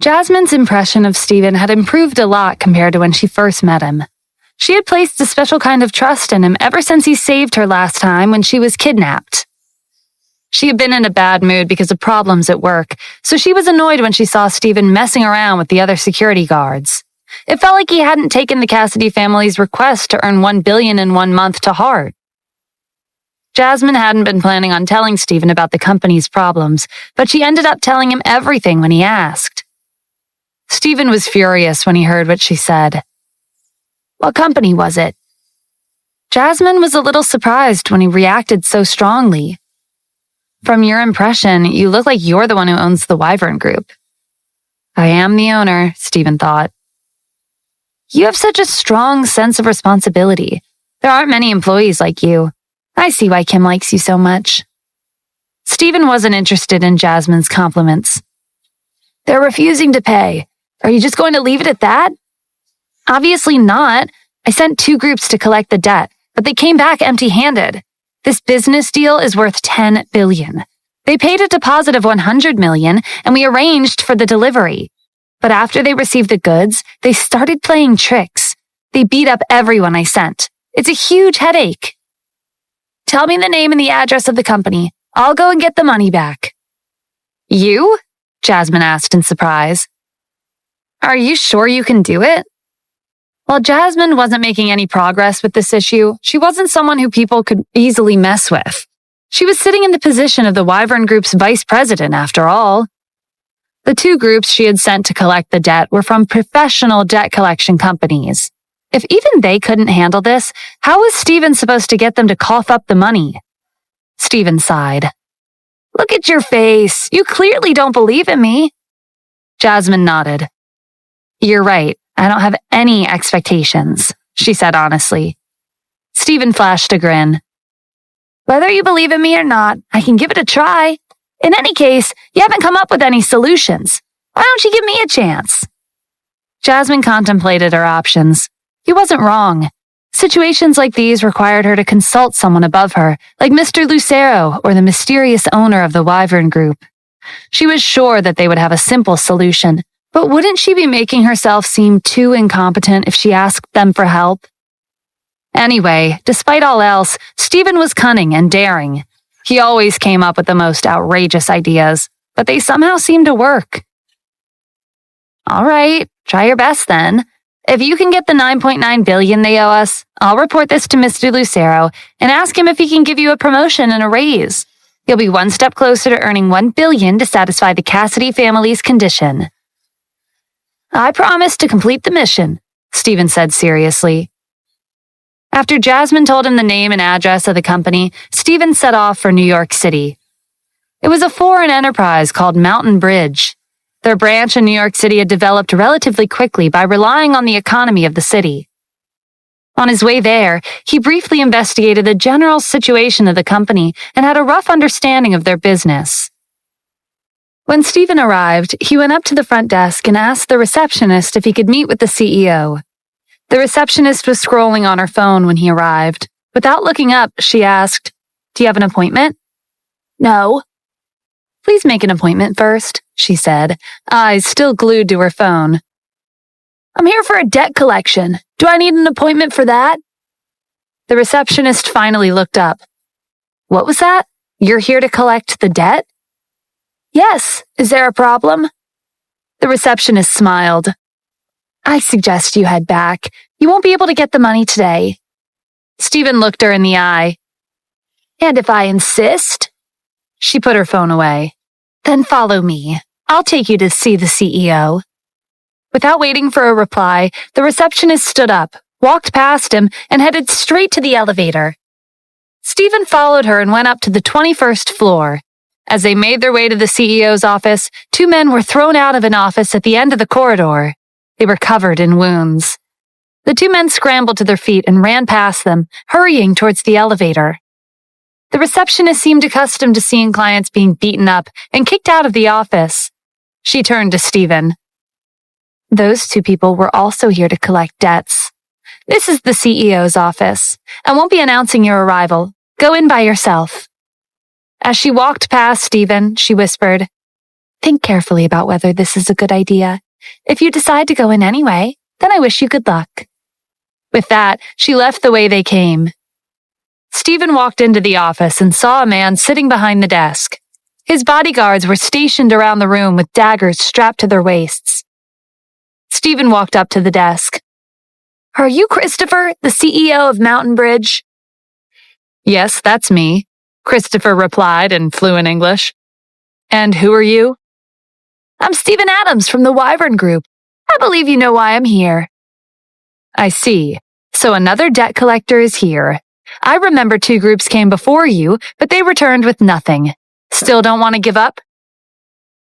Jasmine's impression of Stephen had improved a lot compared to when she first met him. She had placed a special kind of trust in him ever since he saved her last time when she was kidnapped. She had been in a bad mood because of problems at work, so she was annoyed when she saw Stephen messing around with the other security guards. It felt like he hadn't taken the Cassidy family's request to earn $1 billion in 1 month to heart. Jasmine hadn't been planning on telling Stephen about the company's problems, but she ended up telling him everything when he asked. Stephen was furious when he heard what she said. What company was it? Jasmine was a little surprised when he reacted so strongly. From your impression, you look like you're the one who owns the Wyvern Group. I am the owner, Stephen thought. You have such a strong sense of responsibility. There aren't many employees like you. I see why Kim likes you so much. Stephen wasn't interested in Jasmine's compliments. They're refusing to pay. Are you just going to leave it at that? Obviously not. I sent 2 groups to collect the debt, but they came back empty-handed. This business deal is worth $10 billion. They paid a deposit of $100 million, and we arranged for the delivery. But after they received the goods, they started playing tricks. They beat up everyone I sent. It's a huge headache. Tell me the name and the address of the company. I'll go and get the money back. You? Jasmine asked in surprise. Are you sure you can do it? While Jasmine wasn't making any progress with this issue, she wasn't someone who people could easily mess with. She was sitting in the position of the Wyvern Group's vice president, after all. The 2 groups she had sent to collect the debt were from professional debt collection companies. If even they couldn't handle this, how was Stephen supposed to get them to cough up the money? Stephen sighed. Look at your face. You clearly don't believe in me. Jasmine nodded. You're right. I don't have any expectations, she said honestly. Stephen flashed a grin. Whether you believe in me or not, I can give it a try. In any case, you haven't come up with any solutions. Why don't you give me a chance? Jasmine contemplated her options. He wasn't wrong. Situations like these required her to consult someone above her, like Mr. Lucero or the mysterious owner of the Wyvern Group. She was sure that they would have a simple solution, but wouldn't she be making herself seem too incompetent if she asked them for help? Anyway, despite all else, Stephen was cunning and daring. He always came up with the most outrageous ideas, but they somehow seemed to work. All right, try your best then. If you can get the $9.9 billion they owe us, I'll report this to Mr. Lucero and ask him if he can give you a promotion and a raise. You'll be one step closer to earning $1 billion to satisfy the Cassidy family's condition. I promise to complete the mission, Stephen said seriously. After Jasmine told him the name and address of the company, Stephen set off for New York City. It was a foreign enterprise called Mountain Bridge. Their branch in New York City had developed relatively quickly by relying on the economy of the city. On his way there, he briefly investigated the general situation of the company and had a rough understanding of their business. When Stephen arrived, he went up to the front desk and asked the receptionist if he could meet with the CEO. The receptionist was scrolling on her phone when he arrived. Without looking up, she asked, "Do you have an appointment?" "No." "Please make an appointment first," she said, eyes still glued to her phone. "I'm here for a debt collection. Do I need an appointment for that?" The receptionist finally looked up. "What was that? You're here to collect the debt?" "Yes. Is there a problem?" The receptionist smiled. "I suggest you head back. You won't be able to get the money today." Stephen looked her in the eye. "And if I insist?" She put her phone away. "Then follow me. I'll take you to see the CEO." Without waiting for a reply, the receptionist stood up, walked past him, and headed straight to the elevator. Stephen followed her and went up to the 21st floor. As they made their way to the CEO's office, 2 men were thrown out of an office at the end of the corridor. They were covered in wounds. The 2 men scrambled to their feet and ran past them, hurrying towards the elevator. The receptionist seemed accustomed to seeing clients being beaten up and kicked out of the office. She turned to Stephen. "Those 2 people were also here to collect debts. This is the CEO's office. I won't be announcing your arrival. Go in by yourself." As she walked past Stephen, she whispered, Think carefully about whether this is a good idea. If you decide to go in anyway, then I wish you good luck." With that, she left the way they came. Stephen walked into the office and saw a man sitting behind the desk. His bodyguards were stationed around the room with daggers strapped to their waists. Stephen walked up to the desk. "Are you Christopher, the CEO of Mountain Bridge?" "Yes, that's me," Christopher replied in fluent English. "And who are you?" "I'm Stephen Adams from the Wyvern Group. I believe you know why I'm here." "I see. So another debt collector is here. I remember 2 groups came before you, but they returned with nothing. Still don't want to give up?"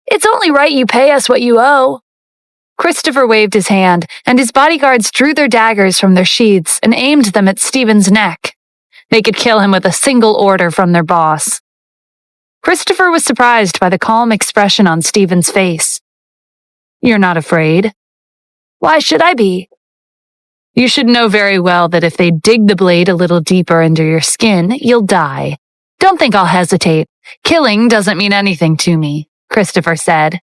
"It's only right you pay us what you owe." Christopher waved his hand, and his bodyguards drew their daggers from their sheaths and aimed them at Stephen's neck. They could kill him with a single order from their boss. Christopher was surprised by the calm expression on Stephen's face. "You're not afraid?" "Why should I be?" "You should know very well that if they dig the blade a little deeper into your skin, you'll die. Don't think I'll hesitate. Killing doesn't mean anything to me," Christopher said.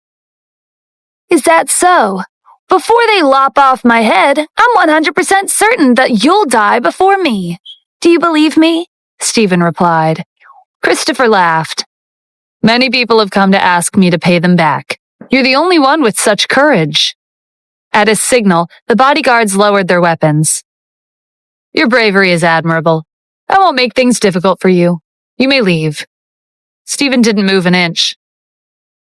"Is that so? Before they lop off my head, I'm 100% certain that you'll die before me. Do you believe me?" Stephen replied. Christopher laughed. "Many people have come to ask me to pay them back. You're the only one with such courage." At his signal, the bodyguards lowered their weapons. "Your bravery is admirable. I won't make things difficult for you. You may leave." Stephen didn't move an inch.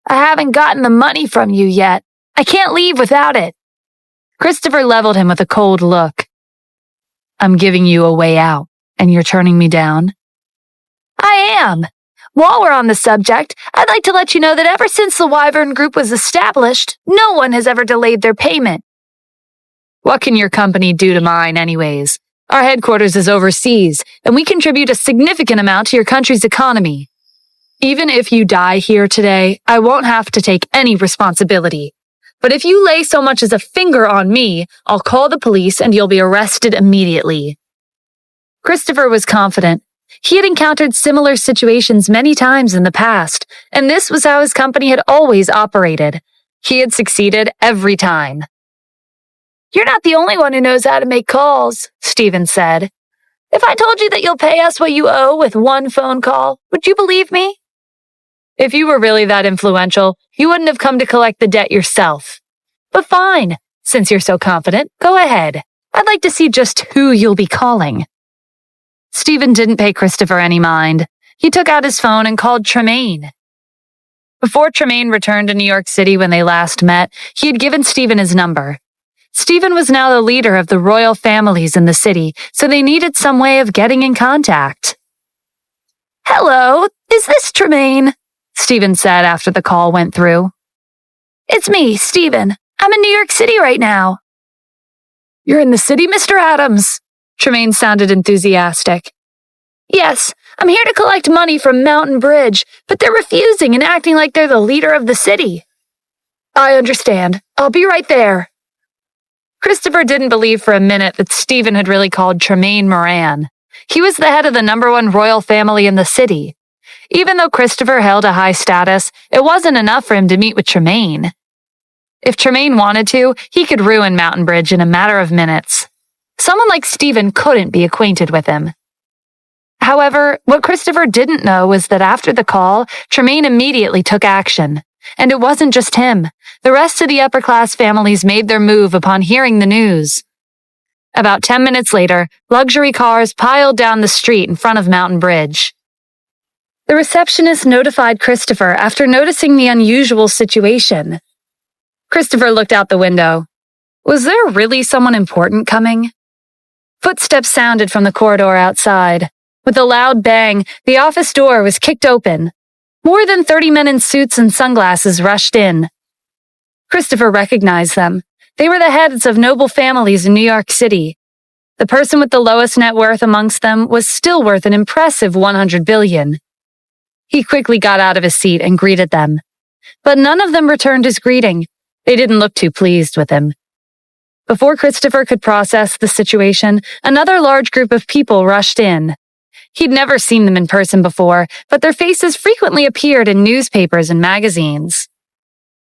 "I haven't gotten the money from you yet. I can't leave without it." Christopher leveled him with a cold look. "I'm giving you a way out, and you're turning me down?" "I am. While we're on the subject, I'd like to let you know that ever since the Wyvern Group was established, no one has ever delayed their payment." "What can your company do to mine anyways? Our headquarters is overseas, and we contribute a significant amount to your country's economy. Even if you die here today, I won't have to take any responsibility. But if you lay so much as a finger on me, I'll call the police and you'll be arrested immediately." Christopher was confident. He had encountered similar situations many times in the past, and this was how his company had always operated. He had succeeded every time. "You're not the only one who knows how to make calls," Stephen said. "If I told you that you'll pay us what you owe with one phone call, would you believe me?" "If you were really that influential, you wouldn't have come to collect the debt yourself. But fine, since you're so confident, go ahead. I'd like to see just who you'll be calling." Stephen didn't pay Christopher any mind. He took out his phone and called Tremaine. Before Tremaine returned to New York City when they last met, he had given Stephen his number. Stephen was now the leader of the royal families in the city, so they needed some way of getting in contact. "Hello, is this Tremaine?" Stephen said after the call went through. "It's me, Stephen. I'm in New York City right now." "You're in the city, Mr. Adams?" Tremaine sounded enthusiastic. "Yes, I'm here to collect money from Mountain Bridge, but they're refusing and acting like they're the leader of the city." "I understand. I'll be right there." Christopher didn't believe for a minute that Stephen had really called Tremaine Moran. He was the head of the #1 royal family in the city. Even though Christopher held a high status, it wasn't enough for him to meet with Tremaine. If Tremaine wanted to, he could ruin Mountain Bridge in a matter of minutes. Someone like Stephen couldn't be acquainted with him. However, what Christopher didn't know was that after the call, Tremaine immediately took action. And it wasn't just him. The rest of the upper-class families made their move upon hearing the news. About 10 minutes later, luxury cars piled down the street in front of Mountain Bridge. The receptionist notified Christopher after noticing the unusual situation. Christopher looked out the window. Was there really someone important coming? Footsteps sounded from the corridor outside. With a loud bang, the office door was kicked open. More than 30 men in suits and sunglasses rushed in. Christopher recognized them. They were the heads of noble families in New York City. The person with the lowest net worth amongst them was still worth an impressive $100 billion. He quickly got out of his seat and greeted them. But none of them returned his greeting. They didn't look too pleased with him. Before Christopher could process the situation, another large group of people rushed in. He'd never seen them in person before, but their faces frequently appeared in newspapers and magazines.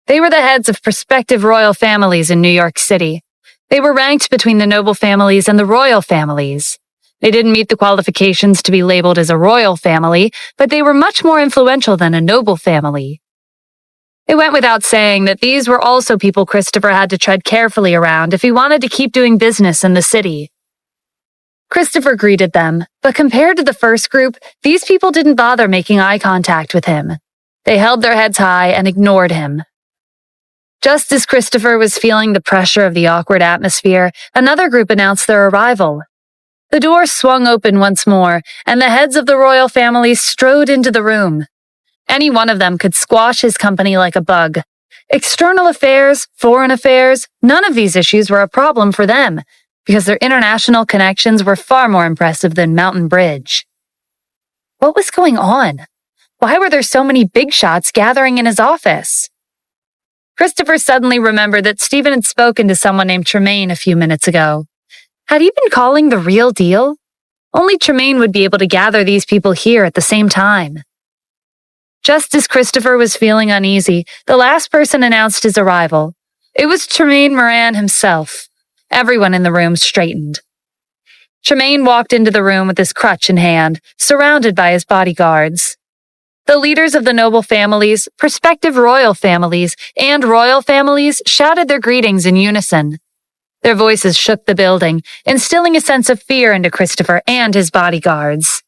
They were the heads of prospective royal families in New York City. They were ranked between the noble families and the royal families. They didn't meet the qualifications to be labeled as a royal family, but they were much more influential than a noble family. It went without saying that these were also people Christopher had to tread carefully around if he wanted to keep doing business in the city. Christopher greeted them, but compared to the first group, these people didn't bother making eye contact with him. They held their heads high and ignored him. Just as Christopher was feeling the pressure of the awkward atmosphere, another group announced their arrival. The door swung open once more, and the heads of the royal families strode into the room. Any one of them could squash his company like a bug. External affairs, foreign affairs, none of these issues were a problem for them, because their international connections were far more impressive than Mountain Bridge. What was going on? Why were there so many big shots gathering in his office? Christopher suddenly remembered that Stephen had spoken to someone named Tremaine a few minutes ago. Had he been calling the real deal? Only Tremaine would be able to gather these people here at the same time. Just as Christopher was feeling uneasy, the last person announced his arrival. It was Tremaine Moran himself. Everyone in the room straightened. Tremaine walked into the room with his crutch in hand, surrounded by his bodyguards. The leaders of the noble families, prospective royal families, and royal families shouted their greetings in unison. Their voices shook the building, instilling a sense of fear into Christopher and his bodyguards.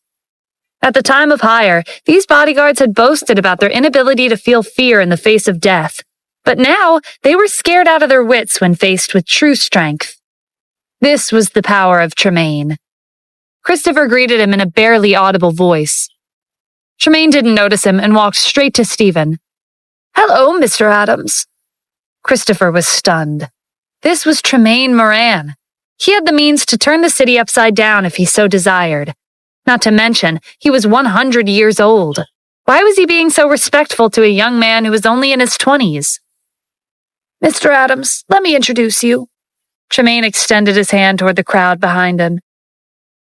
At the time of hire, these bodyguards had boasted about their inability to feel fear in the face of death, but now they were scared out of their wits when faced with true strength. This was the power of Tremaine. Christopher greeted him in a barely audible voice. Tremaine didn't notice him and walked straight to Stephen. "Hello, Mr. Adams." Christopher was stunned. This was Tremaine Moran. He had the means to turn the city upside down if he so desired. Not to mention, he was 100 years old. Why was he being so respectful to a young man who was only in his 20s? "Mr. Adams, let me introduce you." Tremaine extended his hand toward the crowd behind him.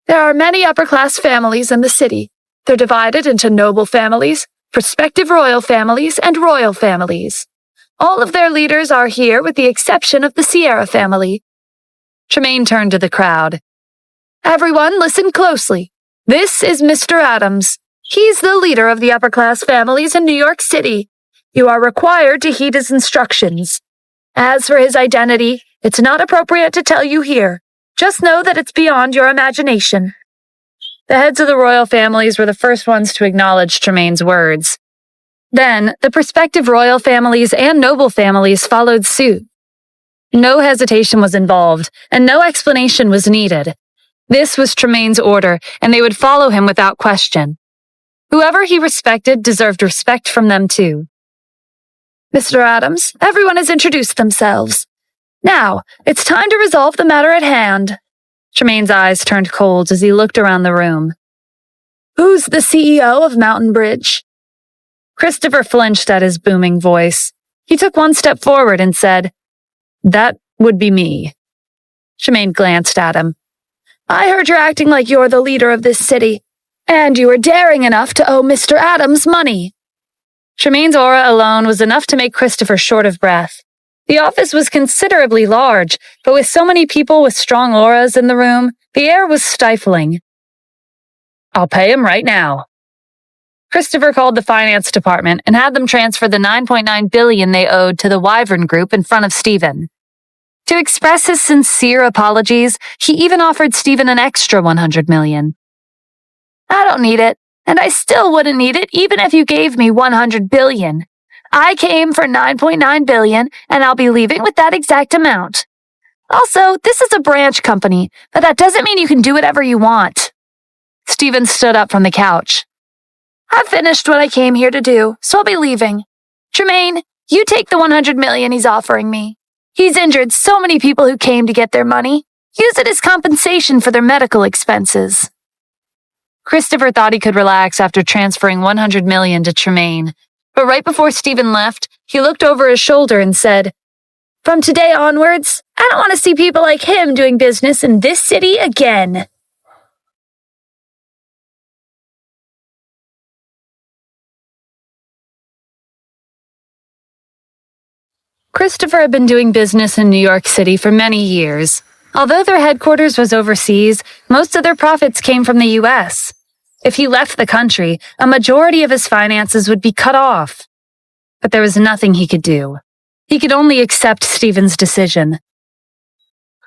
"There are many upper-class families in the city. They're divided into noble families, prospective royal families, and royal families. All of their leaders are here with the exception of the Sierra family." Tremaine turned to the crowd. "Everyone, listen closely. This is Mr. Adams. He's the leader of the upper-class families in New York City. You are required to heed his instructions. As for his identity, it's not appropriate to tell you here. Just know that it's beyond your imagination." The heads of the royal families were the first ones to acknowledge Tremaine's words. Then, the prospective royal families and noble families followed suit. No hesitation was involved, and no explanation was needed. This was Tremaine's order, and they would follow him without question. Whoever he respected deserved respect from them too. "Mr. Adams, everyone has introduced themselves. Now, it's time to resolve the matter at hand." Tremaine's eyes turned cold as he looked around the room. "Who's the CEO of Mountain Bridge?" Christopher flinched at his booming voice. He took one step forward and said, "That would be me." Tremaine glanced at him. "I heard you're acting like you're the leader of this city, and you were daring enough to owe Mr. Adams money." Tremaine's aura alone was enough to make Christopher short of breath. The office was considerably large, but with so many people with strong auras in the room, the air was stifling. "I'll pay him right now." Christopher called the finance department and had them transfer the $9.9 billion they owed to the Wyvern Group in front of Stephen. To express his sincere apologies, he even offered Stephen an extra $100 million. "I don't need it, and I still wouldn't need it even if you gave me $100 billion. I came for $9.9 billion, and I'll be leaving with that exact amount. Also, this is a branch company, but that doesn't mean you can do whatever you want." Stephen stood up from the couch. "I've finished what I came here to do, so I'll be leaving. Tremaine, you take the $100 million he's offering me. He's injured so many people who came to get their money. Use it as compensation for their medical expenses." Christopher thought he could relax after transferring $100 million to Tremaine, but right before Stephen left, he looked over his shoulder and said, "From today onwards, I don't want to see people like him doing business in this city again." Christopher had been doing business in New York City for many years. Although their headquarters was overseas, most of their profits came from the U.S. If he left the country, a majority of his finances would be cut off. But there was nothing he could do. He could only accept Stephen's decision.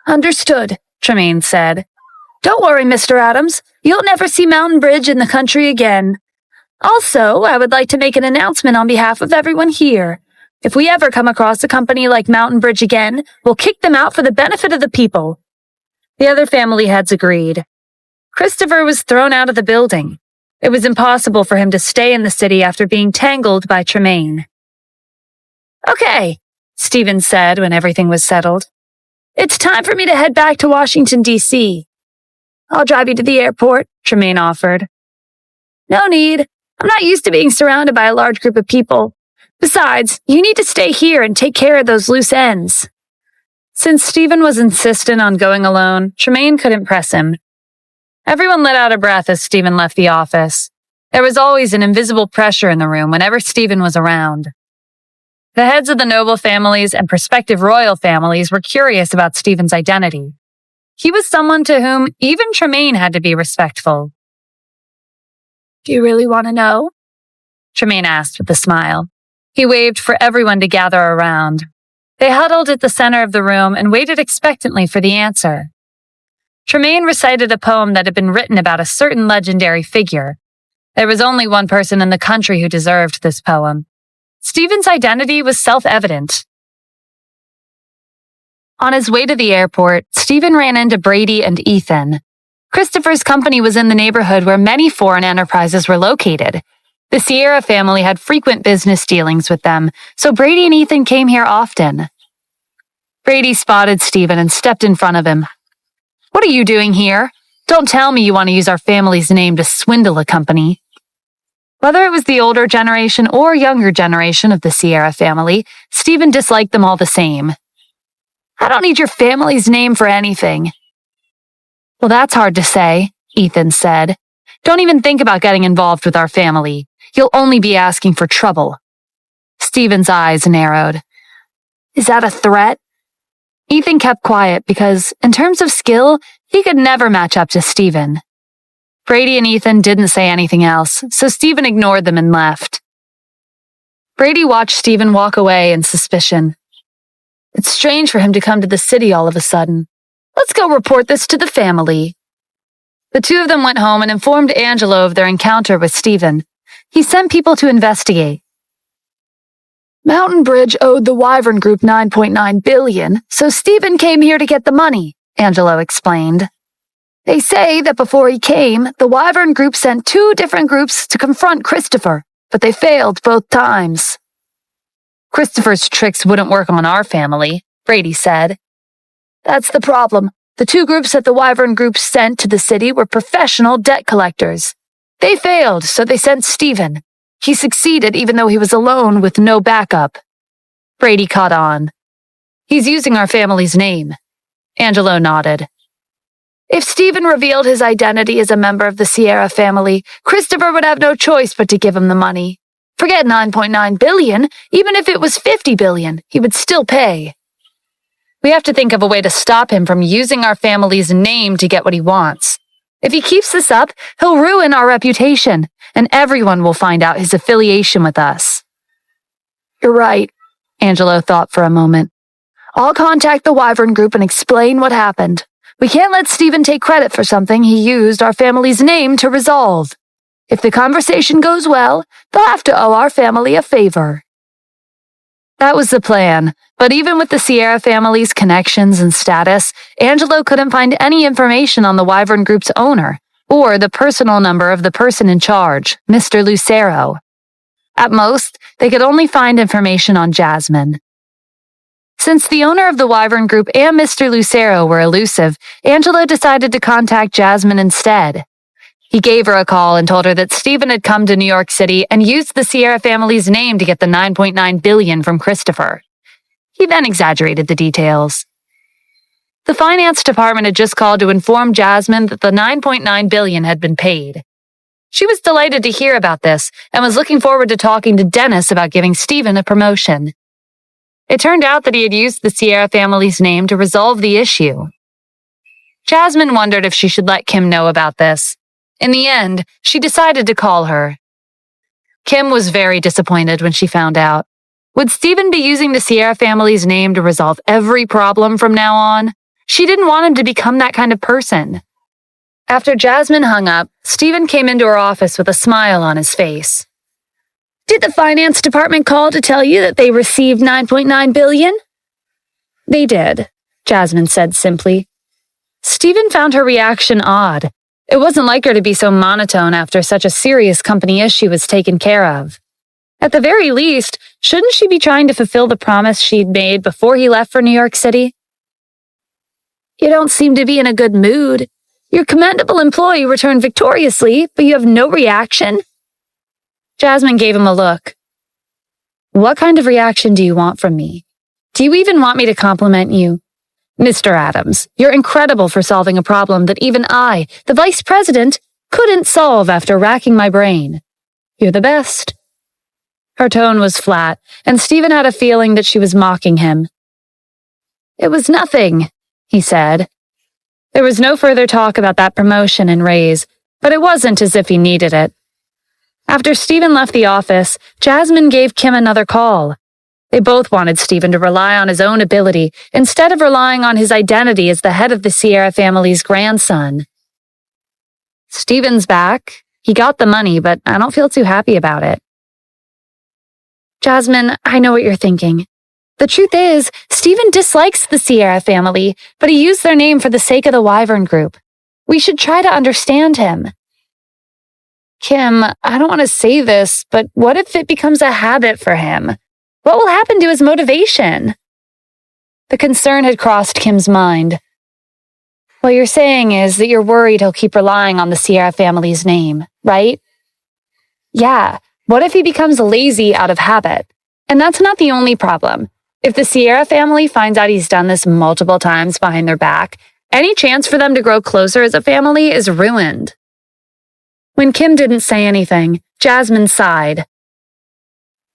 "Understood," Tremaine said. "Don't worry, Mr. Adams. You'll never see Mountain Bridge in the country again. Also, I would like to make an announcement on behalf of everyone here. If we ever come across a company like Mountain Bridge again, we'll kick them out for the benefit of the people." The other family heads agreed. Christopher was thrown out of the building. It was impossible for him to stay in the city after being tangled by Tremaine. "Okay," Stephen said when everything was settled. "It's time for me to head back to Washington, D.C. "I'll drive you to the airport," Tremaine offered. "No need. I'm not used to being surrounded by a large group of people. Besides, you need to stay here and take care of those loose ends." Since Stephen was insistent on going alone, Tremaine couldn't press him. Everyone let out a breath as Stephen left the office. There was always an invisible pressure in the room whenever Stephen was around. The heads of the noble families and prospective royal families were curious about Stephen's identity. He was someone to whom even Tremaine had to be respectful. "Do you really want to know?" Tremaine asked with a smile. He waved for everyone to gather around. They huddled at the center of the room and waited expectantly for the answer. Tremaine recited a poem that had been written about a certain legendary figure. There was only one person in the country who deserved this poem. Stephen's identity was self-evident. On his way to the airport, Stephen ran into Brady and Ethan. Christopher's company was in the neighborhood where many foreign enterprises were located. The Sierra family had frequent business dealings with them, so Brady and Ethan came here often. Brady spotted Stephen and stepped in front of him. "What are you doing here? Don't tell me you want to use our family's name to swindle a company." Whether it was the older generation or younger generation of the Sierra family, Stephen disliked them all the same. "I don't need your family's name for anything." "Well, that's hard to say," Ethan said. "Don't even think about getting involved with our family. You'll only be asking for trouble." Stephen's eyes narrowed. "Is that a threat?" Ethan kept quiet because, in terms of skill, he could never match up to Stephen. Brady and Ethan didn't say anything else, so Stephen ignored them and left. Brady watched Stephen walk away in suspicion. It's strange for him to come to the city all of a sudden. Let's go report this to the family. The two of them went home and informed Angelo of their encounter with Stephen. He sent people to investigate. Mountain Bridge owed the Wyvern Group $9.9 billion, so Stephen came here to get the money, Angelo explained. They say that before he came, the Wyvern Group sent 2 different groups to confront Christopher, but they failed both times. Christopher's tricks wouldn't work on our family, Brady said. That's the problem. The 2 groups that the Wyvern Group sent to the city were professional debt collectors. They failed, so they sent Stephen. He succeeded even though he was alone with no backup. Brady caught on. He's using our family's name. Angelo nodded. If Stephen revealed his identity as a member of the Sierra family, Christopher would have no choice but to give him the money. Forget $9.9 billion, even if it was $50 billion, he would still pay. We have to think of a way to stop him from using our family's name to get what he wants. If he keeps this up, he'll ruin our reputation, and everyone will find out his affiliation with us. You're right, Angelo thought for a moment. I'll contact the Wyvern Group and explain what happened. We can't let Stephen take credit for something he used our family's name to resolve. If the conversation goes well, they'll have to owe our family a favor. That was the plan, but even with the Sierra family's connections and status, Angelo couldn't find any information on the Wyvern Group's owner, or the personal number of the person in charge, Mr. Lucero. At most, they could only find information on Jasmine. Since the owner of the Wyvern Group and Mr. Lucero were elusive, Angelo decided to contact Jasmine instead. He gave her a call and told her that Stephen had come to New York City and used the Sierra family's name to get the $9.9 billion from Christopher. He then exaggerated the details. The finance department had just called to inform Jasmine that the $9.9 billion had been paid. She was delighted to hear about this and was looking forward to talking to Dennis about giving Stephen a promotion. It turned out that he had used the Sierra family's name to resolve the issue. Jasmine wondered if she should let Kim know about this. In the end, she decided to call her. Kim was very disappointed when she found out. Would Stephen be using the Sierra family's name to resolve every problem from now on? She didn't want him to become that kind of person. After Jasmine hung up, Stephen came into her office with a smile on his face. Did the finance department call to tell you that they received $9.9 billion? They did, Jasmine said simply. Stephen found her reaction odd. It wasn't like her to be so monotone after such a serious company issue was taken care of. At the very least, shouldn't she be trying to fulfill the promise she'd made before he left for New York City? You don't seem to be in a good mood. Your commendable employee returned victoriously, but you have no reaction? Jasmine gave him a look. What kind of reaction do you want from me? Do you even want me to compliment you? Mr. Adams, you're incredible for solving a problem that even I, the vice president, couldn't solve after racking my brain. You're the best. Her tone was flat, and Stephen had a feeling that she was mocking him. It was nothing, he said. There was no further talk about that promotion and raise, but it wasn't as if he needed it. After Stephen left the office, Jasmine gave Kim another call. They both wanted Stephen to rely on his own ability instead of relying on his identity as the head of the Sierra family's grandson. Stephen's back. He got the money, but I don't feel too happy about it. Jasmine, I know what you're thinking. The truth is, Stephen dislikes the Sierra family, but he used their name for the sake of the Wyvern Group. We should try to understand him. Kim, I don't want to say this, but what if it becomes a habit for him? What will happen to his motivation? The concern had crossed Kim's mind. What you're saying is that you're worried he'll keep relying on the Sierra family's name, right? Yeah. What if he becomes lazy out of habit? And that's not the only problem. If the Sierra family finds out he's done this multiple times behind their back, any chance for them to grow closer as a family is ruined. When Kim didn't say anything, Jasmine sighed.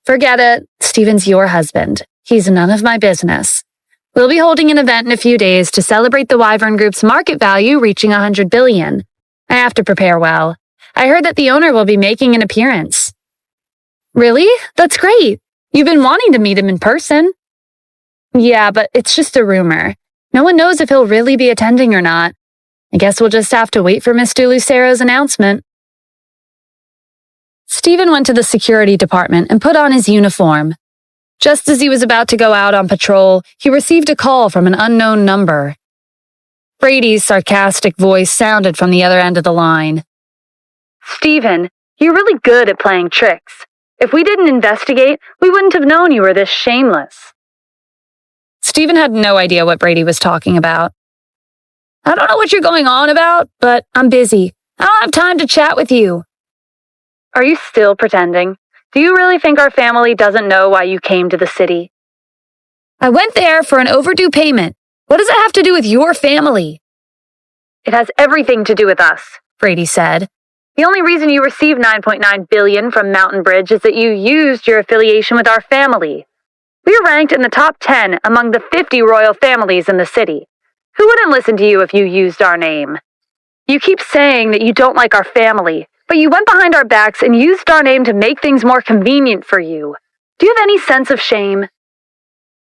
Forget it. Stephen's your husband. He's none of my business. We'll be holding an event in a few days to celebrate the Wyvern Group's market value reaching $100 billion. I have to prepare well. I heard that the owner will be making an appearance. Really? That's great. You've been wanting to meet him in person. Yeah, but it's just a rumor. No one knows if he'll really be attending or not. I guess we'll just have to wait for Mr. Lucero's announcement. Stephen went to the security department and put on his uniform. Just as he was about to go out on patrol, he received a call from an unknown number. Brady's sarcastic voice sounded from the other end of the line. Stephen, you're really good at playing tricks. If we didn't investigate, we wouldn't have known you were this shameless. Stephen had no idea what Brady was talking about. I don't know what you're going on about, but I'm busy. I don't have time to chat with you. Are you still pretending? Do you really think our family doesn't know why you came to the city? I went there for an overdue payment. What does it have to do with your family? It has everything to do with us, Brady said. The only reason you received $9.9 billion from Mountain Bridge is that you used your affiliation with our family. We are ranked in the top 10 among the 50 royal families in the city. Who wouldn't listen to you if you used our name? You keep saying that you don't like our family, but you went behind our backs and used our name to make things more convenient for you. Do you have any sense of shame?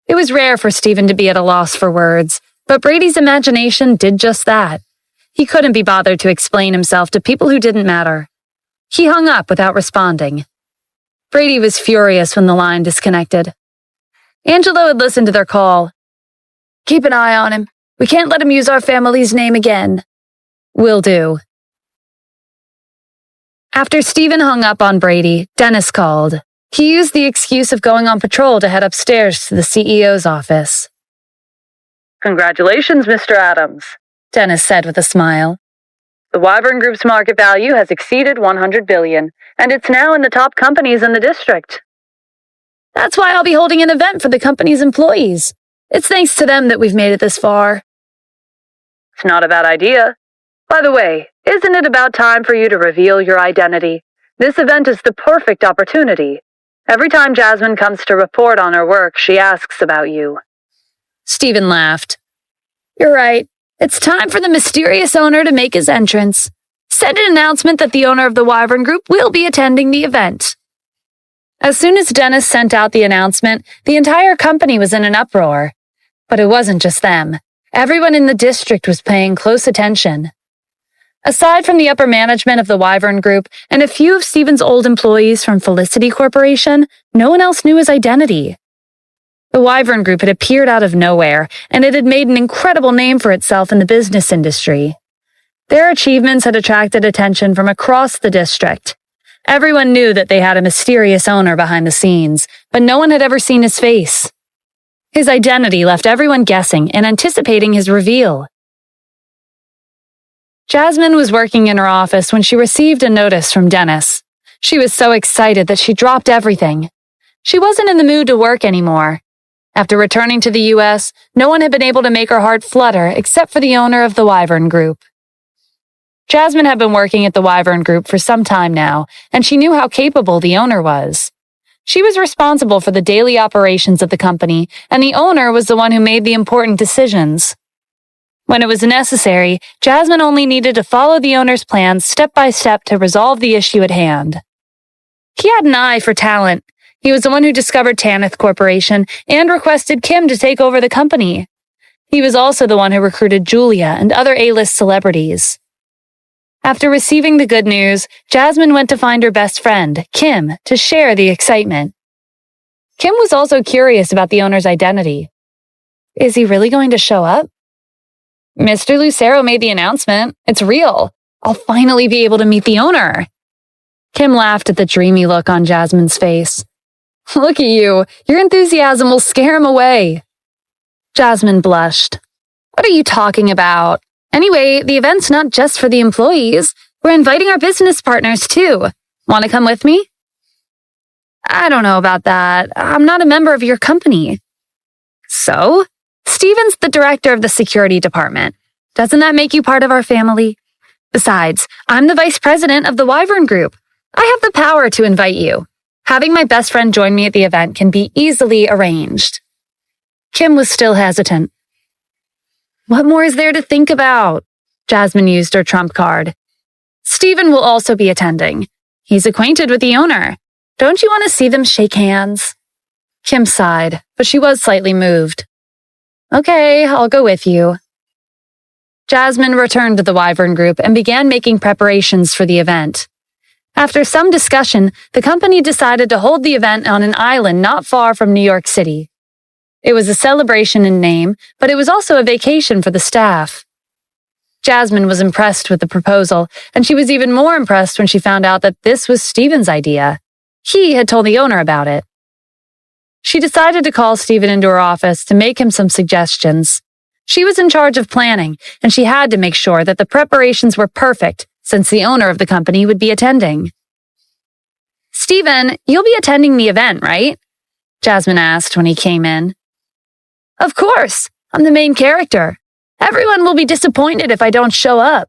It was rare for Stephen to be at a loss for words, but Brady's imagination did just that. He couldn't be bothered to explain himself to people who didn't matter. He hung up without responding. Brady was furious when the line disconnected. Angelo had listened to their call. Keep an eye on him. We can't let him use our family's name again. Will do. After Stephen hung up on Brady, Dennis called. He used the excuse of going on patrol to head upstairs to the CEO's office. Congratulations, Mr. Adams, Dennis said with a smile. The Wyvern Group's market value has exceeded $100 billion, and it's now in the top companies in the district. That's why I'll be holding an event for the company's employees. It's thanks to them that we've made it this far. It's not a bad idea. By the way, isn't it about time for you to reveal your identity? This event is the perfect opportunity. Every time Jasmine comes to report on her work, she asks about you." Stephen laughed. "You're right. It's time for the mysterious owner to make his entrance. Send an announcement that the owner of the Wyvern Group will be attending the event." As soon as Dennis sent out the announcement, the entire company was in an uproar. But it wasn't just them. Everyone in the district was paying close attention. Aside from the upper management of the Wyvern Group and a few of Stephen's old employees from Felicity Corporation, no one else knew his identity. The Wyvern Group had appeared out of nowhere, and it had made an incredible name for itself in the business industry. Their achievements had attracted attention from across the district. Everyone knew that they had a mysterious owner behind the scenes, but no one had ever seen his face. His identity left everyone guessing and anticipating his reveal. Jasmine was working in her office when she received a notice from Dennis. She was so excited that she dropped everything. She wasn't in the mood to work anymore. After returning to the U.S., no one had been able to make her heart flutter except for the owner of the Wyvern Group. Jasmine had been working at the Wyvern Group for some time now, and she knew how capable the owner was. She was responsible for the daily operations of the company, and the owner was the one who made the important decisions. When it was necessary, Jasmine only needed to follow the owner's plans step by step to resolve the issue at hand. He had an eye for talent. He was the one who discovered Tanith Corporation and requested Kim to take over the company. He was also the one who recruited Julia and other A-list celebrities. After receiving the good news, Jasmine went to find her best friend, Kim, to share the excitement. Kim was also curious about the owner's identity. Is he really going to show up? Mr. Lucero made the announcement. It's real. I'll finally be able to meet the owner. Kim laughed at the dreamy look on Jasmine's face. Look at you. Your enthusiasm will scare him away. Jasmine blushed. What are you talking about? Anyway, the event's not just for the employees. We're inviting our business partners, too. Want to come with me? I don't know about that. I'm not a member of your company. So? Stephen's the director of the security department. Doesn't that make you part of our family? Besides, I'm the vice president of the Wyvern Group. I have the power to invite you. Having my best friend join me at the event can be easily arranged. Kim was still hesitant. What more is there to think about? Jasmine used her trump card. Stephen will also be attending. He's acquainted with the owner. Don't you want to see them shake hands? Kim sighed, but she was slightly moved. Okay, I'll go with you. Jasmine returned to the Wyvern Group and began making preparations for the event. After some discussion, the company decided to hold the event on an island not far from New York City. It was a celebration in name, but it was also a vacation for the staff. Jasmine was impressed with the proposal, and she was even more impressed when she found out that this was Stephen's idea. He had told the owner about it. She decided to call Stephen into her office to make him some suggestions. She was in charge of planning, and she had to make sure that the preparations were perfect, since the owner of the company would be attending. Stephen, you'll be attending the event, right? Jasmine asked when he came in. Of course, I'm the main character. Everyone will be disappointed if I don't show up.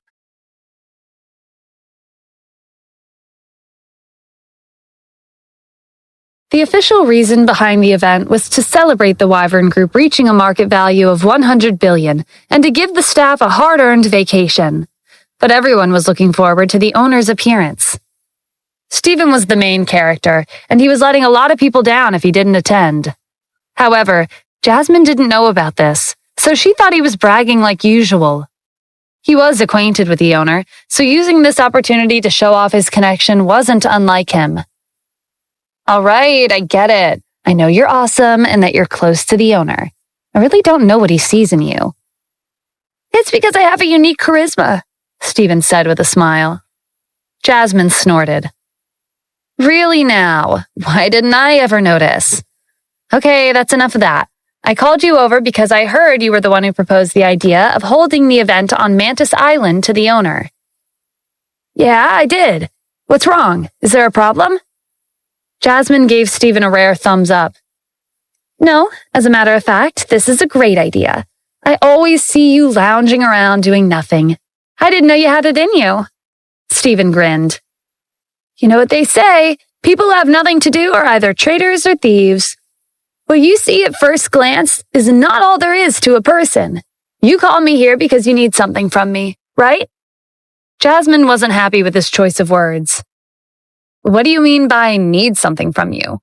The official reason behind the event was to celebrate the Wyvern Group reaching a market value of $100 billion and to give the staff a hard-earned vacation. But everyone was looking forward to the owner's appearance. Stephen was the main character, and he was letting a lot of people down if he didn't attend. However, Jasmine didn't know about this, so she thought he was bragging like usual. He was acquainted with the owner, so using this opportunity to show off his connection wasn't unlike him. All right, I get it. I know you're awesome and that you're close to the owner. I really don't know what he sees in you. It's because I have a unique charisma, Stephen said with a smile. Jasmine snorted. Really now? Why didn't I ever notice? Okay, that's enough of that. I called you over because I heard you were the one who proposed the idea of holding the event on Mantis Island to the owner. Yeah, I did. What's wrong? Is there a problem? Jasmine gave Stephen a rare thumbs up. No, as a matter of fact, this is a great idea. I always see you lounging around doing nothing. I didn't know you had it in you. Stephen grinned. You know what they say, People who have nothing to do are either traitors or thieves. What you see at first glance is not all there is to a person. You called me here because you need something from me, right? Jasmine wasn't happy with his choice of words. What do you mean by need something from you?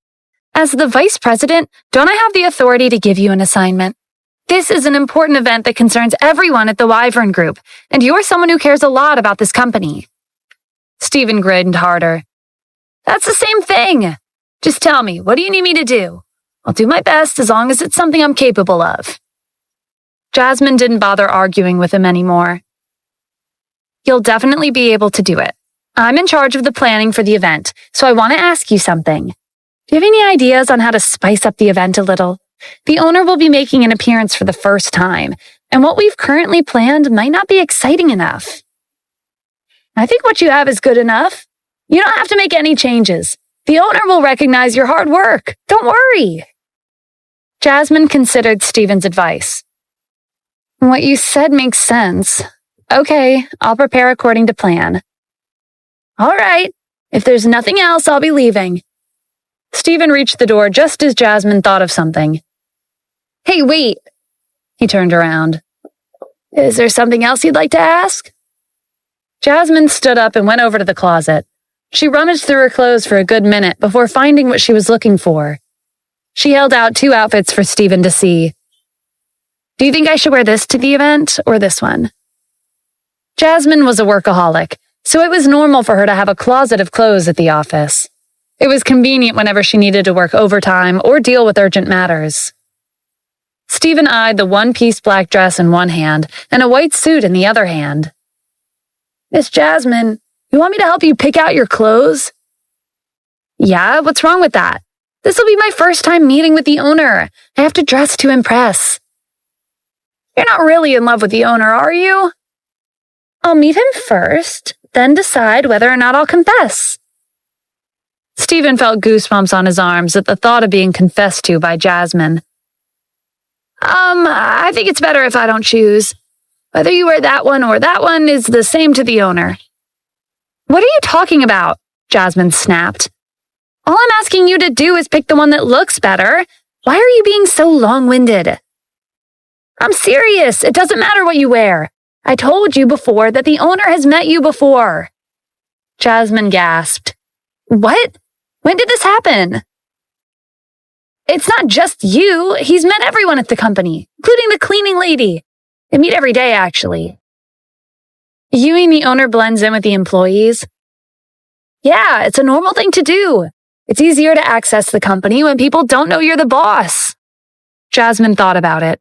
As the vice president, don't I have the authority to give you an assignment? This is an important event that concerns everyone at the Wyvern Group, and you're someone who cares a lot about this company. Stephen grinned harder. That's the same thing. Just tell me, what do you need me to do? I'll do my best as long as it's something I'm capable of. Jasmine didn't bother arguing with him anymore. You'll definitely be able to do it. I'm in charge of the planning for the event, so I want to ask you something. Do you have any ideas on how to spice up the event a little? The owner will be making an appearance for the first time, and what we've currently planned might not be exciting enough. I think what you have is good enough. You don't have to make any changes. The owner will recognize your hard work. Don't worry. Jasmine considered Stephen's advice. What you said makes sense. Okay, I'll prepare according to plan. All right. If there's nothing else, I'll be leaving. Stephen reached the door just as Jasmine thought of something. Hey, wait. He turned around. Is there something else you'd like to ask? Jasmine stood up and went over to the closet. She rummaged through her clothes for a good minute before finding what she was looking for. She held out 2 outfits for Stephen to see. Do you think I should wear this to the event or this one? Jasmine was a workaholic, so it was normal for her to have a closet of clothes at the office. It was convenient whenever she needed to work overtime or deal with urgent matters. Stephen eyed the one-piece black dress in one hand and a white suit in the other hand. Miss Jasmine, you want me to help you pick out your clothes? Yeah, what's wrong with that? This will be my first time meeting with the owner. I have to dress to impress. You're not really in love with the owner, are you? I'll meet him first, then decide whether or not I'll confess. Stephen felt goosebumps on his arms at the thought of being confessed to by Jasmine. I think it's better if I don't choose. Whether you wear that one or that one is the same to the owner. What are you talking about? Jasmine snapped. All I'm asking you to do is pick the one that looks better. Why are you being so long-winded? I'm serious. It doesn't matter what you wear. I told you before that the owner has met you before. Jasmine gasped. What? When did this happen? It's not just you. He's met everyone at the company, including the cleaning lady. They meet every day, actually. You mean the owner blends in with the employees? Yeah, it's a normal thing to do. It's easier to access the company when people don't know you're the boss. Jasmine thought about it.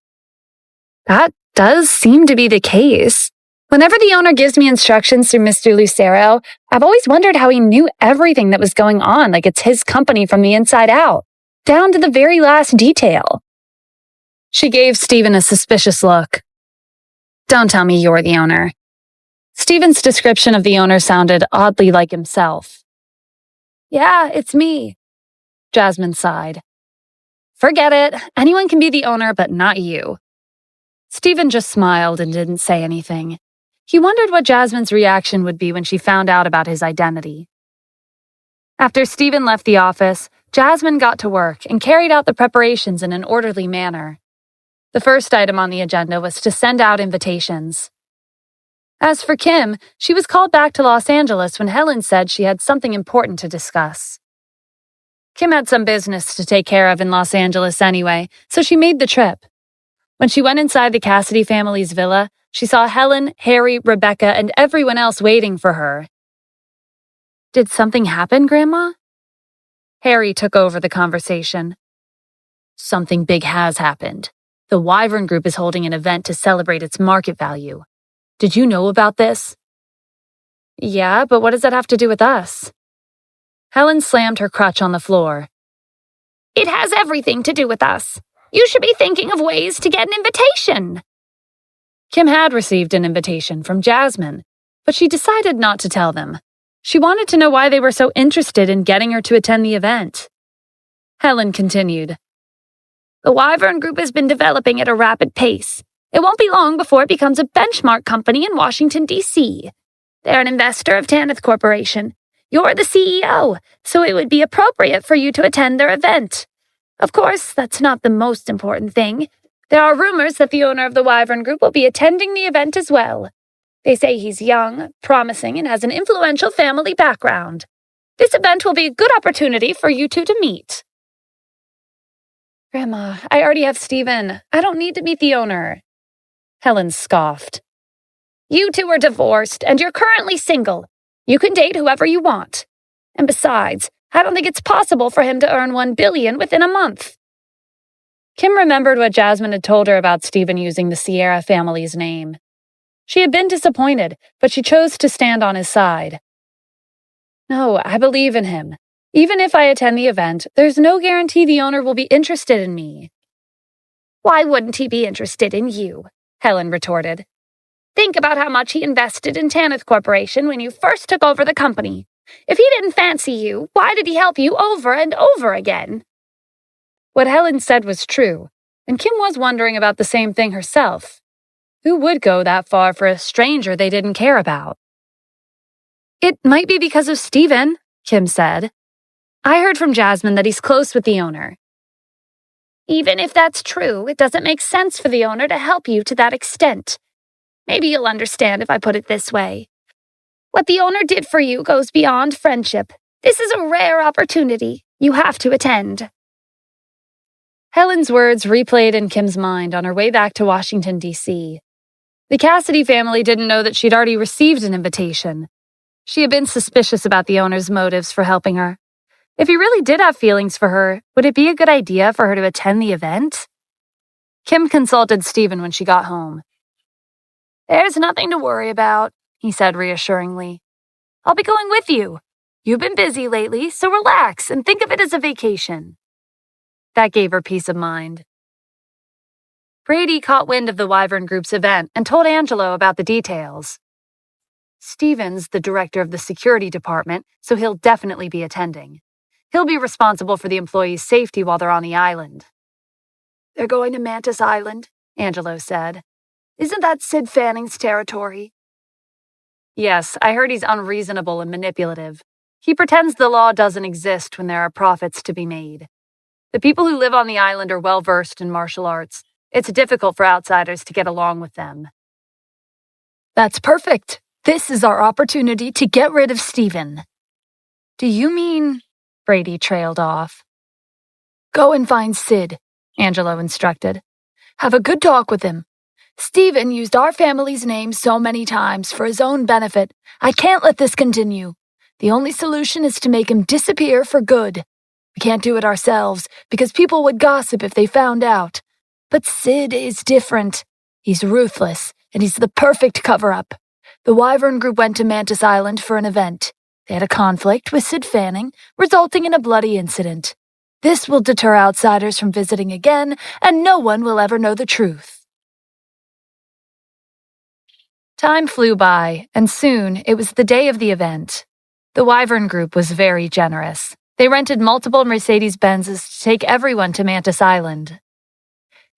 That does seem to be the case. Whenever the owner gives me instructions through Mr. Lucero, I've always wondered how he knew everything that was going on, like it's his company from the inside out, down to the very last detail. She gave Stephen a suspicious look. Don't tell me you're the owner. Stephen's description of the owner sounded oddly like himself. Yeah, it's me. Jasmine sighed. Forget it. Anyone can be the owner, but not you. Stephen just smiled and didn't say anything. He wondered what Jasmine's reaction would be when she found out about his identity. After Stephen left the office, Jasmine got to work and carried out the preparations in an orderly manner. The first item on the agenda was to send out invitations. As for Kim, she was called back to Los Angeles when Helen said she had something important to discuss. Kim had some business to take care of in Los Angeles anyway, so she made the trip. When she went inside the Cassidy family's villa, she saw Helen, Harry, Rebecca, and everyone else waiting for her. Did something happen, Grandma? Harry took over the conversation. Something big has happened. The Wyvern Group is holding an event to celebrate its market value. Did you know about this? Yeah, but what does that have to do with us? Helen slammed her crutch on the floor. It has everything to do with us. You should be thinking of ways to get an invitation. Kim had received an invitation from Jasmine, but she decided not to tell them. She wanted to know why they were so interested in getting her to attend the event. Helen continued. The Wyvern Group has been developing at a rapid pace. It won't be long before it becomes a benchmark company in Washington, D.C. They're an investor of Tanith Corporation. You're the CEO, so it would be appropriate for you to attend their event. Of course, that's not the most important thing. There are rumors that the owner of the Wyvern Group will be attending the event as well. They say he's young, promising, and has an influential family background. This event will be a good opportunity for you two to meet. Grandma, I already have Stephen. I don't need to meet the owner. Helen scoffed. You two are divorced, and you're currently single. You can date whoever you want. And besides, I don't think it's possible for him to earn $1 billion within a month. Kim remembered what Jasmine had told her about Stephen using the Sierra family's name. She had been disappointed, but she chose to stand on his side. No, I believe in him. Even if I attend the event, there's no guarantee the owner will be interested in me. Why wouldn't he be interested in you? Helen retorted. Think about how much he invested in Tanith Corporation when you first took over the company. If he didn't fancy you, why did he help you over and over again? What Helen said was true, and Kim was wondering about the same thing herself. Who would go that far for a stranger they didn't care about? It might be because of Stephen, Kim said. I heard from Jasmine that he's close with the owner. Even if that's true, it doesn't make sense for the owner to help you to that extent. Maybe you'll understand if I put it this way. What the owner did for you goes beyond friendship. This is a rare opportunity. You have to attend. Helen's words replayed in Kim's mind on her way back to Washington, D.C. The Cassidy family didn't know that she'd already received an invitation. She had been suspicious about the owner's motives for helping her. If he really did have feelings for her, would it be a good idea for her to attend the event? Kim consulted Stephen when she got home. There's nothing to worry about, he said reassuringly. I'll be going with you. You've been busy lately, so relax and think of it as a vacation. That gave her peace of mind. Brady caught wind of the Wyvern Group's event and told Angelo about the details. Stephen's the director of the security department, so he'll definitely be attending. He'll be responsible for the employees' safety while they're on the island. They're going to Mantis Island, Angelo said. Isn't that Sid Fanning's territory? Yes, I heard he's unreasonable and manipulative. He pretends the law doesn't exist when there are profits to be made. The people who live on the island are well-versed in martial arts. It's difficult for outsiders to get along with them. That's perfect. This is our opportunity to get rid of Stephen. Do you mean... Brady trailed off. Go and find Sid, Angelo instructed. Have a good talk with him. Stephen used our family's name so many times for his own benefit. I can't let this continue. The only solution is to make him disappear for good. We can't do it ourselves because people would gossip if they found out. But Sid is different. He's ruthless, and he's the perfect cover-up. The Wyvern Group went to Mantis Island for an event. They had a conflict with Sid Fanning, resulting in a bloody incident. This will deter outsiders from visiting again, and no one will ever know the truth. Time flew by, and soon it was the day of the event. The Wyvern Group was very generous. They rented multiple Mercedes-Benzes to take everyone to Mantis Island.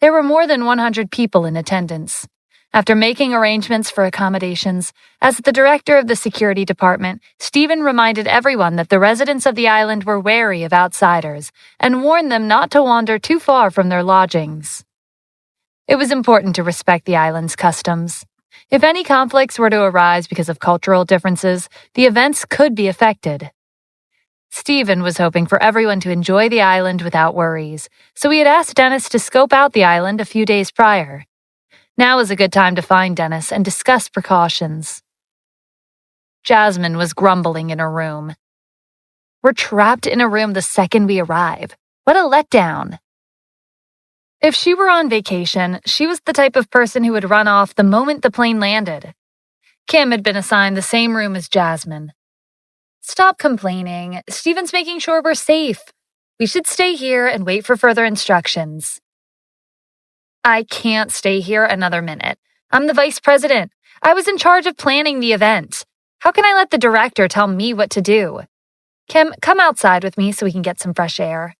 There were more than 100 people in attendance. After making arrangements for accommodations, as the director of the security department, Stephen reminded everyone that the residents of the island were wary of outsiders and warned them not to wander too far from their lodgings. It was important to respect the island's customs. If any conflicts were to arise because of cultural differences, the events could be affected. Stephen was hoping for everyone to enjoy the island without worries, so he had asked Dennis to scope out the island a few days prior. Now was a good time to find Dennis and discuss precautions. Jasmine was grumbling in her room. We're trapped in a room the second we arrive. What a letdown. If she were on vacation, she was the type of person who would run off the moment the plane landed. Kim had been assigned the same room as Jasmine. Stop complaining. Stephen's making sure we're safe. We should stay here and wait for further instructions. I can't stay here another minute. I'm the vice president. I was in charge of planning the event. How can I let the director tell me what to do? Kim, come outside with me so we can get some fresh air.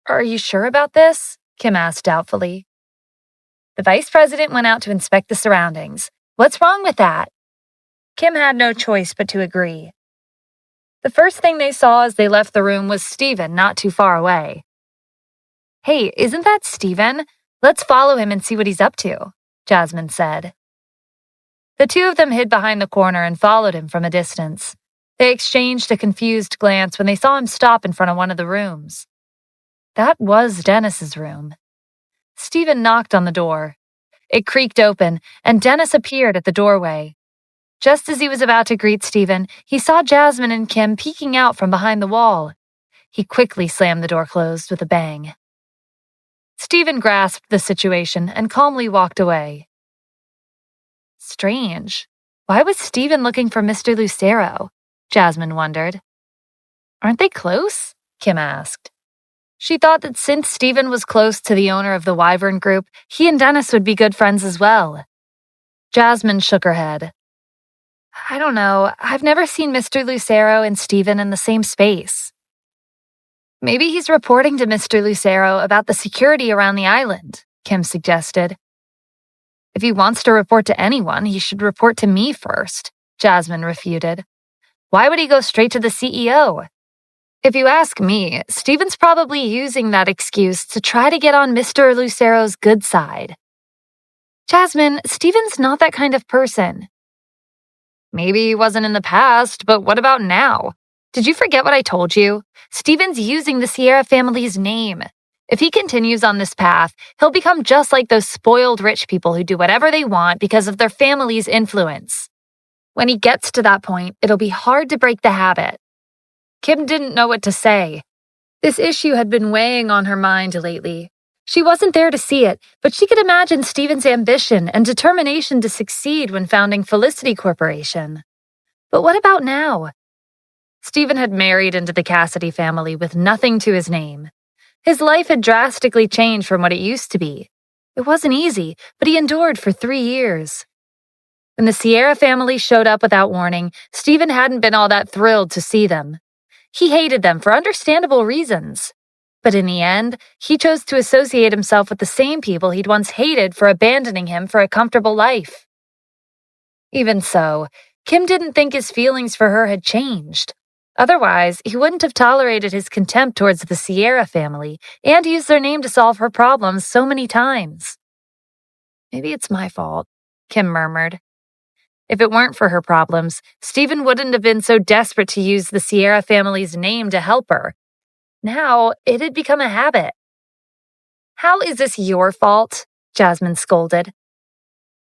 Are you sure about this? Kim asked doubtfully. The vice president went out to inspect the surroundings. What's wrong with that? Kim had no choice but to agree. The first thing they saw as they left the room was Stephen not too far away. "Hey, isn't that Stephen? Let's follow him and see what he's up to," Jasmine said. The two of them hid behind the corner and followed him from a distance. They exchanged a confused glance when they saw him stop in front of one of the rooms. That was Dennis's room. Stephen knocked on the door. It creaked open, and Dennis appeared at the doorway. Just as he was about to greet Stephen, he saw Jasmine and Kim peeking out from behind the wall. He quickly slammed the door closed with a bang. Stephen grasped the situation and calmly walked away. Strange. Why was Stephen looking for Mr. Lucero? Jasmine wondered. Aren't they close? Kim asked. She thought that since Stephen was close to the owner of the Wyvern Group, he and Dennis would be good friends as well. Jasmine shook her head. I don't know. I've never seen Mr. Lucero and Stephen in the same space. Maybe he's reporting to Mr. Lucero about the security around the island, Kim suggested. If he wants to report to anyone, he should report to me first, Jasmine refuted. Why would he go straight to the CEO? If you ask me, Stephen's probably using that excuse to try to get on Mr. Lucero's good side. Jasmine, Stephen's not that kind of person. Maybe he wasn't in the past, but what about now? Did you forget what I told you? Stephen's using the Sierra family's name. If he continues on this path, he'll become just like those spoiled rich people who do whatever they want because of their family's influence. When he gets to that point, it'll be hard to break the habit. Kim didn't know what to say. This issue had been weighing on her mind lately. She wasn't there to see it, but she could imagine Stephen's ambition and determination to succeed when founding Felicity Corporation. But what about now? Stephen had married into the Cassidy family with nothing to his name. His life had drastically changed from what it used to be. It wasn't easy, but he endured for 3 years. When the Sierra family showed up without warning, Stephen hadn't been all that thrilled to see them. He hated them for understandable reasons. But in the end, he chose to associate himself with the same people he'd once hated for abandoning him for a comfortable life. Even so, Kim didn't think his feelings for her had changed. Otherwise, he wouldn't have tolerated his contempt towards the Sierra family and used their name to solve her problems so many times. Maybe it's my fault, Kim murmured. If it weren't for her problems, Stephen wouldn't have been so desperate to use the Sierra family's name to help her. Now, it had become a habit. How is this your fault? Jasmine scolded.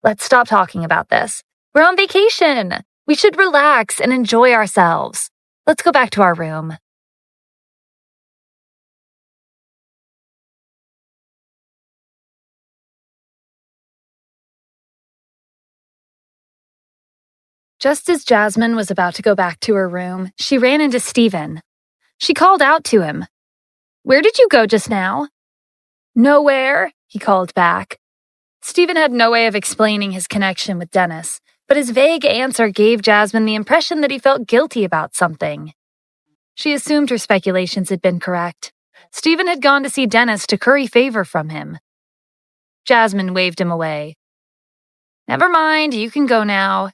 Let's stop talking about this. We're on vacation. We should relax and enjoy ourselves. Let's go back to our room. Just as Jasmine was about to go back to her room, she ran into Stephen. She called out to him. Where did you go just now? Nowhere, he called back. Stephen had no way of explaining his connection with Dennis, but his vague answer gave Jasmine the impression that he felt guilty about something. She assumed her speculations had been correct. Stephen had gone to see Dennis to curry favor from him. Jasmine waved him away. Never mind, you can go now.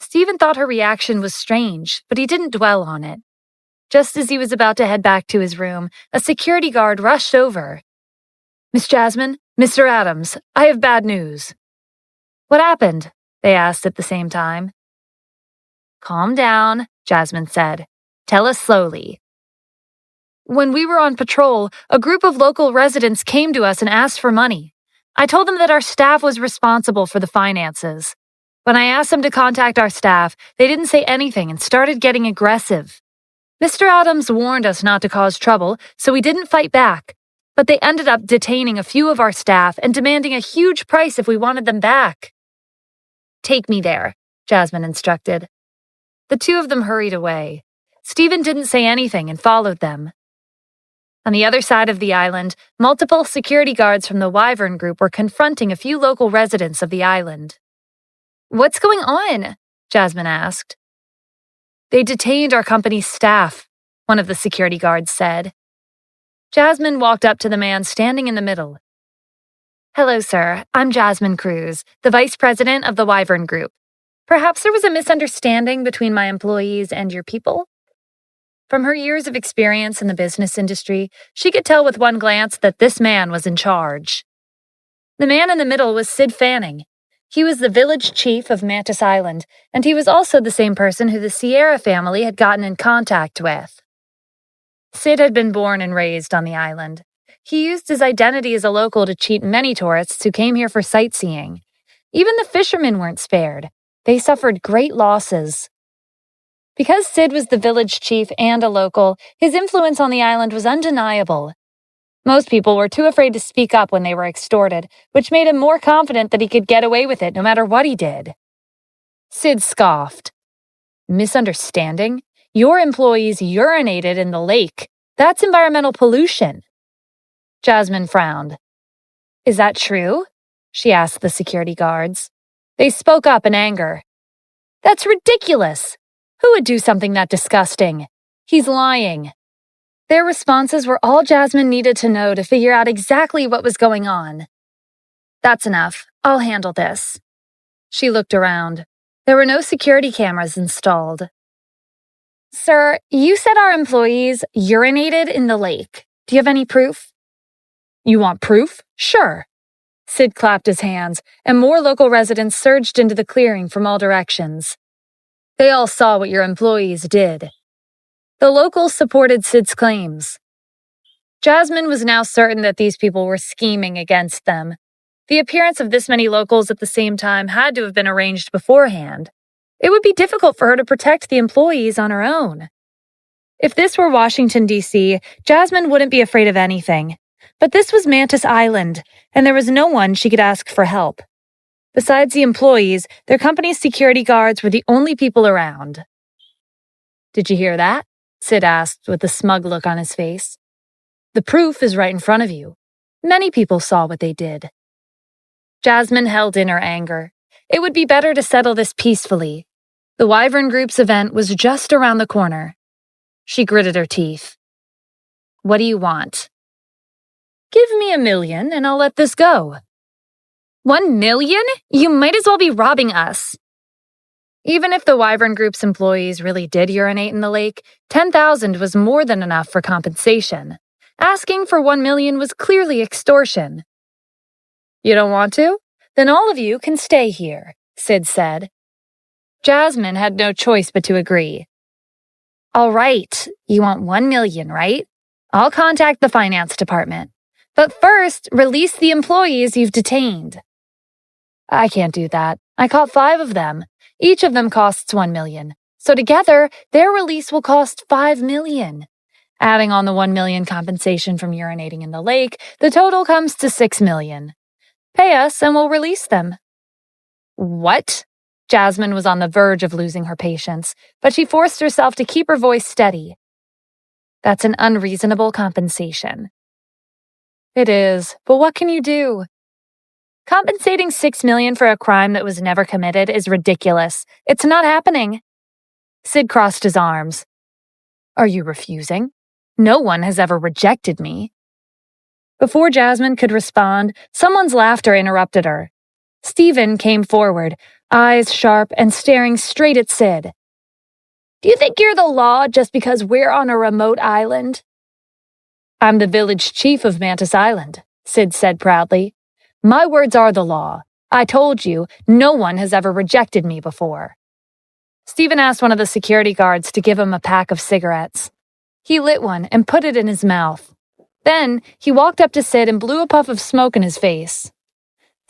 Stephen thought her reaction was strange, but he didn't dwell on it. Just as he was about to head back to his room, a security guard rushed over. Miss Jasmine, Mr. Adams, I have bad news. What happened? They asked at the same time. Calm down, Jasmine said. Tell us slowly. When we were on patrol, a group of local residents came to us and asked for money. I told them that our staff was responsible for the finances. When I asked them to contact our staff, they didn't say anything and started getting aggressive. Mr. Adams warned us not to cause trouble, so we didn't fight back. But they ended up detaining a few of our staff and demanding a huge price if we wanted them back. Take me there, Jasmine instructed. The two of them hurried away. Stephen didn't say anything and followed them. On the other side of the island, multiple security guards from the Wyvern Group were confronting a few local residents of the island. What's going on? Jasmine asked. They detained our company's staff, one of the security guards said. Jasmine walked up to the man standing in the middle. Hello, sir. I'm Jasmine Cruz, the vice president of the Wyvern Group. Perhaps there was a misunderstanding between my employees and your people? From her years of experience in the business industry, she could tell with one glance that this man was in charge. The man in the middle was Sid Fanning. He was the village chief of Mantis Island, and he was also the same person who the Sierra family had gotten in contact with. Sid had been born and raised on the island. He used his identity as a local to cheat many tourists who came here for sightseeing. Even the fishermen weren't spared. They suffered great losses. Because Sid was the village chief and a local, his influence on the island was undeniable. Most people were too afraid to speak up when they were extorted, which made him more confident that he could get away with it no matter what he did. Sid scoffed. Misunderstanding? Your employees urinated in the lake. That's environmental pollution. Jasmine frowned. Is that true? She asked the security guards. They spoke up in anger. That's ridiculous! Who would do something that disgusting? He's lying. Their responses were all Jasmine needed to know to figure out exactly what was going on. That's enough. I'll handle this. She looked around. There were no security cameras installed. Sir, you said our employees urinated in the lake. Do you have any proof? You want proof? Sure. Sid clapped his hands, and more local residents surged into the clearing from all directions. They all saw what your employees did. The locals supported Sid's claims. Jasmine was now certain that these people were scheming against them. The appearance of this many locals at the same time had to have been arranged beforehand. It would be difficult for her to protect the employees on her own. If this were Washington, D.C., Jasmine wouldn't be afraid of anything. But this was Mantis Island, and there was no one she could ask for help. Besides the employees, their company's security guards were the only people around. Did you hear that? Sid asked with a smug look on his face. The proof is right in front of you. Many people saw what they did. Jasmine held in her anger. It would be better to settle this peacefully. The Wyvern Group's event was just around the corner. She gritted her teeth. What do you want? Give me $1 million and I'll let this go. $1 million? You might as well be robbing us. Even if the Wyvern Group's employees really did urinate in the lake, $10,000 was more than enough for compensation. Asking for $1 million was clearly extortion. You don't want to? Then all of you can stay here, Sid said. Jasmine had no choice but to agree. All right, you want $1 million, right? I'll contact the finance department. But first, release the employees you've detained. I can't do that. I caught 5 of them. Each of them costs $1 million. So together, their release will cost $5 million. Adding on the $1 million compensation from urinating in the lake, the total comes to $6 million. Pay us and we'll release them. What? Jasmine was on the verge of losing her patience, but she forced herself to keep her voice steady. That's an unreasonable compensation. It is, but what can you do? Compensating $6 million for a crime that was never committed is ridiculous. It's not happening. Sid crossed his arms. Are you refusing? No one has ever rejected me. Before Jasmine could respond, someone's laughter interrupted her. Stephen came forward, eyes sharp and staring straight at Sid. Do you think you're the law just because we're on a remote island? I'm the village chief of Mantis Island, Sid said proudly. My words are the law. I told you, no one has ever rejected me before. Stephen asked one of the security guards to give him a pack of cigarettes. He lit one and put it in his mouth. Then, he walked up to Sid and blew a puff of smoke in his face.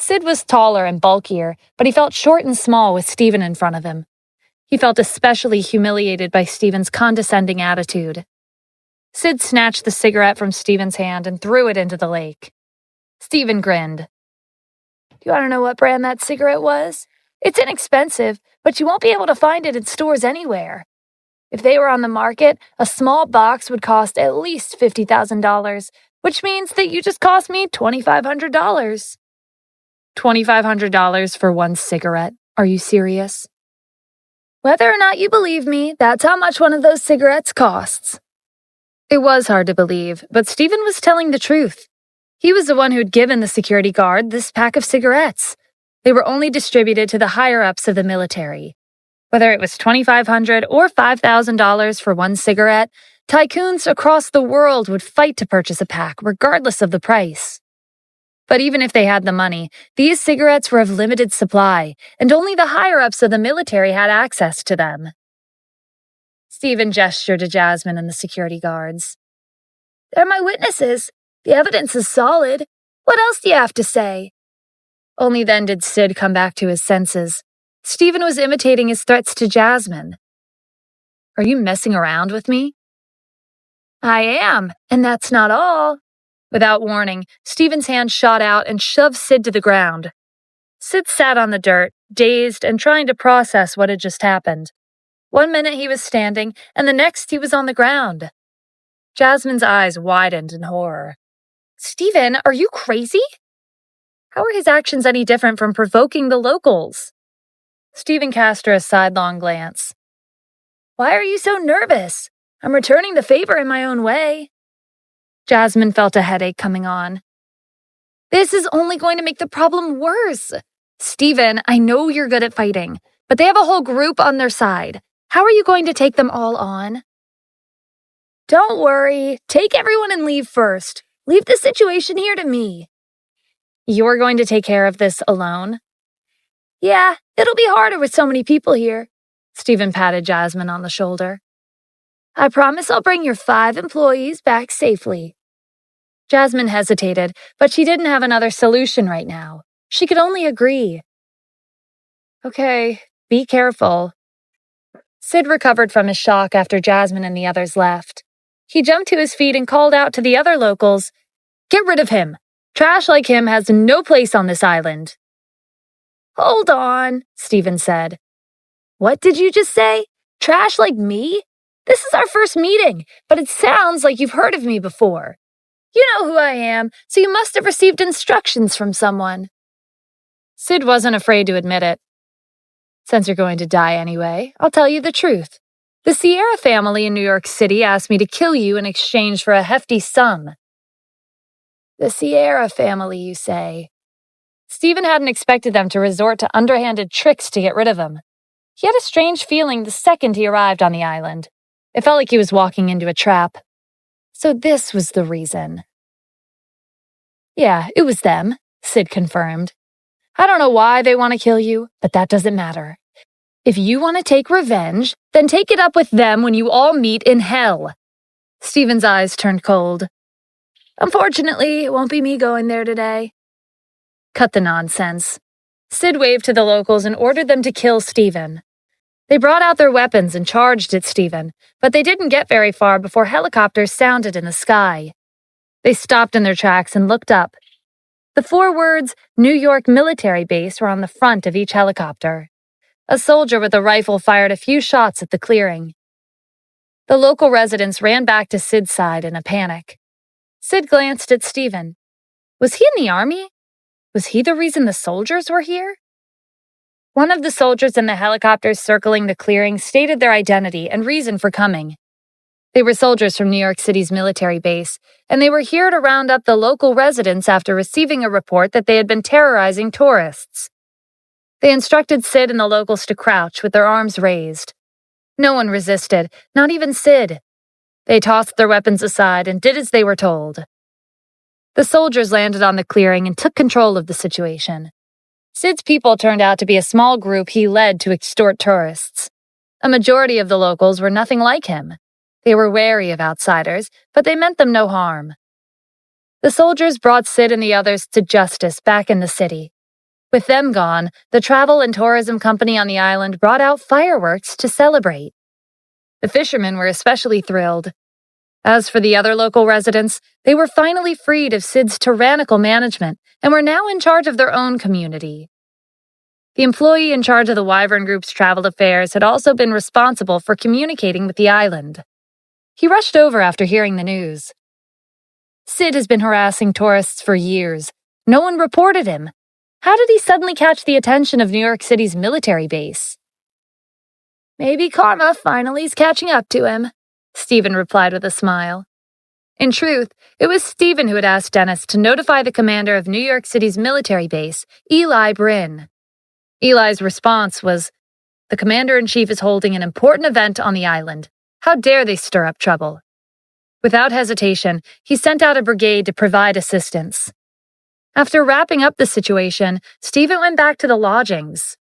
Sid was taller and bulkier, but he felt short and small with Stephen in front of him. He felt especially humiliated by Stephen's condescending attitude. Sid snatched the cigarette from Stephen's hand and threw it into the lake. Stephen grinned. Do you want to know what brand that cigarette was? It's inexpensive, but you won't be able to find it in stores anywhere. If they were on the market, a small box would cost at least $50,000, which means that you just cost me $2,500. $2,500 for one cigarette? Are you serious? Whether or not you believe me, that's how much one of those cigarettes costs. It was hard to believe, but Stephen was telling the truth. He was the one who'd given the security guard this pack of cigarettes. They were only distributed to the higher-ups of the military. Whether it was $2,500 or $5,000 for one cigarette, Tycoons across the world would fight to purchase a pack, regardless of the price. But even if they had the money, these cigarettes were of limited supply, and only the higher-ups of the military had access to them. Stephen gestured to Jasmine and the security guards. "They're my witnesses. The evidence is solid. What else do you have to say?" Only then did Sid come back to his senses. Stephen was imitating his threats to Jasmine. "Are you messing around with me?" "I am, and that's not all." Without warning, Stephen's hand shot out and shoved Sid to the ground. Sid sat on the dirt, dazed and trying to process what had just happened. One minute he was standing, and the next he was on the ground. Jasmine's eyes widened in horror. "Stephen, are you crazy?" How are his actions any different from provoking the locals? Stephen cast her a sidelong glance. "Why are you so nervous? I'm returning the favor in my own way." Jasmine felt a headache coming on. "This is only going to make the problem worse. Stephen, I know you're good at fighting, but they have a whole group on their side. How are you going to take them all on?" "Don't worry. Take everyone and leave first. Leave the situation here to me." "You're going to take care of this alone?" "Yeah, it'll be harder with so many people here." Stephen patted Jasmine on the shoulder. "I promise I'll bring your 5 employees back safely." Jasmine hesitated, but she didn't have another solution right now. She could only agree. "Okay, be careful." Sid recovered from his shock after Jasmine and the others left. He jumped to his feet and called out to the other locals, "Get rid of him! Trash like him has no place on this island." "Hold on," Stephen said. "What did you just say? Trash like me? This is our first meeting, but it sounds like you've heard of me before. You know who I am, so you must have received instructions from someone." Sid wasn't afraid to admit it. "Since you're going to die anyway, I'll tell you the truth. The Sierra family in New York City asked me to kill you in exchange for a hefty sum." "The Sierra family, you say?" Stephen hadn't expected them to resort to underhanded tricks to get rid of him. He had a strange feeling the second he arrived on the island. It felt like he was walking into a trap. So this was the reason. "Yeah, it was them," Sid confirmed. "I don't know why they want to kill you, but that doesn't matter. If you want to take revenge, then take it up with them when you all meet in hell." Stephen's eyes turned cold. "Unfortunately, it won't be me going there today." Cut the nonsense. Sid waved to the locals and ordered them to kill Stephen. They brought out their weapons and charged at Stephen, but they didn't get very far before helicopters sounded in the sky. They stopped in their tracks and looked up. The 4 words, "New York Military Base," were on the front of each helicopter. A soldier with a rifle fired a few shots at the clearing. The local residents ran back to Sid's side in a panic. Sid glanced at Stephen. Was he in the army? Was he the reason the soldiers were here? One of the soldiers in the helicopters circling the clearing stated their identity and reason for coming. They were soldiers from New York City's military base, and they were here to round up the local residents after receiving a report that they had been terrorizing tourists. They instructed Sid and the locals to crouch with their arms raised. No one resisted, not even Sid. They tossed their weapons aside and did as they were told. The soldiers landed on the clearing and took control of the situation. Sid's people turned out to be a small group he led to extort tourists. A majority of the locals were nothing like him. They were wary of outsiders, but they meant them no harm. The soldiers brought Sid and the others to justice back in the city. With them gone, the travel and tourism company on the island brought out fireworks to celebrate. The fishermen were especially thrilled. As for the other local residents, they were finally freed of Sid's tyrannical management and were now in charge of their own community. The employee in charge of the Wyvern Group's travel affairs had also been responsible for communicating with the island. He rushed over after hearing the news. Sid has been harassing tourists for years. No one reported him. How did he suddenly catch the attention of New York City's military base? "Maybe karma finally is catching up to him," Stephen replied with a smile. In truth, it was Stephen who had asked Dennis to notify the commander of New York City's military base, Eli Bryn. Eli's response was, "The commander-in-chief is holding an important event on the island. How dare they stir up trouble? Without hesitation, he sent out a brigade to provide assistance. After wrapping up the situation, Stephen went back to the lodgings.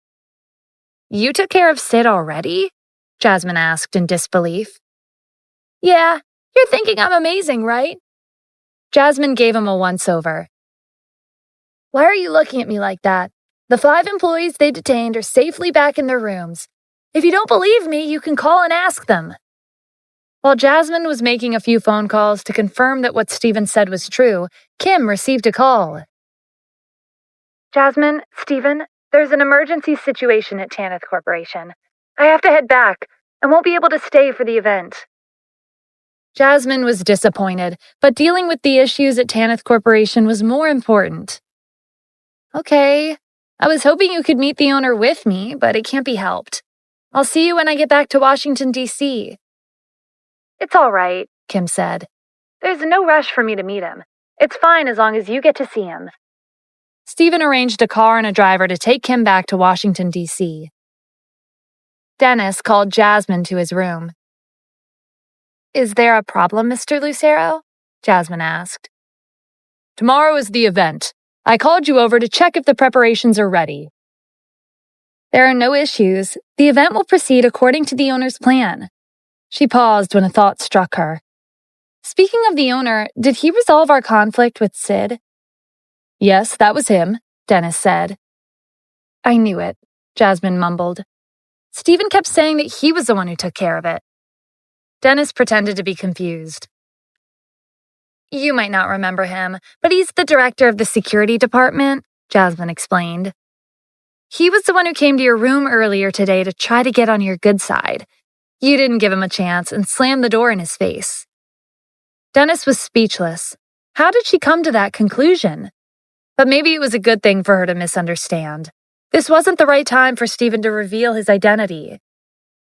"You took care of Sid already?" Jasmine asked in disbelief. "Yeah, you're thinking I'm amazing, right?" Jasmine gave him a once-over. "Why are you looking at me like that? The 5 employees they detained are safely back in their rooms. If you don't believe me, you can call and ask them." While Jasmine was making a few phone calls to confirm that what Stephen said was true, Kim received a call. "Jasmine, Stephen, there's an emergency situation at Tanith Corporation. I have to head back and won't be able to stay for the event." Jasmine was disappointed, but dealing with the issues at Tanith Corporation was more important. "Okay, I was hoping you could meet the owner with me, but it can't be helped. I'll see you when I get back to Washington, D.C. "It's all right," Kim said. "There's no rush for me to meet him. It's fine as long as you get to see him." Stephen arranged a car and a driver to take Kim back to Washington, D.C. Dennis called Jasmine to his room. "Is there a problem, Mr. Lucero?" Jasmine asked. "Tomorrow is the event. I called you over to check if the preparations are ready." "There are no issues. The event will proceed according to the owner's plan." She paused when a thought struck her. "Speaking of the owner, did he resolve our conflict with Sid?" "Yes, that was him," Dennis said. "I knew it," Jasmine mumbled. "Stephen kept saying that he was the one who took care of it." Dennis pretended to be confused. "You might not remember him, but he's the director of the security department," Jasmine explained. "He was the one who came to your room earlier today to try to get on your good side. You didn't give him a chance and slammed the door in his face." Dennis was speechless. How did she come to that conclusion? But maybe it was a good thing for her to misunderstand. This wasn't the right time for Stephen to reveal his identity.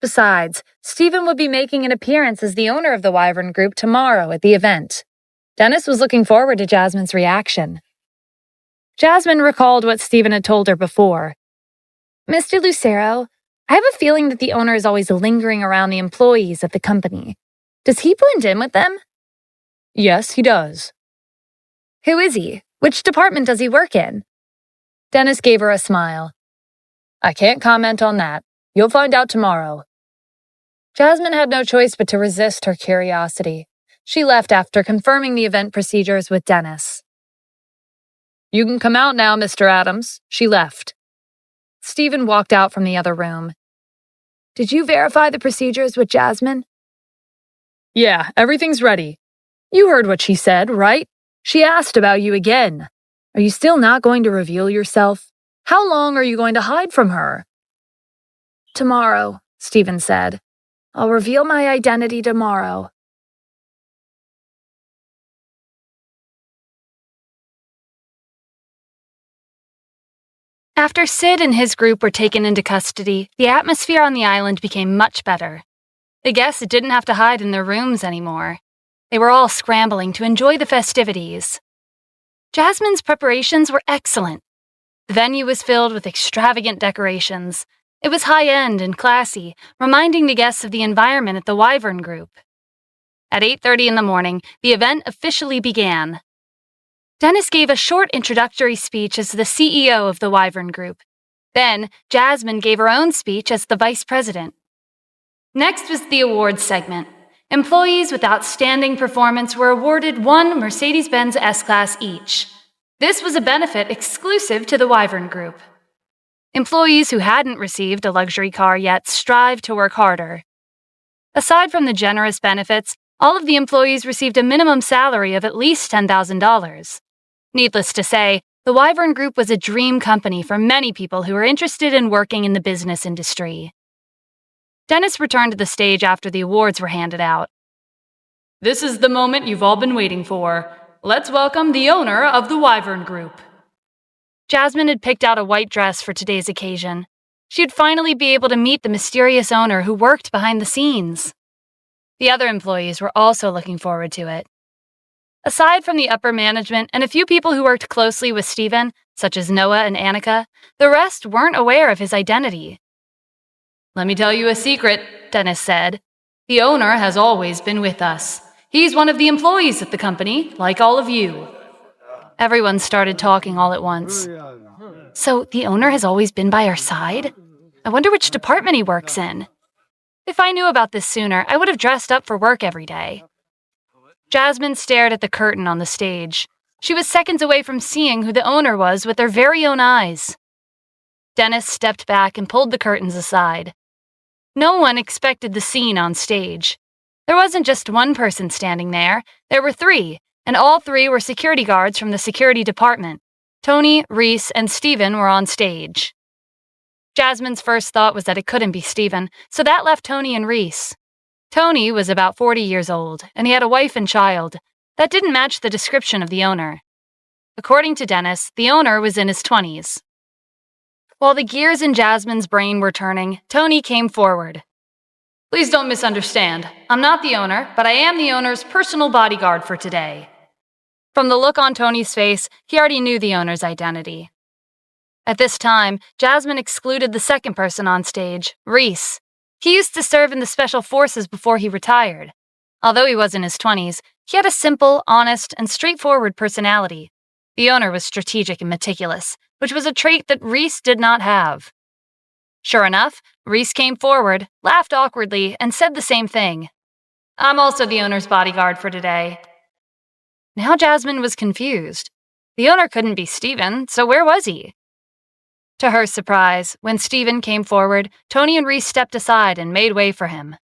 Besides, Stephen would be making an appearance as the owner of the Wyvern Group tomorrow at the event. Dennis was looking forward to Jasmine's reaction. Jasmine recalled what Stephen had told her before. "Mr. Lucero, I have a feeling that the owner is always lingering around the employees at the company. Does he blend in with them?" "Yes, he does." "Who is he? Which department does he work in?" Dennis gave her a smile. "I can't comment on that. You'll find out tomorrow." Jasmine had no choice but to resist her curiosity. She left after confirming the event procedures with Dennis. "You can come out now, Mr. Adams." She left. Stephen walked out from the other room. "Did you verify the procedures with Jasmine?" "Yeah, everything's ready. You heard what she said, right? She asked about you again. Are you still not going to reveal yourself? How long are you going to hide from her?" "Tomorrow," Stephen said. "I'll reveal my identity tomorrow." After Sid and his group were taken into custody, the atmosphere on the island became much better. The guests didn't have to hide in their rooms anymore. They were all scrambling to enjoy the festivities. Jasmine's preparations were excellent. The venue was filled with extravagant decorations. It was high-end and classy, reminding the guests of the environment at the Wyvern Group. At 8:30 in the morning, the event officially began. Dennis gave a short introductory speech as the CEO of the Wyvern Group. Then, Jasmine gave her own speech as the vice president. Next was the awards segment. Employees with outstanding performance were awarded one Mercedes-Benz S-Class each. This was a benefit exclusive to the Wyvern Group. Employees who hadn't received a luxury car yet strived to work harder. Aside from the generous benefits, all of the employees received a minimum salary of at least $10,000. Needless to say, the Wyvern Group was a dream company for many people who were interested in working in the business industry. Dennis returned to the stage after the awards were handed out. "This is the moment you've all been waiting for. Let's welcome the owner of the Wyvern Group." Jasmine had picked out a white dress for today's occasion. She'd finally be able to meet the mysterious owner who worked behind the scenes. The other employees were also looking forward to it. Aside from the upper management and a few people who worked closely with Stephen, such as Noah and Annika, the rest weren't aware of his identity. "Let me tell you a secret," Dennis said. "The owner has always been with us. He's one of the employees at the company, like all of you." Everyone started talking all at once. "So the owner has always been by our side? I wonder which department he works in. If I knew about this sooner, I would have dressed up for work every day." Jasmine stared at the curtain on the stage. She was seconds away from seeing who the owner was with her very own eyes. Dennis stepped back and pulled the curtains aside. No one expected the scene on stage. There wasn't just one person standing there. There were three, and all three were security guards from the security department. Tony, Reese, and Steven were on stage. Jasmine's first thought was that it couldn't be Steven, so that left Tony and Reese. Tony was about 40 years old, and he had a wife and child. That didn't match the description of the owner. According to Dennis, the owner was in his 20s. While the gears in Jasmine's brain were turning, Tony came forward. "Please don't misunderstand. I'm not the owner, but I am the owner's personal bodyguard for today." From the look on Tony's face, he already knew the owner's identity. At this time, Jasmine excluded the second person on stage, Reese. He used to serve in the Special Forces before he retired. Although he was in his 20s, he had a simple, honest, and straightforward personality. The owner was strategic and meticulous, which was a trait that Reese did not have. Sure enough, Reese came forward, laughed awkwardly, and said the same thing. "I'm also the owner's bodyguard for today." Now Jasmine was confused. The owner couldn't be Steven, so where was he? To her surprise, when Steven came forward, Tony and Reese stepped aside and made way for him.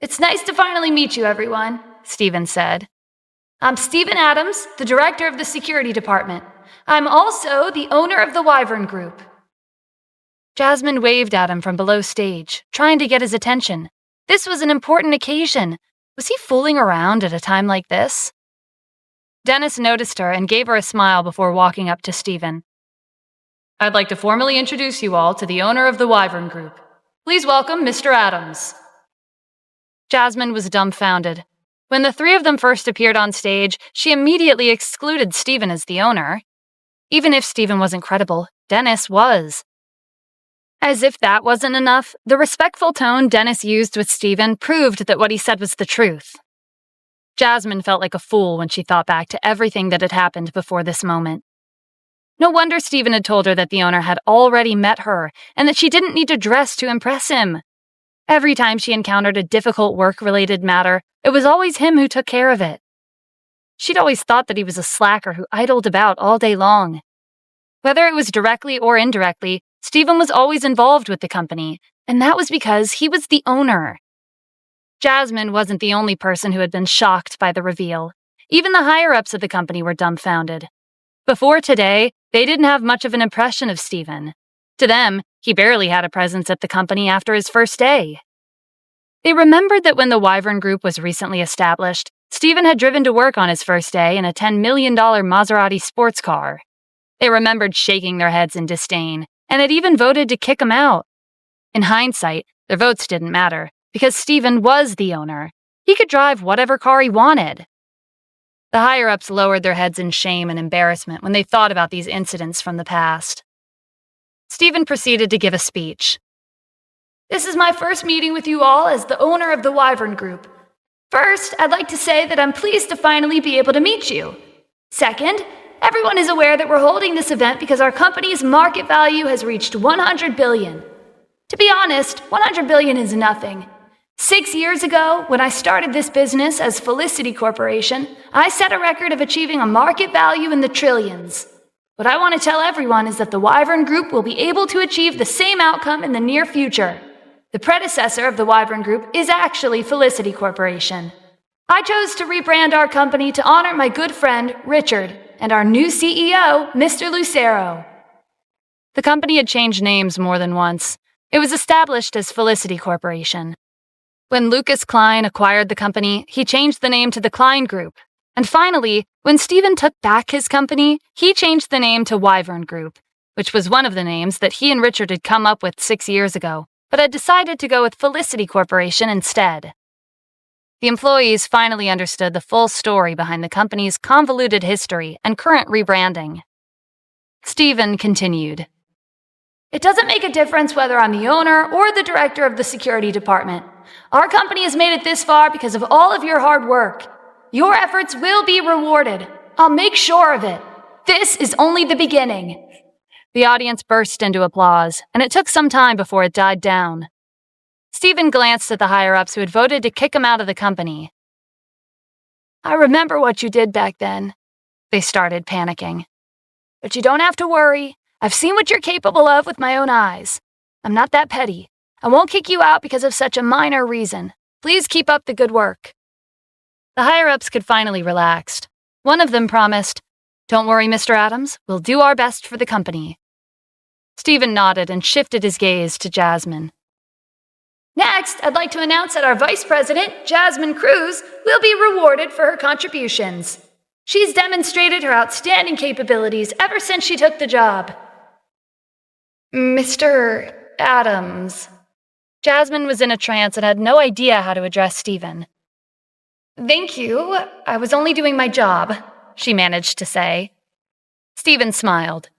"It's nice to finally meet you, everyone," Steven said. "I'm Steven Adams, the director of the security department. I'm also the owner of the Wyvern Group." Jasmine waved at him from below stage, trying to get his attention. This was an important occasion. Was he fooling around at a time like this? Dennis noticed her and gave her a smile before walking up to Steven. "I'd like to formally introduce you all to the owner of the Wyvern Group. Please welcome Mr. Adams." Jasmine was dumbfounded. When the three of them first appeared on stage, she immediately excluded Steven as the owner. Even if Steven wasn't credible, Dennis was. As if that wasn't enough, the respectful tone Dennis used with Steven proved that what he said was the truth. Jasmine felt like a fool when she thought back to everything that had happened before this moment. No wonder Steven had told her that the owner had already met her and that she didn't need to dress to impress him. Every time she encountered a difficult work-related matter, it was always him who took care of it. She'd always thought that he was a slacker who idled about all day long. Whether it was directly or indirectly, Steven was always involved with the company, and that was because he was the owner. Jasmine wasn't the only person who had been shocked by the reveal. Even the higher-ups of the company were dumbfounded. Before today, they didn't have much of an impression of Steven. To them, he barely had a presence at the company after his first day. They remembered that when the Wyvern Group was recently established, Steven had driven to work on his first day in a $10 million Maserati sports car. They remembered shaking their heads in disdain, and had even voted to kick him out. In hindsight, their votes didn't matter, because Steven was the owner. He could drive whatever car he wanted. The higher-ups lowered their heads in shame and embarrassment when they thought about these incidents from the past. Steven proceeded to give a speech. "This is my first meeting with you all as the owner of the Wyvern Group. First, I'd like to say that I'm pleased to finally be able to meet you. Second, everyone is aware that we're holding this event because our company's market value has reached $100 billion. To be honest, $100 billion is nothing. 6 years ago, when I started this business as Felicity Corporation, I set a record of achieving a market value in the trillions. What I want to tell everyone is that the Wyvern Group will be able to achieve the same outcome in the near future. The predecessor of the Wyvern Group is actually Felicity Corporation. I chose to rebrand our company to honor my good friend, Richard, and our new CEO, Mr. Lucero." The company had changed names more than once. It was established as Felicity Corporation. When Lucas Klein acquired the company, he changed the name to the Klein Group. And finally, when Steven took back his company, he changed the name to Wyvern Group, which was one of the names that he and Richard had come up with 6 years ago, but had decided to go with Felicity Corporation instead. The employees finally understood the full story behind the company's convoluted history and current rebranding. Steven continued. It doesn't make a difference whether I'm the owner or the director of the security department. Our company has made it this far because of all of your hard work. Your efforts will be rewarded. I'll make sure of it. This is only the beginning." The audience burst into applause, and it took some time before it died down. Stephen glanced at the higher-ups who had voted to kick him out of the company. "I remember what you did back then," they started, panicking. "But you don't have to worry. I've seen what you're capable of with my own eyes. I'm not that petty. I won't kick you out because of such a minor reason. Please keep up the good work." The higher-ups could finally relax. One of them promised, "Don't worry, Mr. Adams. We'll do our best for the company." Stephen nodded and shifted his gaze to Jasmine. "Next, I'd like to announce that our Vice President, Jasmine Cruz, will be rewarded for her contributions. She's demonstrated her outstanding capabilities ever since she took the job." "Mr. Adams." Jasmine was in a trance and had no idea how to address Stephen. "Thank you. I was only doing my job," she managed to say. Stephen smiled.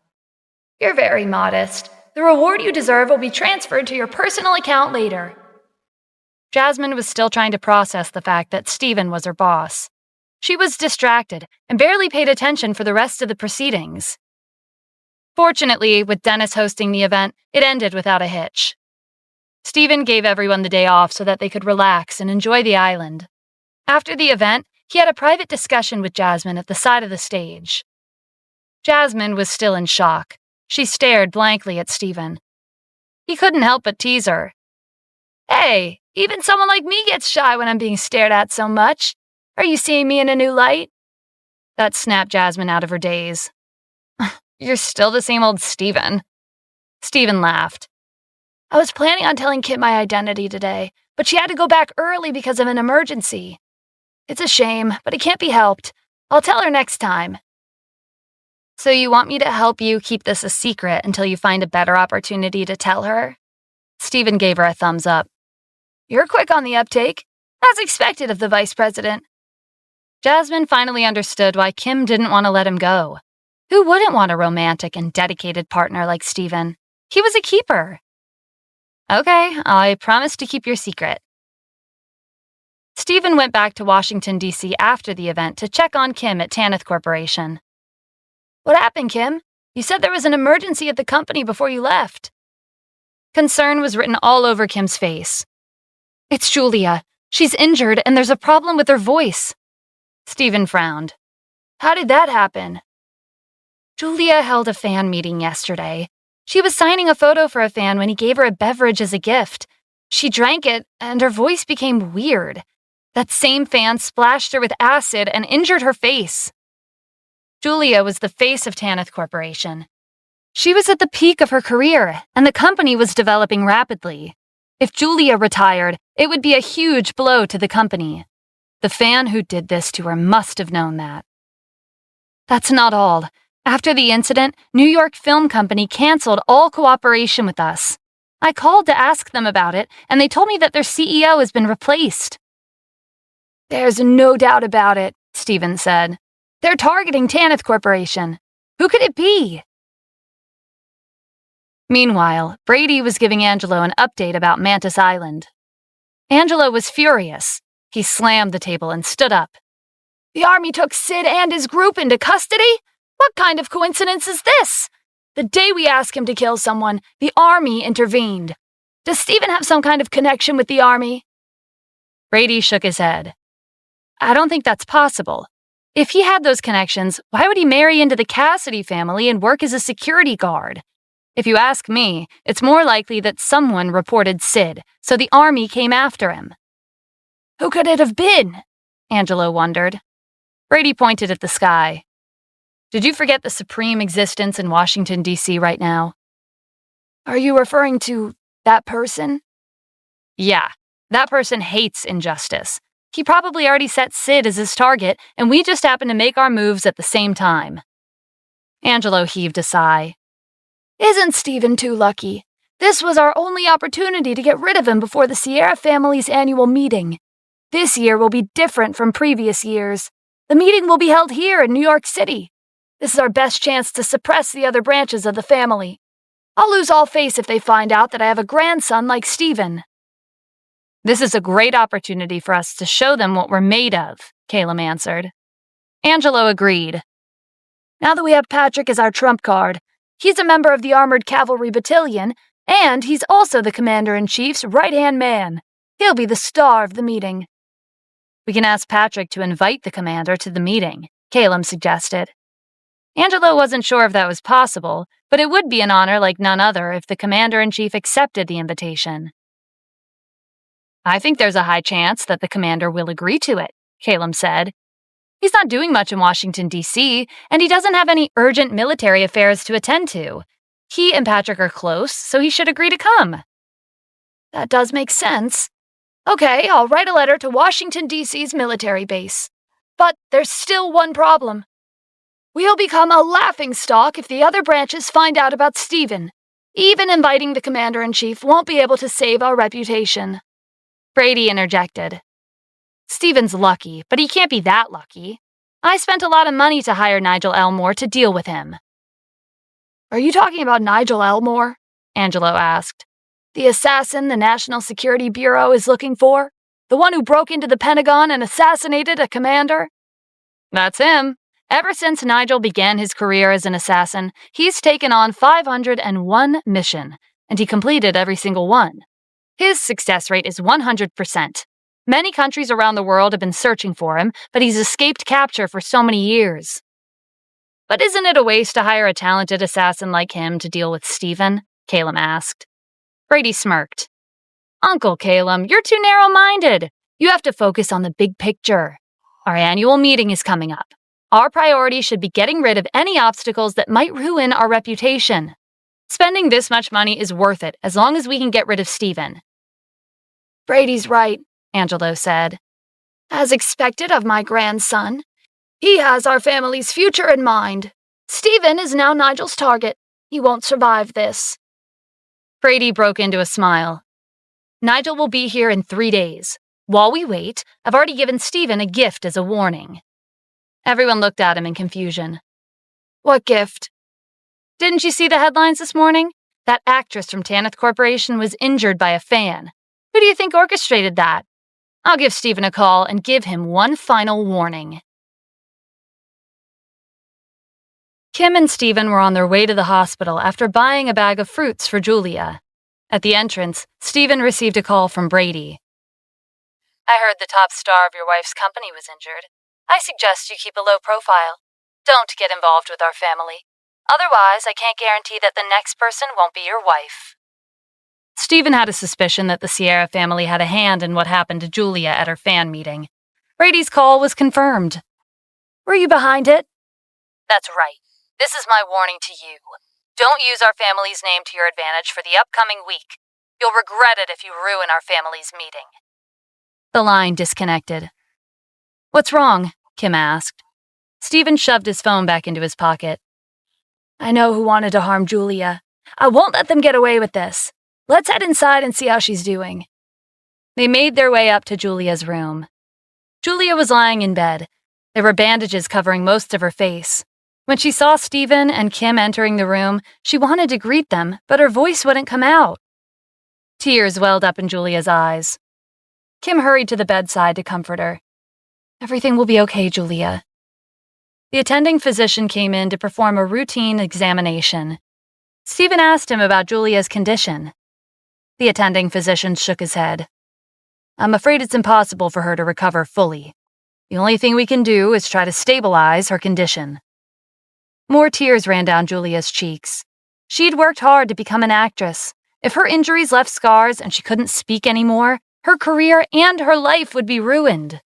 "You're very modest. The reward you deserve will be transferred to your personal account later." Jasmine was still trying to process the fact that Stephen was her boss. She was distracted and barely paid attention for the rest of the proceedings. Fortunately, with Dennis hosting the event, it ended without a hitch. Stephen gave everyone the day off so that they could relax and enjoy the island. After the event, he had a private discussion with Jasmine at the side of the stage. Jasmine was still in shock. She stared blankly at Stephen. He couldn't help but tease her. "Hey, even someone like me gets shy when I'm being stared at so much. Are you seeing me in a new light?" That snapped Jasmine out of her daze. "You're still the same old Stephen." Stephen laughed. "I was planning on telling Kit my identity today, but she had to go back early because of an emergency. It's a shame, but it can't be helped. I'll tell her next time." "So you want me to help you keep this a secret until you find a better opportunity to tell her?" Stephen gave her a thumbs up. "You're quick on the uptake, as expected of the vice president." Jasmine finally understood why Kim didn't want to let him go. Who wouldn't want a romantic and dedicated partner like Stephen? He was a keeper. "Okay, I promise to keep your secret." Stephen went back to Washington, D.C. after the event to check on Kim at Tanith Corporation. "What happened, Kim? You said there was an emergency at the company before you left." Concern was written all over Kim's face. "It's Julia. She's injured and there's a problem with her voice." Stephen frowned. "How did that happen?" "Julia held a fan meeting yesterday. She was signing a photo for a fan when he gave her a beverage as a gift. She drank it and her voice became weird. That same fan splashed her with acid and injured her face." Julia was the face of Tanith Corporation. She was at the peak of her career, and the company was developing rapidly. If Julia retired, it would be a huge blow to the company. The fan who did this to her must have known that. "That's not all. After the incident, New York Film Company canceled all cooperation with us. I called to ask them about it, and they told me that their CEO has been replaced." "There's no doubt about it," Stephen said. "They're targeting Tanith Corporation. Who could it be?" Meanwhile, Brady was giving Angelo an update about Mantis Island. Angelo was furious. He slammed the table and stood up. "The Army took Sid and his group into custody? What kind of coincidence is this? The day we asked him to kill someone, the Army intervened. Does Stephen have some kind of connection with the Army?" Brady shook his head. "I don't think that's possible. If he had those connections, why would he marry into the Cassidy family and work as a security guard? If you ask me, it's more likely that someone reported Sid, so the Army came after him." "Who could it have been?" Angelo wondered. Brady pointed at the sky. "Did you forget the supreme existence in Washington, D.C. right now?" "Are you referring to that person?" "Yeah, that person hates injustice. He probably already set Sid as his target, and we just happened to make our moves at the same time." Angelo heaved a sigh. "Isn't Stephen too lucky? This was our only opportunity to get rid of him before the Sierra family's annual meeting. This year will be different from previous years. The meeting will be held here in New York City. This is our best chance to suppress the other branches of the family." I'll lose all face if they find out that I have a grandson like Stephen. This is a great opportunity for us to show them what we're made of, Caleb answered. Angelo agreed. Now that we have Patrick as our trump card, he's a member of the Armored Cavalry Battalion, and he's also the Commander-in-Chief's right-hand man. He'll be the star of the meeting. We can ask Patrick to invite the commander to the meeting, Caleb suggested. Angelo wasn't sure if that was possible, but it would be an honor like none other if the Commander-in-Chief accepted the invitation. I think there's a high chance that the commander will agree to it, Caleb said. He's not doing much in Washington, D.C., and he doesn't have any urgent military affairs to attend to. He and Patrick are close, so he should agree to come. That does make sense. Okay, I'll write a letter to Washington, D.C.'s military base. But there's still one problem. We'll become a laughingstock if the other branches find out about Stephen. Even inviting the Commander-in-Chief won't be able to save our reputation. Brady interjected. Stephen's lucky, but he can't be that lucky. I spent a lot of money to hire Nigel Elmore to deal with him. Are you talking about Nigel Elmore? Angelo asked. The assassin the National Security Bureau is looking for? The one who broke into the Pentagon and assassinated a commander? That's him. Ever since Nigel began his career as an assassin, he's taken on 501 missions, and he completed every single one. His success rate is 100%. Many countries around the world have been searching for him, but he's escaped capture for so many years. But isn't it a waste to hire a talented assassin like him to deal with Stephen? Caleb asked. Brady smirked. Uncle Caleb, you're too narrow-minded. You have to focus on the big picture. Our annual meeting is coming up. Our priority should be getting rid of any obstacles that might ruin our reputation. Spending this much money is worth it as long as we can get rid of Stephen. Brady's right, Angelo said. As expected of my grandson, he has our family's future in mind. Stephen is now Nigel's target. He won't survive this. Brady broke into a smile. Nigel will be here in 3 days. While we wait, I've already given Stephen a gift as a warning. Everyone looked at him in confusion. What gift? Didn't you see the headlines this morning? That actress from Tanith Corporation was injured by a fan. Who do you think orchestrated that? I'll give Stephen a call and give him one final warning. Kim and Stephen were on their way to the hospital after buying a bag of fruits for Julia. At the entrance, Stephen received a call from Brady. I heard the top star of your wife's company was injured. I suggest you keep a low profile. Don't get involved with our family. Otherwise, I can't guarantee that the next person won't be your wife. Stephen had a suspicion that the Sierra family had a hand in what happened to Julia at her fan meeting. Brady's call was confirmed. Were you behind it? That's right. This is my warning to you. Don't use our family's name to your advantage for the upcoming week. You'll regret it if you ruin our family's meeting. The line disconnected. What's wrong? Kim asked. Stephen shoved his phone back into his pocket. I know who wanted to harm Julia. I won't let them get away with this. Let's head inside and see how she's doing. They made their way up to Julia's room. Julia was lying in bed. There were bandages covering most of her face. When she saw Stephen and Kim entering the room, she wanted to greet them, but her voice wouldn't come out. Tears welled up in Julia's eyes. Kim hurried to the bedside to comfort her. Everything will be okay, Julia. The attending physician came in to perform a routine examination. Stephen asked him about Julia's condition. The attending physician shook his head. I'm afraid it's impossible for her to recover fully. The only thing we can do is try to stabilize her condition. More tears ran down Julia's cheeks. She'd worked hard to become an actress. If her injuries left scars and she couldn't speak anymore, her career and her life would be ruined.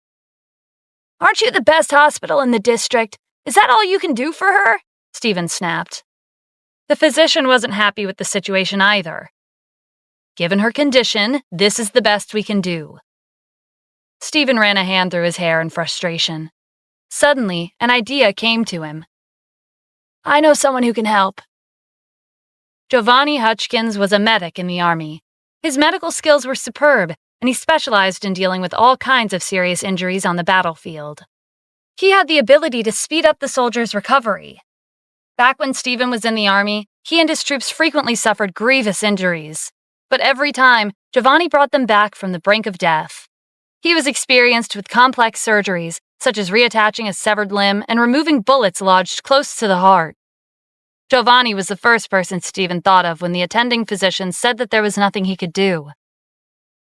Aren't you the best hospital in the district? Is that all you can do for her? Stephen snapped. The physician wasn't happy with the situation either. Given her condition, this is the best we can do. Stephen ran a hand through his hair in frustration. Suddenly, an idea came to him. I know someone who can help. Giovanni Hutchkins was a medic in the Army. His medical skills were superb, and he specialized in dealing with all kinds of serious injuries on the battlefield. He had the ability to speed up the soldier's recovery. Back when Stephen was in the Army, he and his troops frequently suffered grievous injuries. But every time, Giovanni brought them back from the brink of death. He was experienced with complex surgeries, such as reattaching a severed limb and removing bullets lodged close to the heart. Giovanni was the first person Stephen thought of when the attending physician said that there was nothing he could do.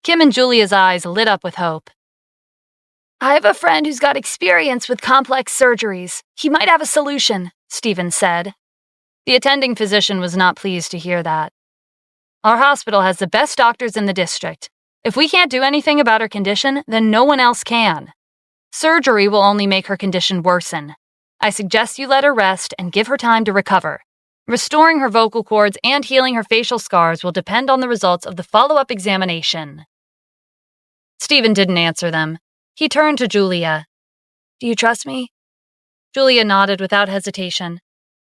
Kim and Julia's eyes lit up with hope. I have a friend who's got experience with complex surgeries. He might have a solution, Stephen said. The attending physician was not pleased to hear that. Our hospital has the best doctors in the district. If we can't do anything about her condition, then no one else can. Surgery will only make her condition worsen. I suggest you let her rest and give her time to recover. Restoring her vocal cords and healing her facial scars will depend on the results of the follow-up examination. Stephen didn't answer them. He turned to Julia. Do you trust me? Julia nodded without hesitation.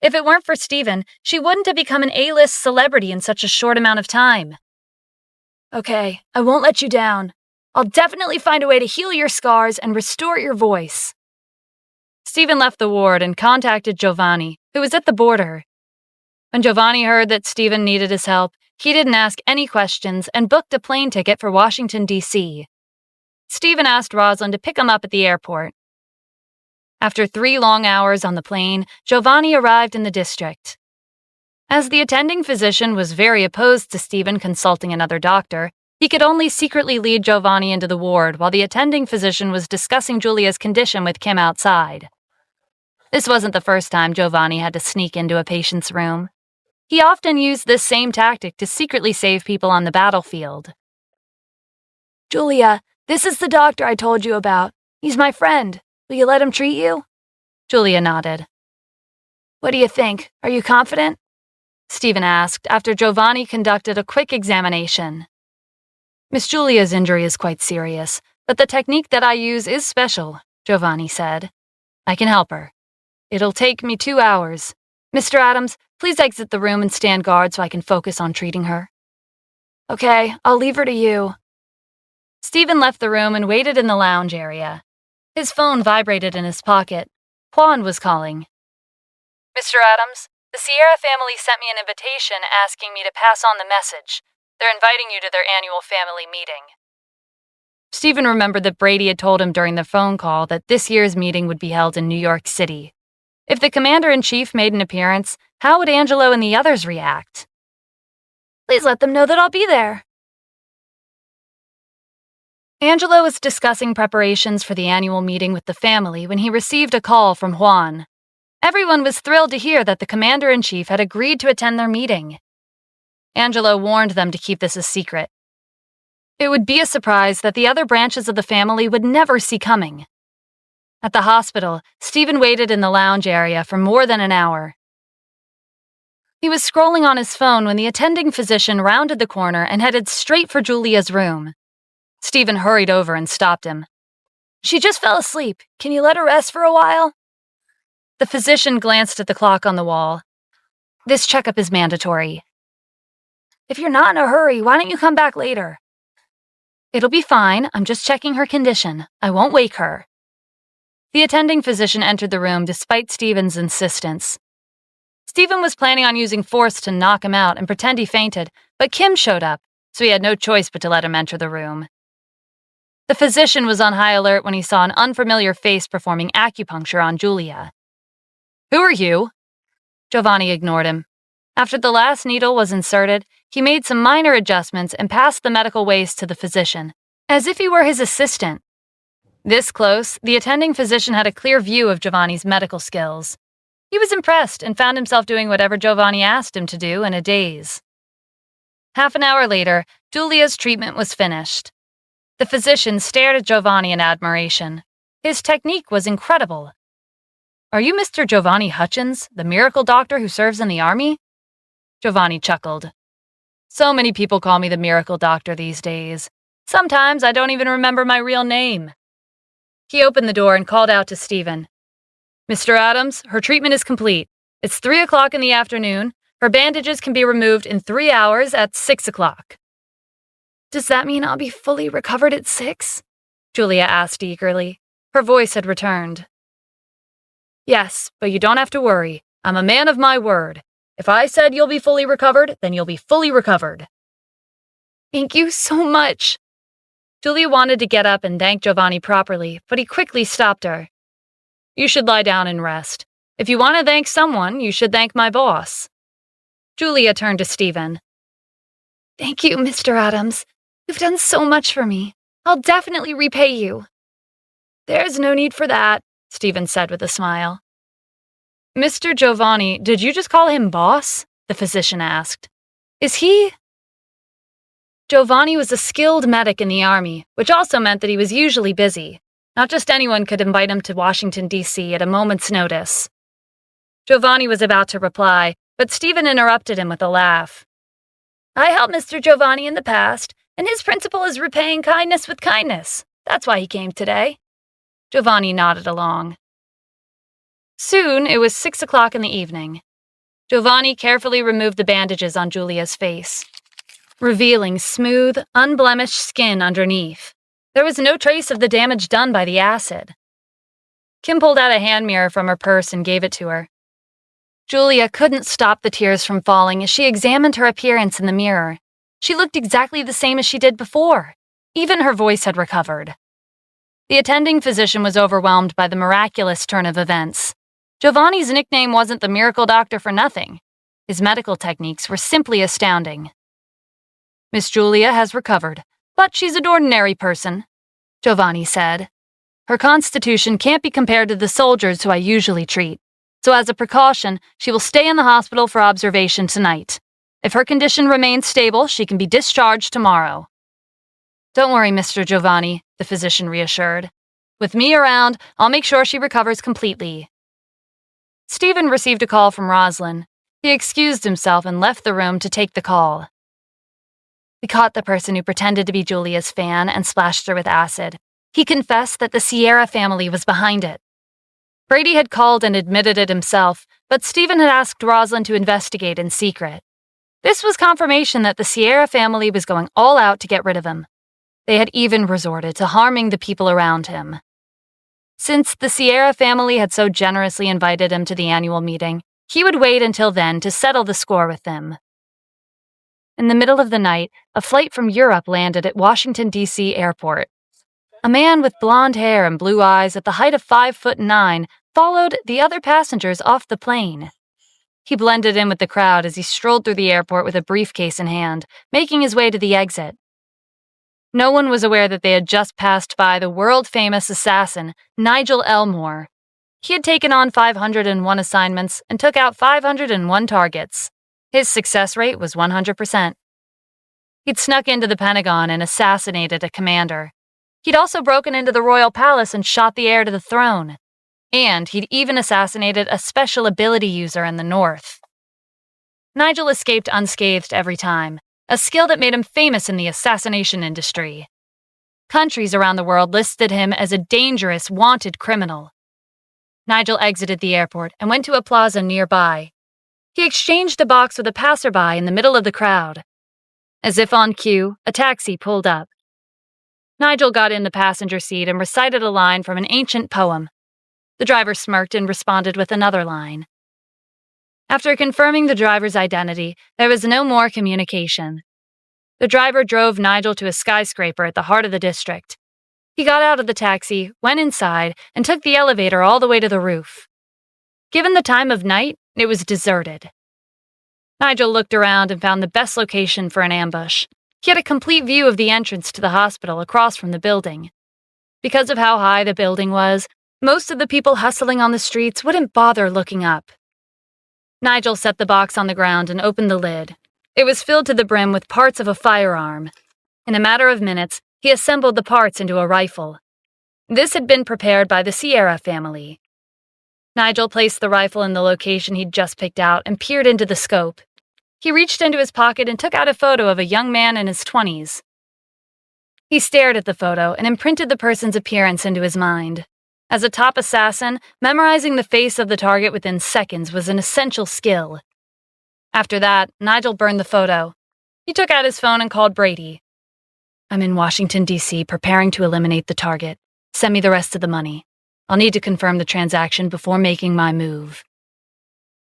If it weren't for Stephen, she wouldn't have become an A-list celebrity in such a short amount of time. Okay, I won't let you down. I'll definitely find a way to heal your scars and restore your voice. Stephen left the ward and contacted Giovanni, who was at the border. When Giovanni heard that Stephen needed his help, he didn't ask any questions and booked a plane ticket for Washington, D.C. Stephen asked Rosalind to pick him up at the airport. After 3 long hours on the plane, Giovanni arrived in the district. As the attending physician was very opposed to Stephen consulting another doctor, he could only secretly lead Giovanni into the ward while the attending physician was discussing Julia's condition with Kim outside. This wasn't the first time Giovanni had to sneak into a patient's room. He often used this same tactic to secretly save people on the battlefield. Julia, this is the doctor I told you about. He's my friend. Will you let him treat you? Julia nodded. What do you think? Are you confident? Stephen asked after Giovanni conducted a quick examination. Miss Julia's injury is quite serious, but the technique that I use is special, Giovanni said. I can help her. It'll take me 2 hours. Mr. Adams, please exit the room and stand guard so I can focus on treating her. Okay, I'll leave her to you. Stephen left the room and waited in the lounge area. His phone vibrated in his pocket. Juan was calling. Mr. Adams, the Sierra family sent me an invitation asking me to pass on the message. They're inviting you to their annual family meeting. Stephen remembered that Brady had told him during the phone call that this year's meeting would be held in New York City. If the commander-in-chief made an appearance, how would Angelo and the others react? Please let them know that I'll be there. Angelo was discussing preparations for the annual meeting with the family when he received a call from Juan. Everyone was thrilled to hear that the commander-in-chief had agreed to attend their meeting. Angelo warned them to keep this a secret. It would be a surprise that the other branches of the family would never see coming. At the hospital, Stephen waited in the lounge area for more than an hour. He was scrolling on his phone when the attending physician rounded the corner and headed straight for Julia's room. Stephen hurried over and stopped him. She just fell asleep. Can you let her rest for a while? The physician glanced at the clock on the wall. This checkup is mandatory. If you're not in a hurry, why don't you come back later? It'll be fine. I'm just checking her condition. I won't wake her. The attending physician entered the room despite Stephen's insistence. Stephen was planning on using force to knock him out and pretend he fainted, but Kim showed up, so he had no choice but to let him enter the room. The physician was on high alert when he saw an unfamiliar face performing acupuncture on Julia. Who are you? Giovanni ignored him. After the last needle was inserted, he made some minor adjustments and passed the medical waste to the physician, as if he were his assistant. This close, the attending physician had a clear view of Giovanni's medical skills. He was impressed and found himself doing whatever Giovanni asked him to do in a daze. Half an hour later, Julia's treatment was finished. The physician stared at Giovanni in admiration. His technique was incredible. Are you Mr. Giovanni Hutchins, the miracle doctor who serves in the army? Giovanni chuckled. So many people call me the miracle doctor these days. Sometimes I don't even remember my real name. He opened the door and called out to Stephen. Mr. Adams, her treatment is complete. It's 3 o'clock in the afternoon. Her bandages can be removed in 3 hours at 6 o'clock. Does that mean I'll be fully recovered at 6? Julia asked eagerly. Her voice had returned. Yes, but you don't have to worry. I'm a man of my word. If I said you'll be fully recovered, then you'll be fully recovered." Thank you so much. Julia wanted to get up and thank Giovanni properly, but he quickly stopped her. "You should lie down and rest. If you want to thank someone, you should thank my boss." Julia turned to Stephen. Thank you, Mr. Adams. You've done so much for me. I'll definitely repay you. "There's no need for that," Stephen said with a smile. "Mr. Giovanni, did you just call him boss?" the physician asked. "Is he—" Giovanni was a skilled medic in the Army, which also meant that he was usually busy. Not just anyone could invite him to Washington, D.C. at a moment's notice. Giovanni was about to reply, but Stephen interrupted him with a laugh. "I helped Mr. Giovanni in the past, and his principle is repaying kindness with kindness. That's why he came today." Giovanni nodded along. Soon it was 6 o'clock in the evening. Giovanni carefully removed the bandages on Julia's face, revealing smooth, unblemished skin underneath. There was no trace of the damage done by the acid. Kim pulled out a hand mirror from her purse and gave it to her. Julia couldn't stop the tears from falling as she examined her appearance in the mirror. She looked exactly the same as she did before. Even her voice had recovered. The attending physician was overwhelmed by the miraculous turn of events. Giovanni's nickname wasn't the miracle doctor for nothing. His medical techniques were simply astounding. "Miss Julia has recovered, but she's an ordinary person," Giovanni said. "Her constitution can't be compared to the soldiers who I usually treat, so as a precaution, she will stay in the hospital for observation tonight. If her condition remains stable, she can be discharged tomorrow." "Don't worry, Mr. Giovanni," the physician reassured. "With me around, I'll make sure she recovers completely." Stephen received a call from Roslyn. He excused himself and left the room to take the call. "We caught the person who pretended to be Julia's fan and splashed her with acid. He confessed that the Sierra family was behind it." Brady had called and admitted it himself, but Stephen had asked Roslyn to investigate in secret. This was confirmation that the Sierra family was going all out to get rid of him. They had even resorted to harming the people around him. Since the Sierra family had so generously invited him to the annual meeting, he would wait until then to settle the score with them. In the middle of the night, a flight from Europe landed at Washington, D.C. airport. A man with blonde hair and blue eyes at the height of 5'9" followed the other passengers off the plane. He blended in with the crowd as he strolled through the airport with a briefcase in hand, making his way to the exit. No one was aware that they had just passed by the world-famous assassin, Nigel Elmore. He had taken on 501 assignments and took out 501 targets. His success rate was 100%. He'd snuck into the Pentagon and assassinated a commander. He'd also broken into the royal palace and shot the heir to the throne. And he'd even assassinated a special ability user in the north. Nigel escaped unscathed every time, a skill that made him famous in the assassination industry. Countries around the world listed him as a dangerous, wanted criminal. Nigel exited the airport and went to a plaza nearby. He exchanged a box with a passerby in the middle of the crowd. As if on cue, a taxi pulled up. Nigel got in the passenger seat and recited a line from an ancient poem. The driver smirked and responded with another line. After confirming the driver's identity, there was no more communication. The driver drove Nigel to a skyscraper at the heart of the district. He got out of the taxi, went inside, and took the elevator all the way to the roof. Given the time of night, it was deserted. Nigel looked around and found the best location for an ambush. He had a complete view of the entrance to the hospital across from the building. Because of how high the building was, most of the people hustling on the streets wouldn't bother looking up. Nigel set the box on the ground and opened the lid. It was filled to the brim with parts of a firearm. In a matter of minutes, he assembled the parts into a rifle. This had been prepared by the Sierra family. Nigel placed the rifle in the location he'd just picked out and peered into the scope. He reached into his pocket and took out a photo of a young man in his 20s. He stared at the photo and imprinted the person's appearance into his mind. As a top assassin, memorizing the face of the target within seconds was an essential skill. After that, Nigel burned the photo. He took out his phone and called Brady. "I'm in Washington, D.C., preparing to eliminate the target. Send me the rest of the money. I'll need to confirm the transaction before making my move."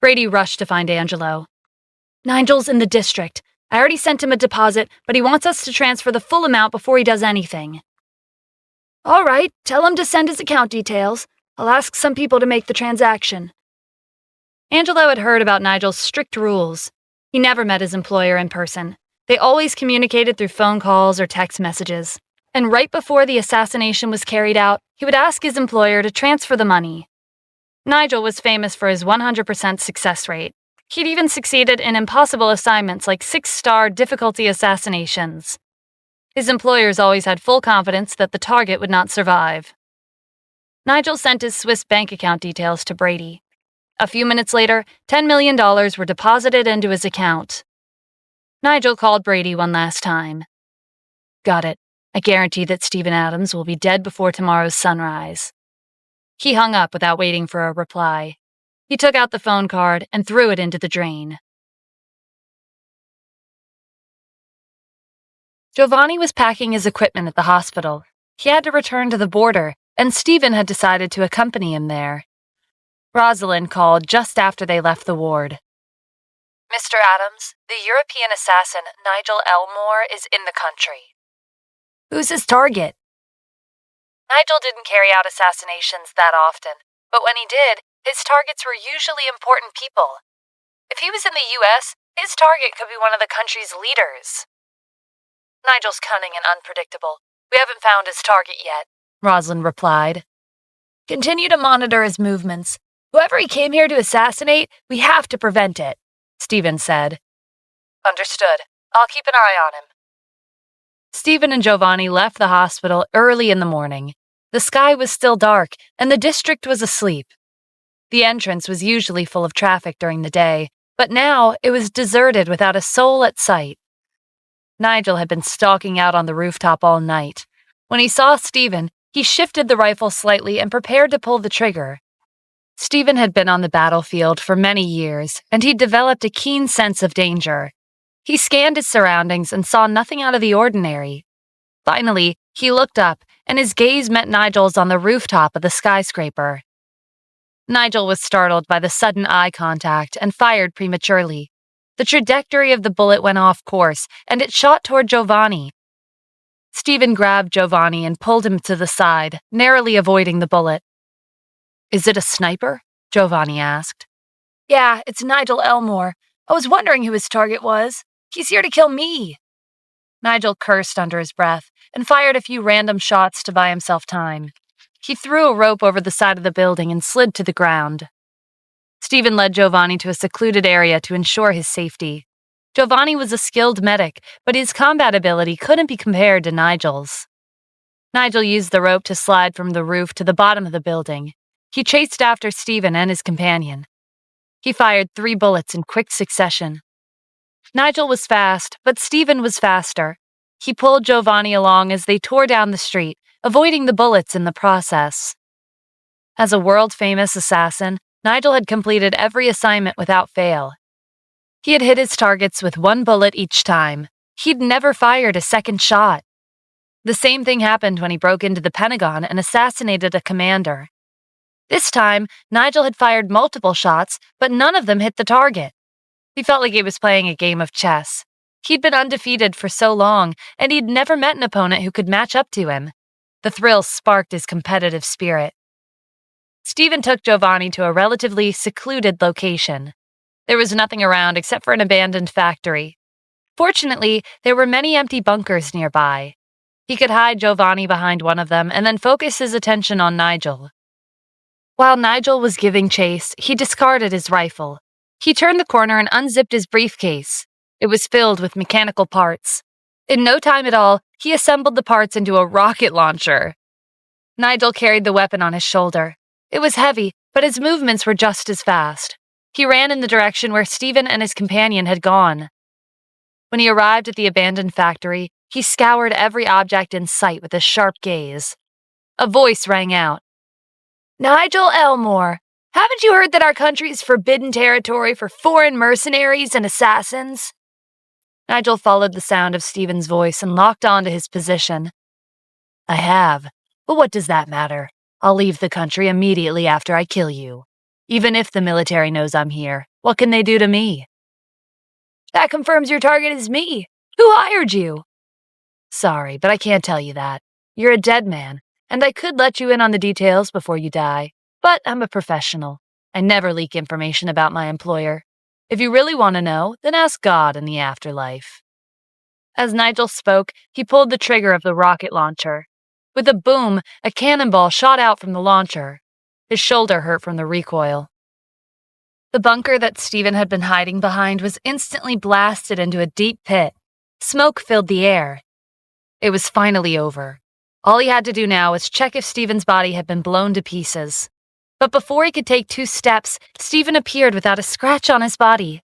Brady rushed to find Angelo. "Nigel's in the district. I already sent him a deposit, but he wants us to transfer the full amount before he does anything." All right, tell him to send his account details. I'll ask some people to make the transaction. Angelo had heard about Nigel's strict rules. He never met his employer in person. They always communicated through phone calls or text messages. And right before the assassination was carried out, he would ask his employer to transfer the money. Nigel was famous for his 100% success rate. He'd even succeeded in impossible assignments like 6-star difficulty assassinations. His employers always had full confidence that the target would not survive. Nigel sent his Swiss bank account details to Brady. A few minutes later, $10 million were deposited into his account. Nigel called Brady one last time. "Got it. I guarantee that Stephen Adams will be dead before tomorrow's sunrise." He hung up without waiting for a reply. He took out the phone card and threw it into the drain. Giovanni was packing his equipment at the hospital. He had to return to the border, and Stephen had decided to accompany him there. Rosalind called just after they left the ward. "Mr. Adams, the European assassin Nigel Elmore is in the country." Who's his target? Nigel didn't carry out assassinations that often, but when he did, his targets were usually important people. If he was in the U.S., his target could be one of the country's leaders. "Nigel's cunning and unpredictable. We haven't found his target yet," Rosalind replied. "Continue to monitor his movements. Whoever he came here to assassinate, we have to prevent it," Stephen said. "Understood. I'll keep an eye on him." Stephen and Giovanni left the hospital early in the morning. The sky was still dark, and the district was asleep. The entrance was usually full of traffic during the day, but now it was deserted without a soul at sight. Nigel had been stalking out on the rooftop all night. When he saw Stephen, he shifted the rifle slightly and prepared to pull the trigger. Stephen had been on the battlefield for many years, and he'd developed a keen sense of danger. He scanned his surroundings and saw nothing out of the ordinary. Finally, he looked up, and his gaze met Nigel's on the rooftop of the skyscraper. Nigel was startled by the sudden eye contact and fired prematurely. The trajectory of the bullet went off course, and it shot toward Giovanni. Stephen grabbed Giovanni and pulled him to the side, narrowly avoiding the bullet. "Is it a sniper?" Giovanni asked. "Yeah, it's Nigel Elmore. I was wondering who his target was. He's here to kill me." Nigel cursed under his breath and fired a few random shots to buy himself time. He threw a rope over the side of the building and slid to the ground. Stephen led Giovanni to a secluded area to ensure his safety. Giovanni was a skilled medic, but his combat ability couldn't be compared to Nigel's. Nigel used the rope to slide from the roof to the bottom of the building. He chased after Stephen and his companion. He fired 3 bullets in quick succession. Nigel was fast, but Stephen was faster. He pulled Giovanni along as they tore down the street, avoiding the bullets in the process. As a world-famous assassin, Nigel had completed every assignment without fail. He had hit his targets with 1 bullet each time. He'd never fired a second shot. The same thing happened when he broke into the Pentagon and assassinated a commander. This time, Nigel had fired multiple shots, but none of them hit the target. He felt like he was playing a game of chess. He'd been undefeated for so long, and he'd never met an opponent who could match up to him. The thrill sparked his competitive spirit. Stephen took Giovanni to a relatively secluded location. There was nothing around except for an abandoned factory. Fortunately, there were many empty bunkers nearby. He could hide Giovanni behind one of them and then focus his attention on Nigel. While Nigel was giving chase, he discarded his rifle. He turned the corner and unzipped his briefcase. It was filled with mechanical parts. In no time at all, he assembled the parts into a rocket launcher. Nigel carried the weapon on his shoulder. It was heavy, but his movements were just as fast. He ran in the direction where Stephen and his companion had gone. When he arrived at the abandoned factory, he scoured every object in sight with a sharp gaze. A voice rang out. "Nigel Elmore, haven't you heard that our country is forbidden territory for foreign mercenaries and assassins?" Nigel followed the sound of Stephen's voice and locked onto his position. "I have, but what does that matter? I'll leave the country immediately after I kill you." Even if the military knows I'm here, what can they do to me? That confirms your target is me. Who hired you? Sorry, but I can't tell you that. You're a dead man, and I could let you in on the details before you die. But I'm a professional. I never leak information about my employer. If you really want to know, then ask God in the afterlife. As Nigel spoke, he pulled the trigger of the rocket launcher. With a boom, a cannonball shot out from the launcher. His shoulder hurt from the recoil. The bunker that Stephen had been hiding behind was instantly blasted into a deep pit. Smoke filled the air. It was finally over. All he had to do now was check if Stephen's body had been blown to pieces. But before he could take 2 steps, Stephen appeared without a scratch on his body.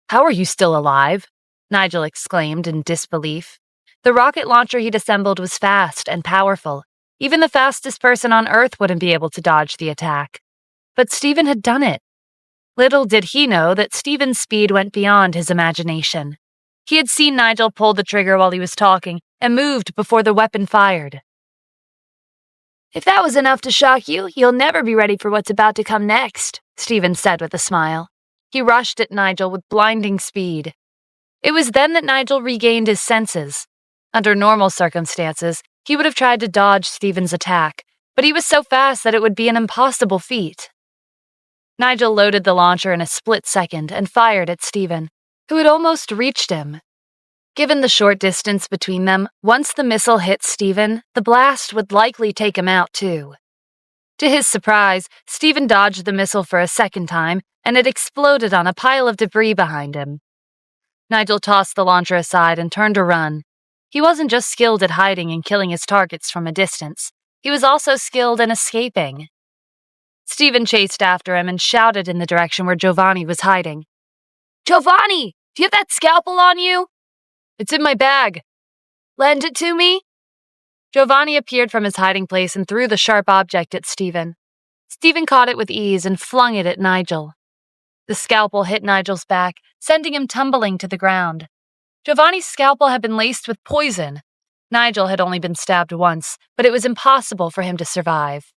"How are you still alive?" Nigel exclaimed in disbelief. The rocket launcher he'd assembled was fast and powerful. Even the fastest person on Earth wouldn't be able to dodge the attack. But Stephen had done it. Little did he know that Stephen's speed went beyond his imagination. He had seen Nigel pull the trigger while he was talking and moved before the weapon fired. If that was enough to shock you, you'll never be ready for what's about to come next, Stephen said with a smile. He rushed at Nigel with blinding speed. It was then that Nigel regained his senses. Under normal circumstances, he would have tried to dodge Stephen's attack, but he was so fast that it would be an impossible feat. Nigel loaded the launcher in a split second and fired at Stephen, who had almost reached him. Given the short distance between them, once the missile hit Stephen, the blast would likely take him out too. To his surprise, Stephen dodged the missile for a second time, and it exploded on a pile of debris behind him. Nigel tossed the launcher aside and turned to run. He wasn't just skilled at hiding and killing his targets from a distance. He was also skilled in escaping. Stephen chased after him and shouted in the direction where Giovanni was hiding. "Giovanni, do you have that scalpel on you?" "It's in my bag." "Lend it to me?" Giovanni appeared from his hiding place and threw the sharp object at Stephen. Stephen caught it with ease and flung it at Nigel. The scalpel hit Nigel's back, sending him tumbling to the ground. Giovanni's scalpel had been laced with poison. Nigel had only been stabbed once, but it was impossible for him to survive.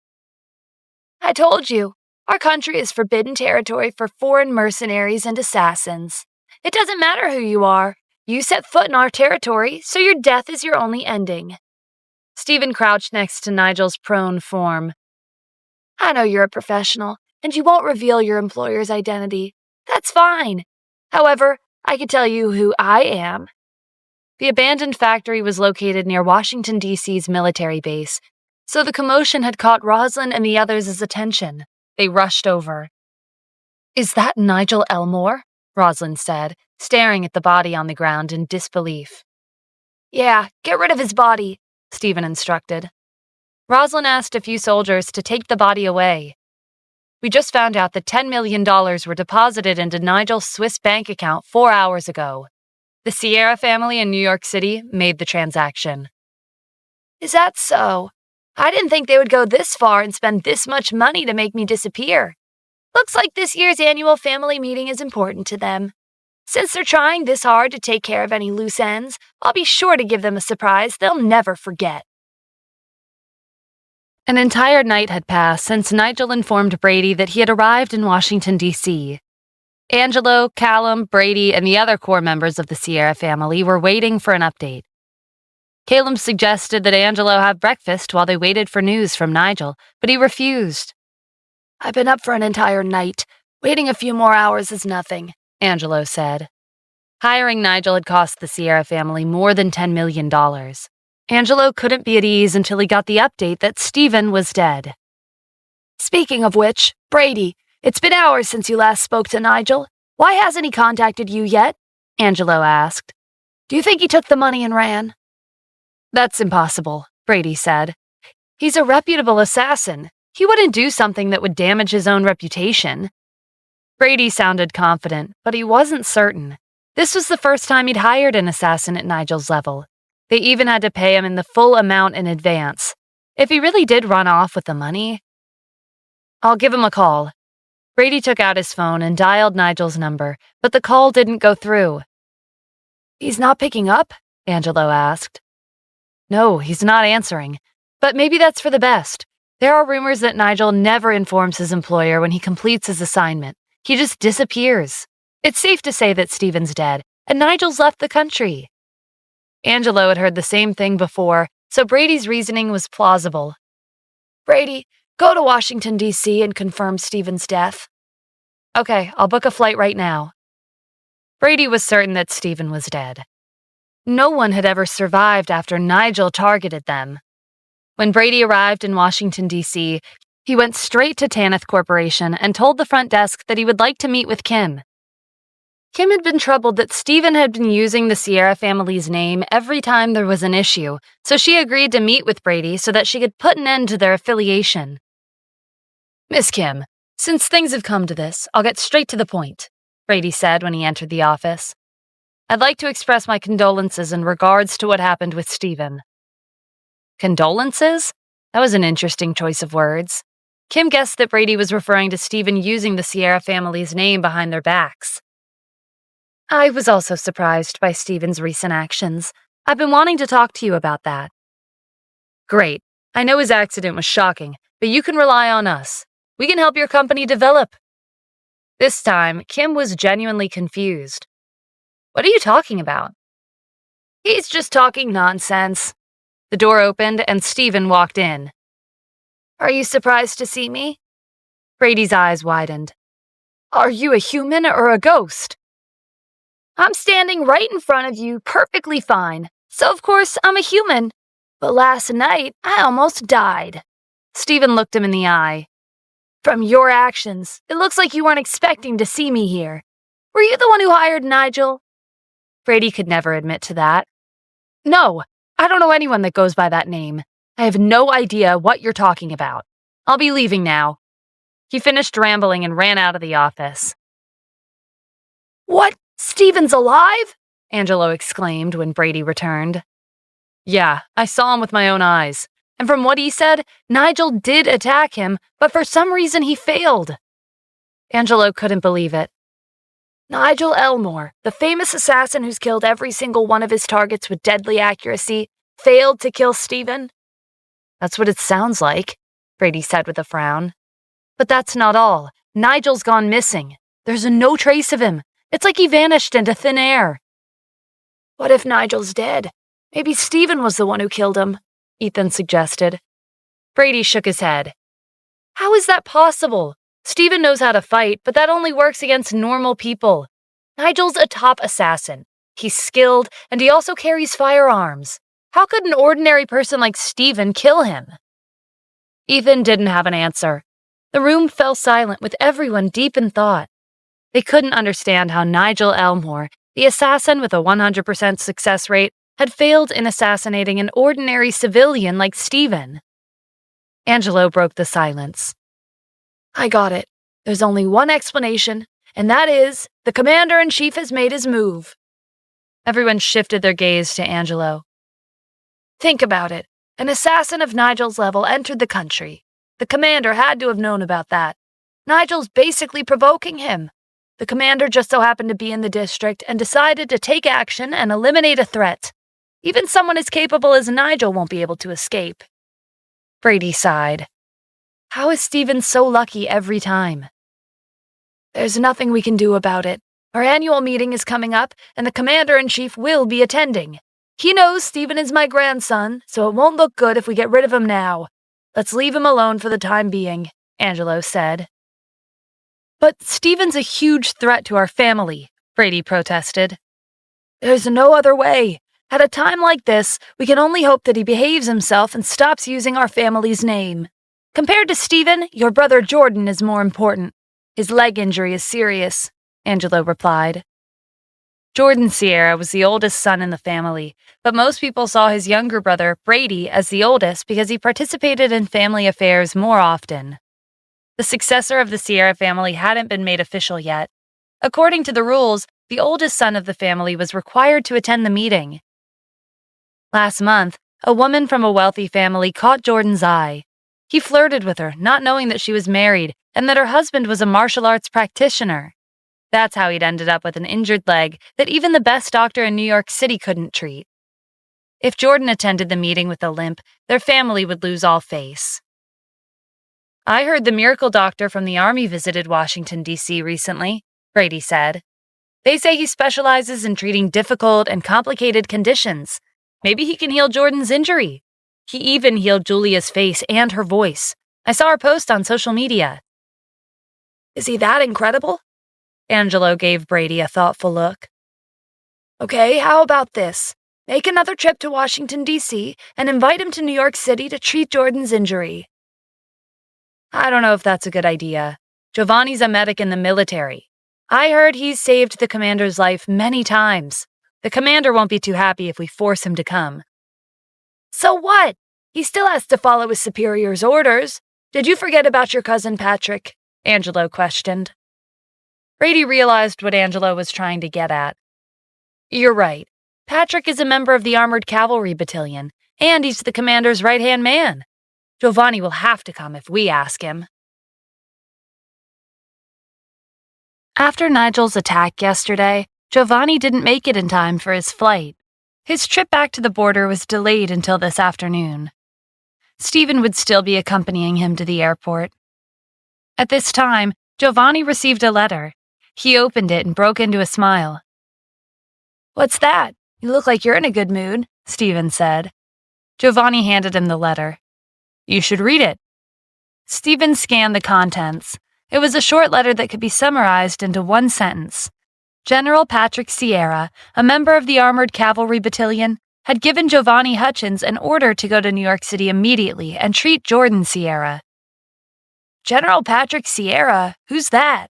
"I told you, our country is forbidden territory for foreign mercenaries and assassins. It doesn't matter who you are. You set foot in our territory, so your death is your only ending." Stephen crouched next to Nigel's prone form. "I know you're a professional, and you won't reveal your employer's identity. That's fine. However, I can tell you who I am." The abandoned factory was located near Washington, D.C.'s military base, so the commotion had caught Rosalind and the others' attention. They rushed over. "Is that Nigel Elmore?" Rosalind said, staring at the body on the ground in disbelief. "Yeah, get rid of his body," Stephen instructed. Rosalind asked a few soldiers to take the body away. "We just found out that $10 million were deposited into Nigel's Swiss bank account 4 hours ago. The Sierra family in New York City made the transaction." "Is that so? I didn't think they would go this far and spend this much money to make me disappear. Looks like this year's annual family meeting is important to them. Since they're trying this hard to take care of any loose ends, I'll be sure to give them a surprise they'll never forget." An entire night had passed since Nigel informed Brady that he had arrived in Washington, D.C. Angelo, Callum, Brady, and the other core members of the Sierra family were waiting for an update. Caleb suggested that Angelo have breakfast while they waited for news from Nigel, but he refused. "I've been up for an entire night. Waiting a few more hours is nothing," Angelo said. Hiring Nigel had cost the Sierra family more than $10 million. Angelo couldn't be at ease until he got the update that Stephen was dead. "Speaking of which, Brady, it's been hours since you last spoke to Nigel. Why hasn't he contacted you yet?" Angelo asked. "Do you think he took the money and ran?" "That's impossible," Brady said. "He's a reputable assassin. He wouldn't do something that would damage his own reputation." Brady sounded confident, but he wasn't certain. This was the first time he'd hired an assassin at Nigel's level. They even had to pay him in the full amount in advance. If he really did run off with the money... "I'll give him a call." Brady took out his phone and dialed Nigel's number, but the call didn't go through. "He's not picking up?" Angelo asked. "No, he's not answering. But maybe that's for the best. There are rumors that Nigel never informs his employer when he completes his assignment. He just disappears. It's safe to say that Stephen's dead, and Nigel's left the country. Angelo had heard the same thing before, so Brady's reasoning was plausible. Brady, go to Washington, D.C. and confirm Stephen's death. Okay, I'll book a flight right now. Brady was certain that Stephen was dead. No one had ever survived after Nigel targeted them. When Brady arrived in Washington, D.C., he went straight to Tanith Corporation and told the front desk that he would like to meet with Kim. Kim had been troubled that Stephen had been using the Sierra family's name every time there was an issue, so she agreed to meet with Brady so that she could put an end to their affiliation. Miss Kim, since things have come to this, I'll get straight to the point, Brady said when he entered the office. I'd like to express my condolences in regards to what happened with Stephen. Condolences? That was an interesting choice of words. Kim guessed that Brady was referring to Stephen using the Sierra family's name behind their backs. I was also surprised by Stephen's recent actions. I've been wanting to talk to you about that. Great. I know his accident was shocking, but you can rely on us. We can help your company develop. This time, Kim was genuinely confused. What are you talking about? He's just talking nonsense. The door opened and Stephen walked in. Are you surprised to see me? Brady's eyes widened. Are you a human or a ghost? I'm standing right in front of you, perfectly fine. So of course I'm a human. But last night, I almost died. Stephen looked him in the eye. From your actions, it looks like you weren't expecting to see me here. Were you the one who hired Nigel? Brady could never admit to that. No, I don't know anyone that goes by that name. I have no idea what you're talking about. I'll be leaving now. He finished rambling and ran out of the office. What? Stephen's alive? Angelo exclaimed when Brady returned. Yeah, I saw him with my own eyes. And from what he said, Nigel did attack him, but for some reason he failed. Angelo couldn't believe it. Nigel Elmore, the famous assassin who's killed every single one of his targets with deadly accuracy, failed to kill Stephen? That's what it sounds like, Brady said with a frown. But that's not all. Nigel's gone missing. There's no trace of him. It's like he vanished into thin air. What if Nigel's dead? Maybe Stephen was the one who killed him, Ethan suggested. Brady shook his head. How is that possible? Stephen knows how to fight, but that only works against normal people. Nigel's a top assassin. He's skilled, and he also carries firearms. How could an ordinary person like Stephen kill him? Ethan didn't have an answer. The room fell silent with everyone deep in thought. They couldn't understand how Nigel Elmore, the assassin with a 100% success rate, had failed in assassinating an ordinary civilian like Stephen. Angelo broke the silence. I got it. There's only one explanation, and that is, the commander-in-chief has made his move. Everyone shifted their gaze to Angelo. Think about it. An assassin of Nigel's level entered the country. The commander had to have known about that. Nigel's basically provoking him. The commander just so happened to be in the district and decided to take action and eliminate a threat. Even someone as capable as Nigel won't be able to escape. Brady sighed. How is Stephen so lucky every time? There's nothing we can do about it. Our annual meeting is coming up, and the commander-in-chief will be attending. He knows Stephen is my grandson, so it won't look good if we get rid of him now. Let's leave him alone for the time being, Angelo said. But Stephen's a huge threat to our family, Brady protested. There's no other way. At a time like this, we can only hope that he behaves himself and stops using our family's name. Compared to Stephen, your brother Jordan is more important. His leg injury is serious, Angelo replied. Jordan Sierra was the oldest son in the family, but most people saw his younger brother, Brady, as the oldest because he participated in family affairs more often. The successor of the Sierra family hadn't been made official yet. According to the rules, the oldest son of the family was required to attend the meeting. Last month, a woman from a wealthy family caught Jordan's eye. He flirted with her, not knowing that she was married and that her husband was a martial arts practitioner. That's how he'd ended up with an injured leg that even the best doctor in New York City couldn't treat. If Jordan attended the meeting with a limp, their family would lose all face. I heard the miracle doctor from the Army visited Washington, D.C. recently, Brady said. They say he specializes in treating difficult and complicated conditions. Maybe he can heal Jordan's injury. He even healed Julia's face and her voice. I saw her post on social media. Is he that incredible? Angelo gave Brady a thoughtful look. Okay, how about this? Make another trip to Washington, D.C., and invite him to New York City to treat Jordan's injury. I don't know if that's a good idea. Giovanni's a medic in the military. I heard he's saved the commander's life many times. The commander won't be too happy if we force him to come. So what? He still has to follow his superior's orders. Did you forget about your cousin Patrick? Angelo questioned. Brady realized what Angelo was trying to get at. You're right. Patrick is a member of the Armored Cavalry Battalion, and he's the commander's right-hand man. Giovanni will have to come if we ask him. After Nigel's attack yesterday, Giovanni didn't make it in time for his flight. His trip back to the border was delayed until this afternoon. Stephen would still be accompanying him to the airport. At this time, Giovanni received a letter. He opened it and broke into a smile. What's that? You look like you're in a good mood, Stephen said. Giovanni handed him the letter. You should read it. Stephen scanned the contents. It was a short letter that could be summarized into one sentence. General Patrick Sierra, a member of the Armored Cavalry Battalion, had given Giovanni Hutchins an order to go to New York City immediately and treat Jordan Sierra. General Patrick Sierra? Who's that?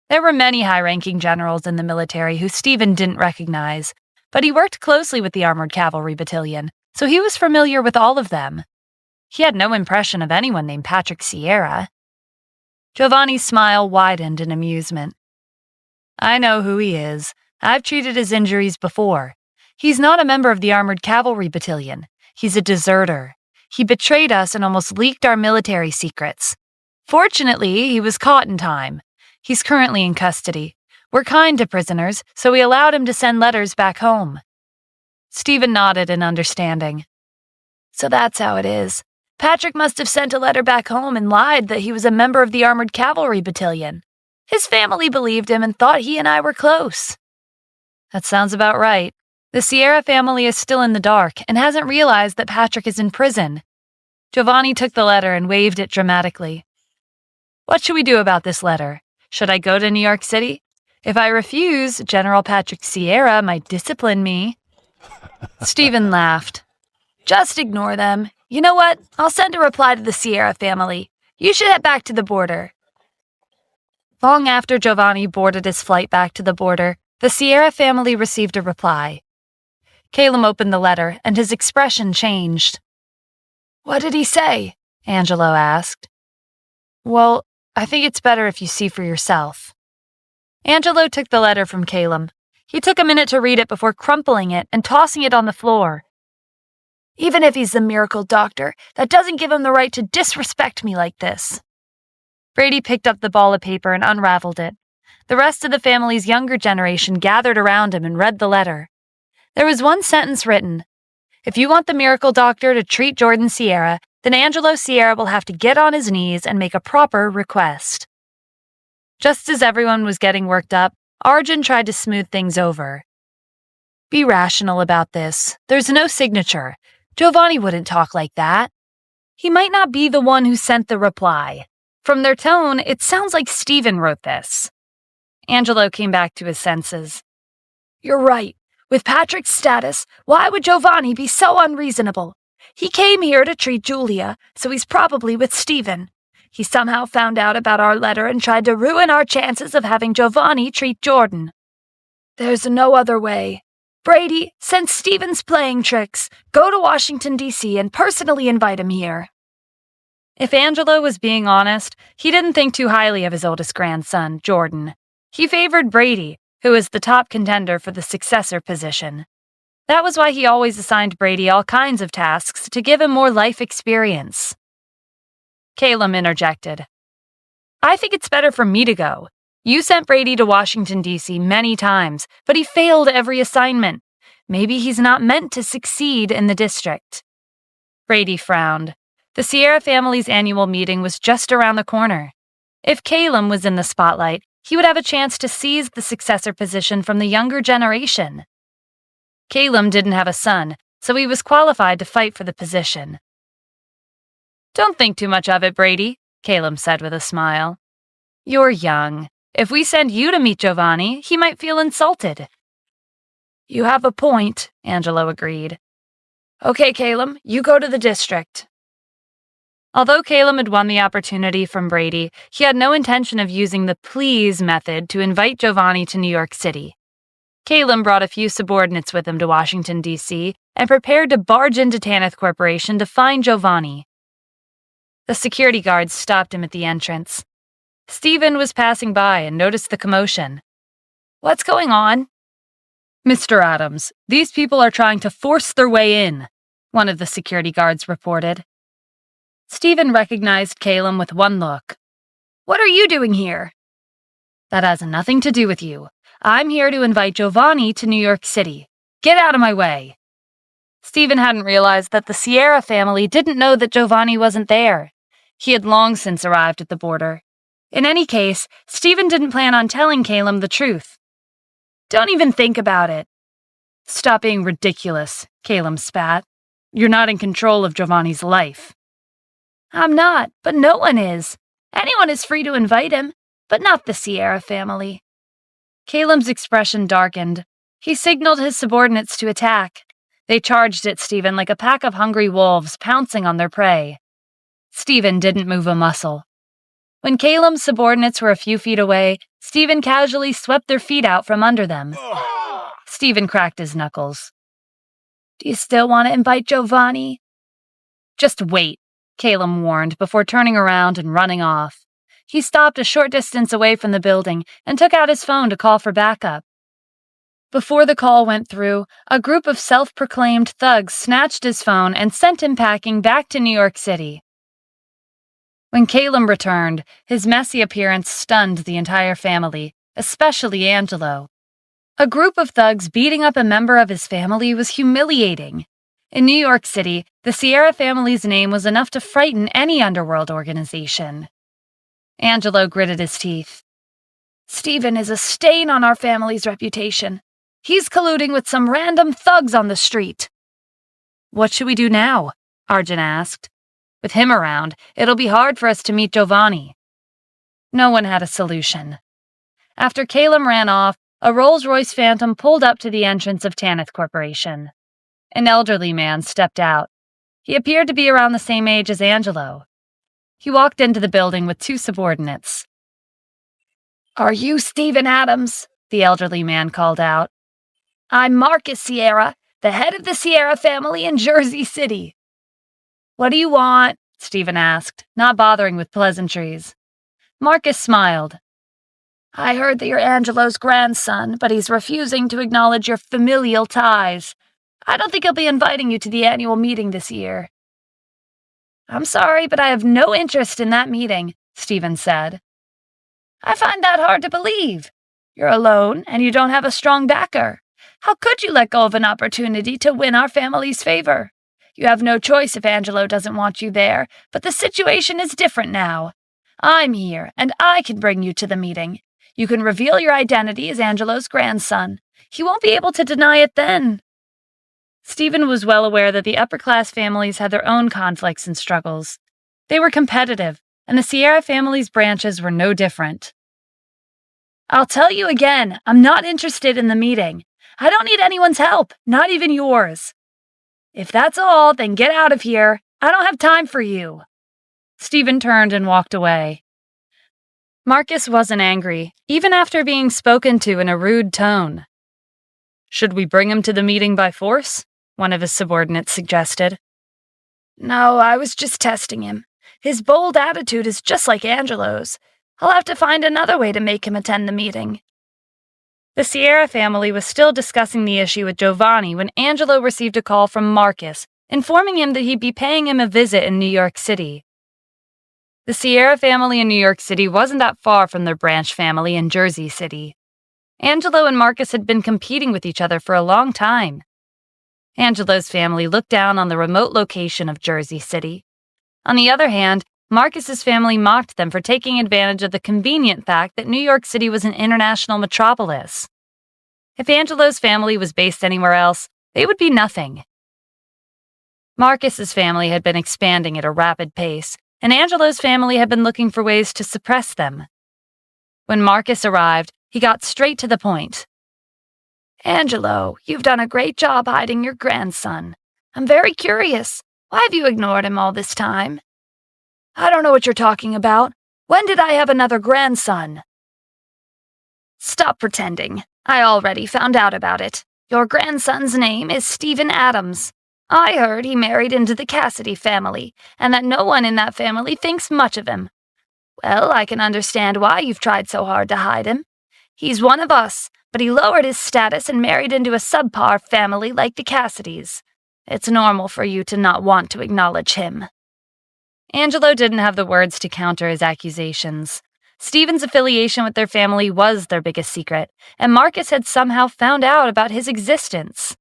There were many high-ranking generals in the military who Stephen didn't recognize, but he worked closely with the Armored Cavalry Battalion, so he was familiar with all of them. He had no impression of anyone named Patrick Sierra. Giovanni's smile widened in amusement. I know who he is. I've treated his injuries before. He's not a member of the Armored Cavalry Battalion. He's a deserter. He betrayed us and almost leaked our military secrets. Fortunately, he was caught in time. He's currently in custody. We're kind to prisoners, so we allowed him to send letters back home. Stephen nodded in understanding. So that's how it is. Patrick must have sent a letter back home and lied that he was a member of the Armored Cavalry Battalion. His family believed him and thought he and I were close. That sounds about right. The Sierra family is still in the dark and hasn't realized that Patrick is in prison. Giovanni took the letter and waved it dramatically. What should we do about this letter? Should I go to New York City? If I refuse, General Patrick Sierra might discipline me. Stephen laughed. Just ignore them. You know what? I'll send a reply to the Sierra family. You should head back to the border. Long after Giovanni boarded his flight back to the border, the Sierra family received a reply. Caleb opened the letter, and his expression changed. What did he say? Angelo asked. Well, I think it's better if you see for yourself. Angelo took the letter from Caleb. He took a minute to read it before crumpling it and tossing it on the floor. Even if he's the miracle doctor, that doesn't give him the right to disrespect me like this. Brady picked up the ball of paper and unraveled it. The rest of the family's younger generation gathered around him and read the letter. There was one sentence written. If you want the miracle doctor to treat Jordan Sierra, then Angelo Sierra will have to get on his knees and make a proper request. Just as everyone was getting worked up, Arjun tried to smooth things over. Be rational about this. There's no signature. Giovanni wouldn't talk like that. He might not be the one who sent the reply. From their tone, it sounds like Stephen wrote this. Angelo came back to his senses. You're right. With Patrick's status, why would Giovanni be so unreasonable? He came here to treat Julia, so he's probably with Stephen. He somehow found out about our letter and tried to ruin our chances of having Giovanni treat Jordan. There's no other way. Brady, since Stephen's playing tricks, go to Washington, D.C. and personally invite him here. If Angelo was being honest, he didn't think too highly of his oldest grandson, Jordan. He favored Brady, who was the top contender for the successor position. That was why he always assigned Brady all kinds of tasks to give him more life experience. Caleb interjected. I think it's better for me to go. You sent Brady to Washington, D.C. many times, but he failed every assignment. Maybe he's not meant to succeed in the district. Brady frowned. The Sierra family's annual meeting was just around the corner. If Calum was in the spotlight, he would have a chance to seize the successor position from the younger generation. Calum didn't have a son, so he was qualified to fight for the position. "Don't think too much of it, Brady," Calum said with a smile. "You're young. If we send you to meet Giovanni, he might feel insulted." You have a point, Angelo agreed. Okay, Calum, you go to the district. Although Calum had won the opportunity from Brady, he had no intention of using the please method to invite Giovanni to New York City. Calum brought a few subordinates with him to Washington, D.C., and prepared to barge into Tanith Corporation to find Giovanni. The security guards stopped him at the entrance. Stephen was passing by and noticed the commotion. "What's going on?" "Mr. Adams, these people are trying to force their way in," one of the security guards reported. Stephen recognized Calum with one look. "What are you doing here?" "That has nothing to do with you. I'm here to invite Giovanni to New York City. Get out of my way." Stephen hadn't realized that the Sierra family didn't know that Giovanni wasn't there. He had long since arrived at the border. In any case, Stephen didn't plan on telling Calum the truth. "Don't even think about it." "Stop being ridiculous," Calum spat. "You're not in control of Giovanni's life." "I'm not, but no one is. Anyone is free to invite him, but not the Sierra family." Calum's expression darkened. He signaled his subordinates to attack. They charged at Stephen like a pack of hungry wolves pouncing on their prey. Stephen didn't move a muscle. When Calum's subordinates were a few feet away, Stephen casually swept their feet out from under them. Stephen cracked his knuckles. "Do you still want to invite Giovanni?" "Just wait," Calum warned before turning around and running off. He stopped a short distance away from the building and took out his phone to call for backup. Before the call went through, a group of self-proclaimed thugs snatched his phone and sent him packing back to New York City. When Calum returned, his messy appearance stunned the entire family, especially Angelo. A group of thugs beating up a member of his family was humiliating. In New York City, the Sierra family's name was enough to frighten any underworld organization. Angelo gritted his teeth. "Stephen is a stain on our family's reputation. He's colluding with some random thugs on the street." "What should we do now?" Arjun asked. "With him around, it'll be hard for us to meet Giovanni." No one had a solution. After Calum ran off, a Rolls-Royce Phantom pulled up to the entrance of Tanith Corporation. An elderly man stepped out. He appeared to be around the same age as Angelo. He walked into the building with two subordinates. "Are you Stephen Adams?" the elderly man called out. "I'm Marcus Sierra, the head of the Sierra family in Jersey City." "What do you want?" Stephen asked, not bothering with pleasantries. Marcus smiled. "I heard that you're Angelo's grandson, but he's refusing to acknowledge your familial ties. I don't think he'll be inviting you to the annual meeting this year." "I'm sorry, but I have no interest in that meeting," Stephen said. "I find that hard to believe. You're alone, and you don't have a strong backer. How could you let go of an opportunity to win our family's favor? You have no choice if Angelo doesn't want you there, but the situation is different now. I'm here, and I can bring you to the meeting. You can reveal your identity as Angelo's grandson. He won't be able to deny it then." Stephen was well aware that the upper-class families had their own conflicts and struggles. They were competitive, and the Sierra family's branches were no different. "I'll tell you again, I'm not interested in the meeting. I don't need anyone's help, not even yours. If that's all, then get out of here. I don't have time for you." Stephen turned and walked away. Marcus wasn't angry, even after being spoken to in a rude tone. "Should we bring him to the meeting by force?" one of his subordinates suggested. "No, I was just testing him. His bold attitude is just like Angelo's. I'll have to find another way to make him attend the meeting." The Sierra family was still discussing the issue with Giovanni when Angelo received a call from Marcus, informing him that he'd be paying him a visit in New York City. The Sierra family in New York City wasn't that far from their branch family in Jersey City. Angelo and Marcus had been competing with each other for a long time. Angelo's family looked down on the remote location of Jersey City. On the other hand, Marcus's family mocked them for taking advantage of the convenient fact that New York City was an international metropolis. If Angelo's family was based anywhere else, they would be nothing. Marcus's family had been expanding at a rapid pace, and Angelo's family had been looking for ways to suppress them. When Marcus arrived, he got straight to the point. Angelo, you've done a great job hiding your grandson. I'm very curious. Why have you ignored him all this time? I don't know what you're talking about. When did I have another grandson? Stop pretending. I already found out about it. Your grandson's name is Stephen Adams. I heard he married into the Cassidy family, and that no one in that family thinks much of him. Well, I can understand why you've tried so hard to hide him. He's one of us, but he lowered his status and married into a subpar family like the Cassidys. It's normal for you to not want to acknowledge him. Angelo didn't have the words to counter his accusations. Stephen's affiliation with their family was their biggest secret, and Marcus had somehow found out about his existence.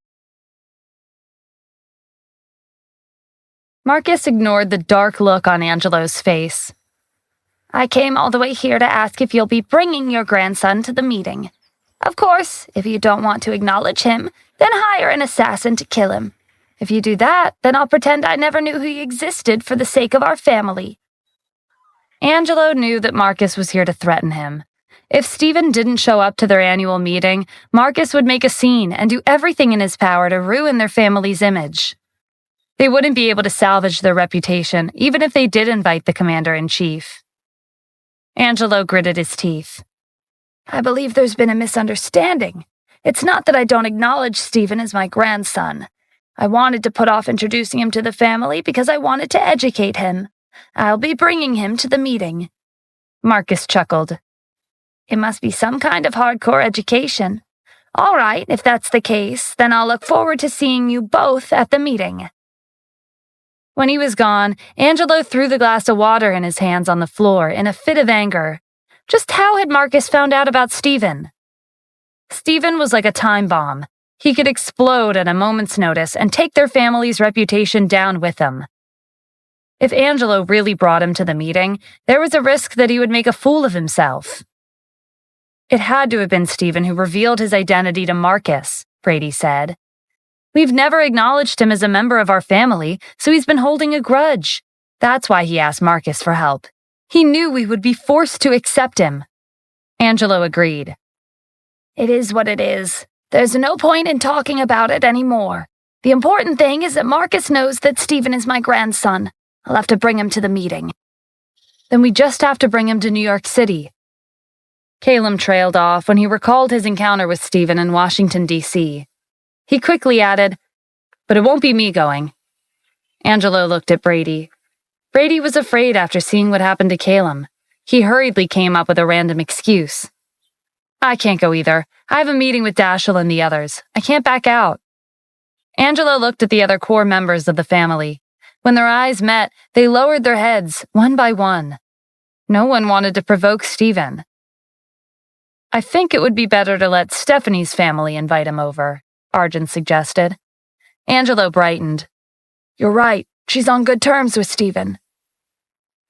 Marcus ignored the dark look on Angelo's face. I came all the way here to ask if you'll be bringing your grandson to the meeting. Of course, if you don't want to acknowledge him, then hire an assassin to kill him. If you do that, then I'll pretend I never knew he existed for the sake of our family. Angelo knew that Marcus was here to threaten him. If Stephen didn't show up to their annual meeting, Marcus would make a scene and do everything in his power to ruin their family's image. They wouldn't be able to salvage their reputation, even if they did invite the commander-in-chief. Angelo gritted his teeth. I believe there's been a misunderstanding. It's not that I don't acknowledge Stephen as my grandson. I wanted to put off introducing him to the family because I wanted to educate him. I'll be bringing him to the meeting. Marcus chuckled. It must be some kind of hardcore education. All right, if that's the case, then I'll look forward to seeing you both at the meeting. When he was gone, Angelo threw the glass of water in his hands on the floor in a fit of anger. Just how had Marcus found out about Stephen? Stephen was like a time bomb. He could explode at a moment's notice and take their family's reputation down with him. If Angelo really brought him to the meeting, there was a risk that he would make a fool of himself. It had to have been Stephen who revealed his identity to Marcus, Brady said. We've never acknowledged him as a member of our family, so he's been holding a grudge. That's why he asked Marcus for help. He knew we would be forced to accept him. Angelo agreed. It is what it is. There's no point in talking about it anymore. The important thing is that Marcus knows that Stephen is my grandson. I'll have to bring him to the meeting. Then we just have to bring him to New York City. Calum trailed off when he recalled his encounter with Stephen in Washington, D.C. He quickly added, but it won't be me going. Angelo looked at Brady. Brady was afraid after seeing what happened to Calum. He hurriedly came up with a random excuse. I can't go either. I have a meeting with Dashiell and the others. I can't back out. Angelo looked at the other core members of the family. When their eyes met, they lowered their heads, one by one. No one wanted to provoke Stephen. I think it would be better to let Stephanie's family invite him over, Arjun suggested. Angelo brightened. You're right. She's on good terms with Stephen.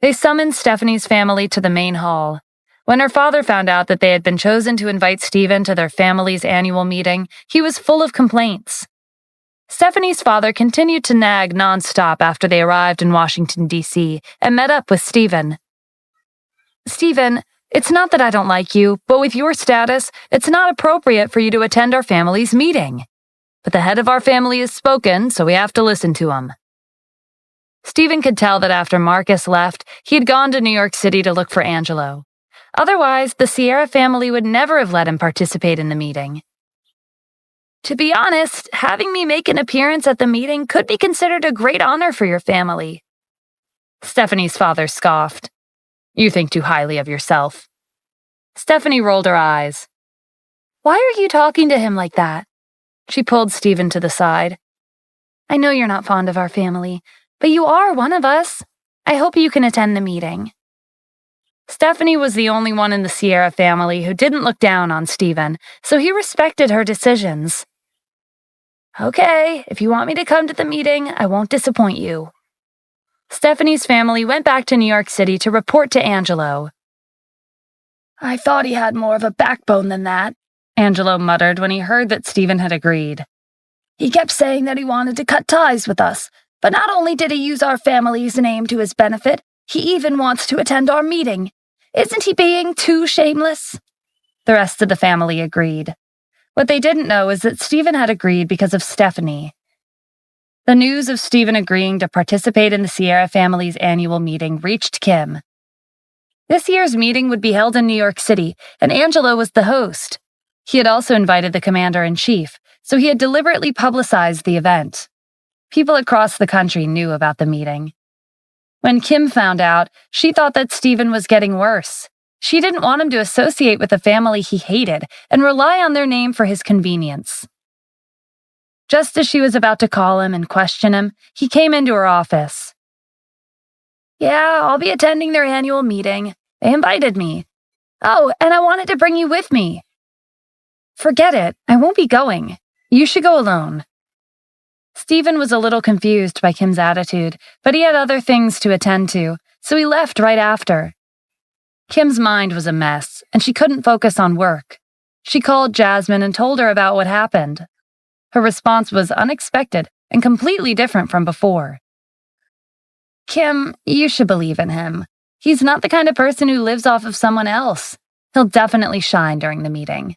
They summoned Stephanie's family to the main hall. When her father found out that they had been chosen to invite Stephen to their family's annual meeting, he was full of complaints. Stephanie's father continued to nag nonstop after they arrived in Washington, D.C., and met up with Stephen. Stephen, it's not that I don't like you, but with your status, it's not appropriate for you to attend our family's meeting. But the head of our family has spoken, so we have to listen to him. Stephen could tell that after Marcus left, he had gone to New York City to look for Angelo. Otherwise, the Sierra family would never have let him participate in the meeting. To be honest, having me make an appearance at the meeting could be considered a great honor for your family. Stephanie's father scoffed. You think too highly of yourself. Stephanie rolled her eyes. Why are you talking to him like that? She pulled Stephen to the side. I know you're not fond of our family, but you are one of us. I hope you can attend the meeting. Stephanie was the only one in the Sierra family who didn't look down on Stephen, so he respected her decisions. Okay, if you want me to come to the meeting, I won't disappoint you. Stephanie's family went back to New York City to report to Angelo. I thought he had more of a backbone than that, Angelo muttered when he heard that Stephen had agreed. He kept saying that he wanted to cut ties with us, but not only did he use our family's name to his benefit, he even wants to attend our meeting. Isn't he being too shameless? The rest of the family agreed. What they didn't know is that Stephen had agreed because of Stephanie. The news of Stephen agreeing to participate in the Sierra family's annual meeting reached Kim. This year's meeting would be held in New York City, and Angelo was the host. He had also invited the commander-in-chief, so he had deliberately publicized the event. People across the country knew about the meeting. When Kim found out, she thought that Stephen was getting worse. She didn't want him to associate with a family he hated and rely on their name for his convenience. Just as she was about to call him and question him, he came into her office. Yeah, I'll be attending their annual meeting. They invited me. Oh, and I wanted to bring you with me. Forget it. I won't be going. You should go alone. Stephen was a little confused by Kim's attitude, but he had other things to attend to, so he left right after. Kim's mind was a mess, and she couldn't focus on work. She called Jasmine and told her about what happened. Her response was unexpected and completely different from before. Kim, you should believe in him. He's not the kind of person who lives off of someone else. He'll definitely shine during the meeting.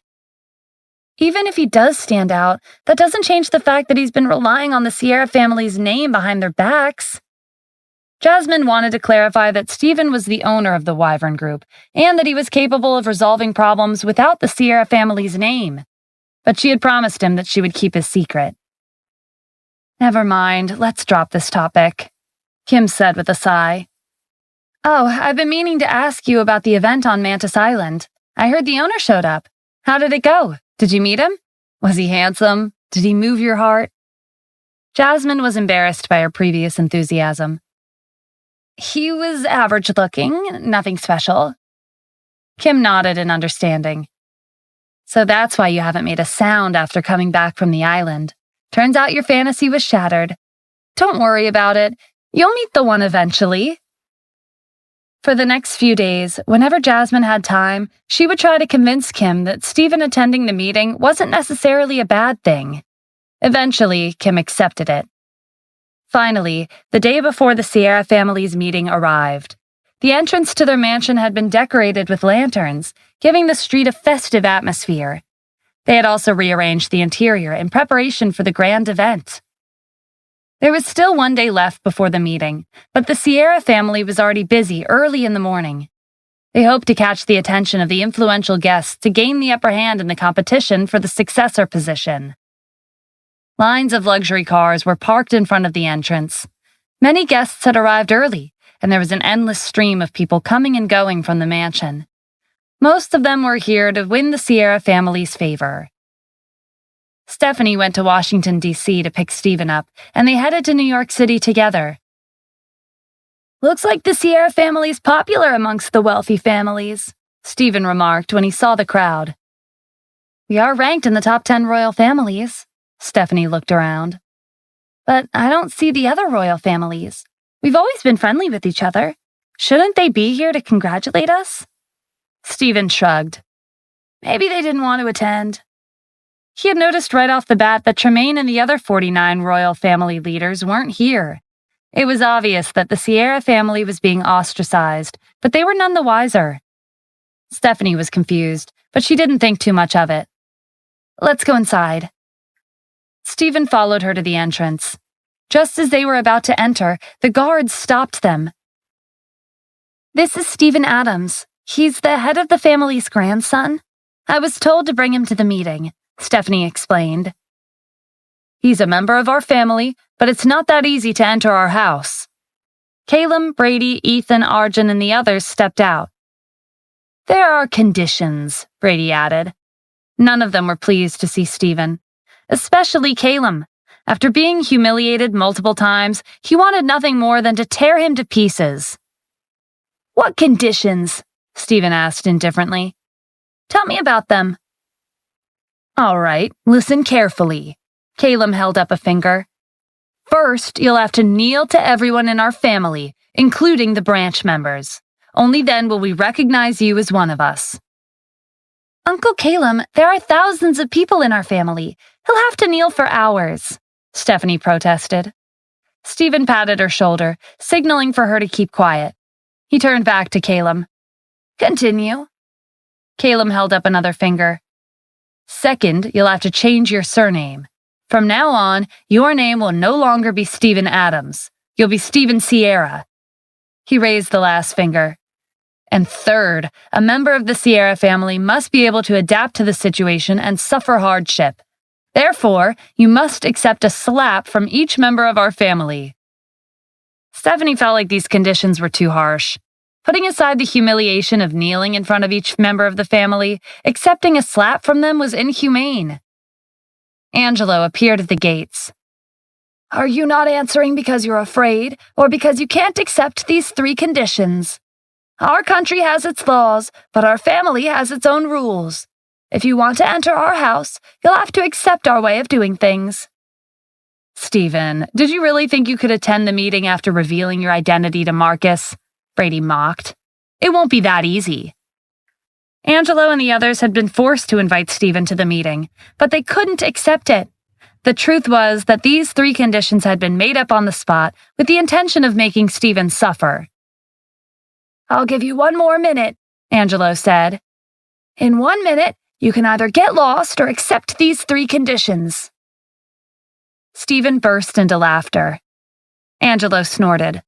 Even if he does stand out, that doesn't change the fact that he's been relying on the Sierra family's name behind their backs. Jasmine wanted to clarify that Stephen was the owner of the Wyvern Group and that he was capable of resolving problems without the Sierra family's name. But she had promised him that she would keep his secret. Never mind, let's drop this topic, Kim said with a sigh. Oh, I've been meaning to ask you about the event on Mantis Island. I heard the owner showed up. How did it go? Did you meet him? Was he handsome? Did he move your heart? Jasmine was embarrassed by her previous enthusiasm. He was average-looking, nothing special. Kim nodded in understanding. So that's why you haven't made a sound after coming back from the island. Turns out your fantasy was shattered. Don't worry about it. You'll meet the one eventually. For the next few days, whenever Jasmine had time, she would try to convince Kim that Stephen attending the meeting wasn't necessarily a bad thing. Eventually, Kim accepted it. Finally, the day before the Sierra family's meeting arrived. The entrance to their mansion had been decorated with lanterns, giving the street a festive atmosphere. They had also rearranged the interior in preparation for the grand event. There was still one day left before the meeting, but the Sierra family was already busy early in the morning. They hoped to catch the attention of the influential guests to gain the upper hand in the competition for the successor position. Lines of luxury cars were parked in front of the entrance. Many guests had arrived early, and there was an endless stream of people coming and going from the mansion. Most of them were here to win the Sierra family's favor. Stephanie went to Washington, D.C. to pick Stephen up, and they headed to New York City together. Looks like the Sierra family's popular amongst the wealthy families, Stephen remarked when he saw the crowd. We are ranked in the top 10 royal families, Stephanie looked around. But I don't see the other royal families. We've always been friendly with each other. Shouldn't they be here to congratulate us? Stephen shrugged. Maybe they didn't want to attend. He had noticed right off the bat that Tremaine and the other 49 royal family leaders weren't here. It was obvious that the Sierra family was being ostracized, but they were none the wiser. Stephanie was confused, but she didn't think too much of it. Let's go inside. Stephen followed her to the entrance. Just as they were about to enter, the guards stopped them. This is Stephen Adams. He's the head of the family's grandson. I was told to bring him to the meeting, Stephanie explained. He's a member of our family, but it's not that easy to enter our house. Caleb, Brady, Ethan, Arjun, and the others stepped out. There are conditions, Brady added. None of them were pleased to see Stephen, especially Caleb. After being humiliated multiple times, he wanted nothing more than to tear him to pieces. What conditions? Stephen asked indifferently. Tell me about them. All right, listen carefully. Caleb held up a finger. First, you'll have to kneel to everyone in our family, including the branch members. Only then will we recognize you as one of us." "Uncle Calum, there are thousands of people in our family. He'll have to kneel for hours," Stephanie protested. Stephen patted her shoulder, signaling for her to keep quiet. He turned back to Calum. "Continue." Calum held up another finger. "Second, you'll have to change your surname. From now on, your name will no longer be Stephen Adams. You'll be Stephen Sierra." He raised the last finger. "And third, a member of the Sierra family must be able to adapt to the situation and suffer hardship. Therefore, you must accept a slap from each member of our family." Stephanie felt like these conditions were too harsh. Putting aside the humiliation of kneeling in front of each member of the family, accepting a slap from them was inhumane. Angelo appeared at the gates. "Are you not answering because you're afraid, or because you can't accept these 3 conditions? Our country has its laws, but our family has its own rules. If you want to enter our house, you'll have to accept our way of doing things." "Stephen, did you really think you could attend the meeting after revealing your identity to Marcus?" Brady mocked. "It won't be that easy." Angelo and the others had been forced to invite Stephen to the meeting, but they couldn't accept it. The truth was that these 3 conditions had been made up on the spot with the intention of making Stephen suffer. "I'll give you 1 more minute," Angelo said. "In 1 minute, you can either get lost or accept these 3 conditions." Stephen burst into laughter. Angelo snorted.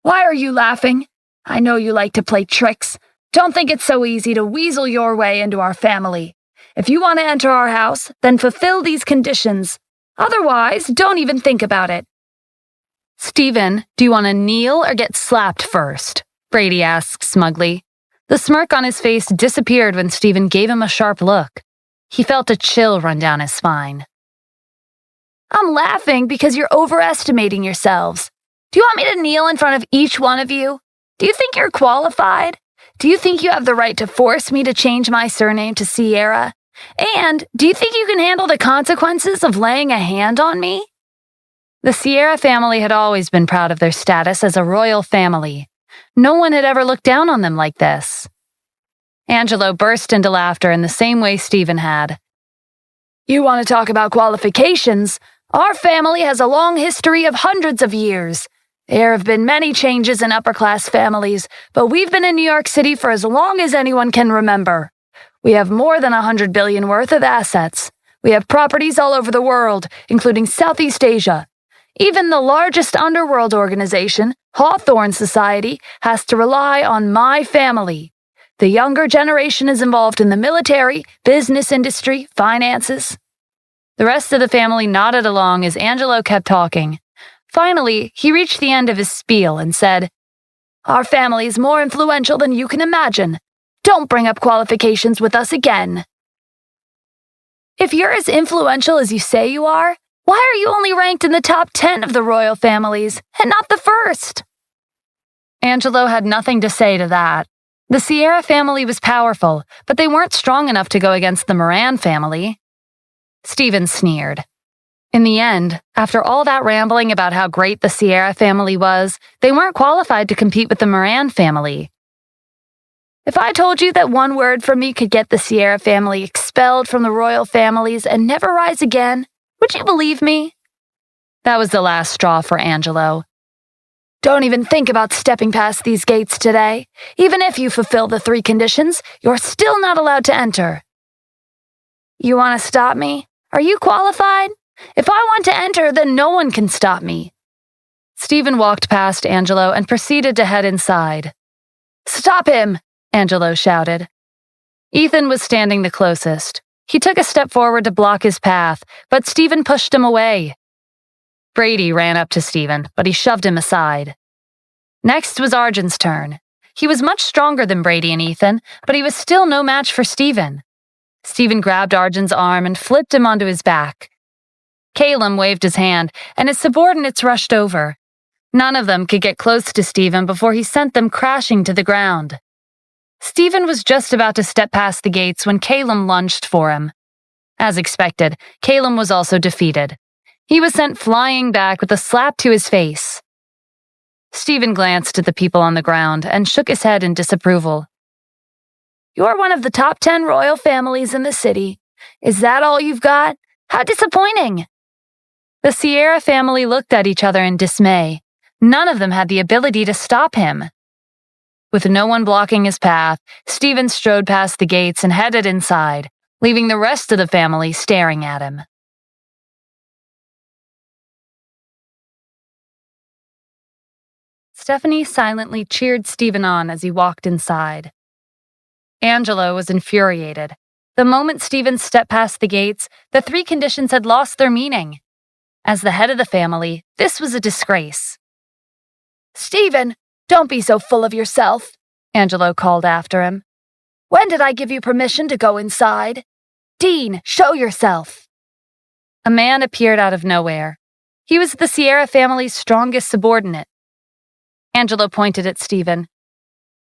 "Why are you laughing? I know you like to play tricks. Don't think it's so easy to weasel your way into our family. If you want to enter our house, then fulfill these conditions. Otherwise, don't even think about it." "Stephen, do you want to kneel or get slapped first?" Brady asked smugly. The smirk on his face disappeared when Stephen gave him a sharp look. He felt a chill run down his spine. "I'm laughing because you're overestimating yourselves. Do you want me to kneel in front of each one of you? Do you think you're qualified? Do you think you have the right to force me to change my surname to Sierra? And do you think you can handle the consequences of laying a hand on me?" The Sierra family had always been proud of their status as a royal family. No one had ever looked down on them like this. Angelo burst into laughter in the same way Stephen had. "You want to talk about qualifications? Our family has a long history of hundreds of years. There have been many changes in upper-class families, but we've been in New York City for as long as anyone can remember. We have more than $100 billion worth of assets. We have properties all over the world, including Southeast Asia. Even the largest underworld organization, Hawthorne Society, has to rely on my family. The younger generation is involved in the military, business industry, finances." The rest of the family nodded along as Angelo kept talking. Finally, he reached the end of his spiel and said, "Our family is more influential than you can imagine. Don't bring up qualifications with us again." "If you're as influential as you say you are, why are you only ranked in the top 10 of the royal families and not the first?" Angelo had nothing to say to that. The Sierra family was powerful, but they weren't strong enough to go against the Moran family. Stephen sneered. In the end, after all that rambling about how great the Sierra family was, they weren't qualified to compete with the Moran family. "If I told you that one word from me could get the Sierra family expelled from the royal families and never rise again, would you believe me?" That was the last straw for Angelo. "Don't even think about stepping past these gates today. Even if you fulfill the 3 conditions, you're still not allowed to enter." "You want to stop me? Are you qualified? If I want to enter, then no one can stop me." Stephen walked past Angelo and proceeded to head inside. "Stop him!" Angelo shouted. Ethan was standing the closest. He took a step forward to block his path, but Stephen pushed him away. Brady ran up to Stephen, but he shoved him aside. Next was Arjun's turn. He was much stronger than Brady and Ethan, but he was still no match for Stephen. Stephen grabbed Arjun's arm and flipped him onto his back. Calum waved his hand, and his subordinates rushed over. None of them could get close to Stephen before he sent them crashing to the ground. Stephen was just about to step past the gates when Calum lunged for him. As expected, Calum was also defeated. He was sent flying back with a slap to his face. Stephen glanced at the people on the ground and shook his head in disapproval. "You're one of the top 10 royal families in the city. Is that all you've got? How disappointing!" The Sierra family looked at each other in dismay. None of them had the ability to stop him. With no one blocking his path, Stephen strode past the gates and headed inside, leaving the rest of the family staring at him. Stephanie silently cheered Stephen on as he walked inside. Angelo was infuriated. The moment Stephen stepped past the gates, the 3 conditions had lost their meaning. As the head of the family, this was a disgrace. "Stephen, don't be so full of yourself," Angelo called after him. "When did I give you permission to go inside? Dean, show yourself." A man appeared out of nowhere. He was the Sierra family's strongest subordinate. Angelo pointed at Stephen.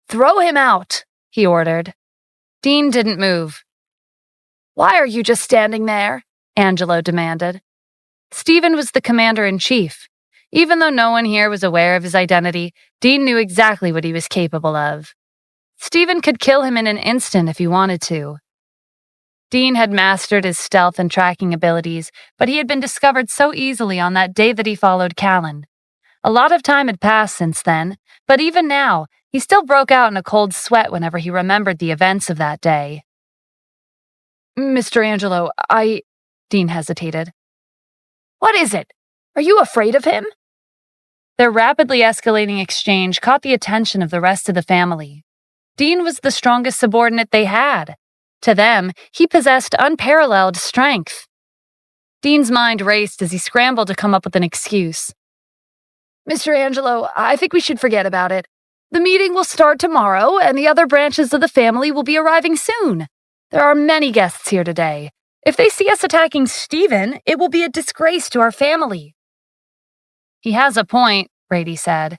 "Throw him out," he ordered. Dean didn't move. "Why are you just standing there?" Angelo demanded. Stephen was the commander-in-chief. Even though no one here was aware of his identity, Dean knew exactly what he was capable of. Stephen could kill him in an instant if he wanted to. Dean had mastered his stealth and tracking abilities, but he had been discovered so easily on that day that he followed Callan. A lot of time had passed since then, but even now, he still broke out in a cold sweat whenever he remembered the events of that day. "Mr. Angelo, Dean hesitated. What is it? Are you afraid of him?" Their rapidly escalating exchange caught the attention of the rest of the family. Dean was the strongest subordinate they had. To them, he possessed unparalleled strength. Dean's mind raced as he scrambled to come up with an excuse. "Mr. Angelo, I think we should forget about it. The meeting will start tomorrow, and the other branches of the family will be arriving soon. There are many guests here today. If they see us attacking Stephen, it will be a disgrace to our family." "He has a point," Brady said.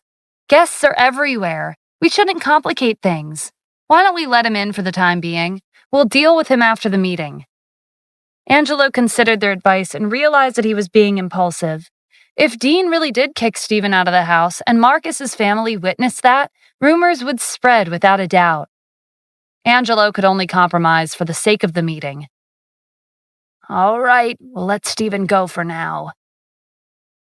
"Guests are everywhere. We shouldn't complicate things. Why don't we let him in for the time being? We'll deal with him after the meeting." Angelo considered their advice and realized that he was being impulsive. If Dean really did kick Stephen out of the house and Marcus's family witnessed that, rumors would spread without a doubt. Angelo could only compromise for the sake of the meeting. "All right, we'll let Stephen go for now."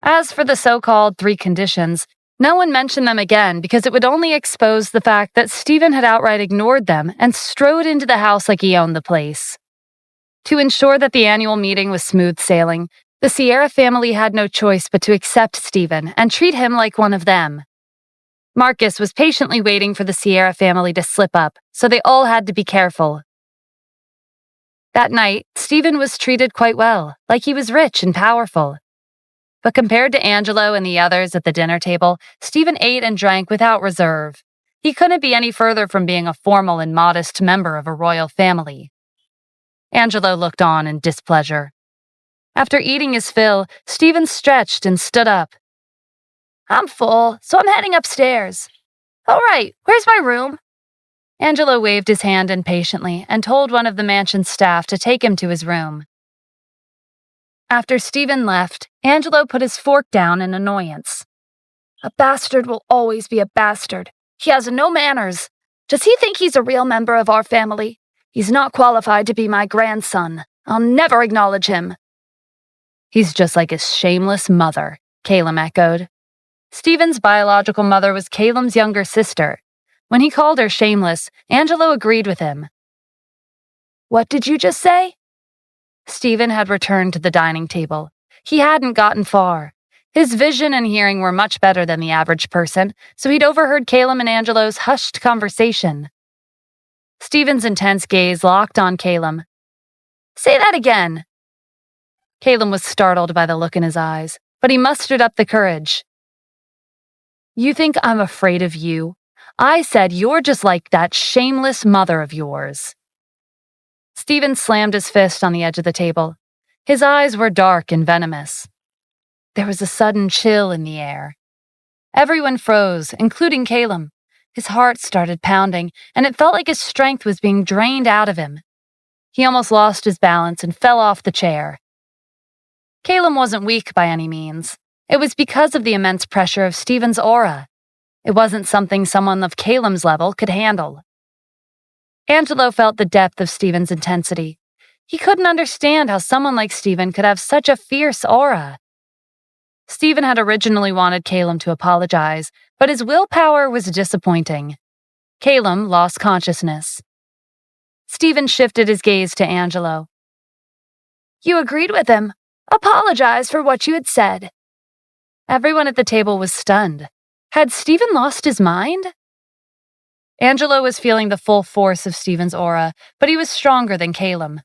As for the so-called 3 conditions, no one mentioned them again because it would only expose the fact that Stephen had outright ignored them and strode into the house like he owned the place. To ensure that the annual meeting was smooth sailing, the Sierra family had no choice but to accept Stephen and treat him like one of them. Marcus was patiently waiting for the Sierra family to slip up, so they all had to be careful. That night, Stephen was treated quite well, like he was rich and powerful. But compared to Angelo and the others at the dinner table, Stephen ate and drank without reserve. He couldn't be any further from being a formal and modest member of a royal family. Angelo looked on in displeasure. After eating his fill, Stephen stretched and stood up. "I'm full, so I'm heading upstairs." "All right, where's my room?" Angelo waved his hand impatiently and told one of the mansion's staff to take him to his room. After Stephen left, Angelo put his fork down in annoyance. "A bastard will always be a bastard. He has no manners. Does he think he's a real member of our family? He's not qualified to be my grandson. I'll never acknowledge him." "He's just like his shameless mother," Calum echoed. Stephen's biological mother was Calum's younger sister. When he called her shameless, Angelo agreed with him. "What did you just say?" Stephen had returned to the dining table. He hadn't gotten far. His vision and hearing were much better than the average person, so he'd overheard Calum and Angelo's hushed conversation. Stephen's intense gaze locked on Calum. "Say that again." Calum was startled by the look in his eyes, but he mustered up the courage. "You think I'm afraid of you? I said you're just like that shameless mother of yours." Stephen slammed his fist on the edge of the table. His eyes were dark and venomous. There was a sudden chill in the air. Everyone froze, including Calum. His heart started pounding, and it felt like his strength was being drained out of him. He almost lost his balance and fell off the chair. Caleb wasn't weak by any means. It was because of the immense pressure of Stephen's aura. It wasn't something someone of Caleb's level could handle. Angelo felt the depth of Stephen's intensity. He couldn't understand how someone like Stephen could have such a fierce aura. Stephen had originally wanted Caleb to apologize, but his willpower was disappointing. Caleb lost consciousness. Stephen shifted his gaze to Angelo. You agreed with him. Apologize for what you had said. Everyone at the table was stunned. Had Stephen lost his mind? Angelo was feeling the full force of Stephen's aura, but he was stronger than Caleb.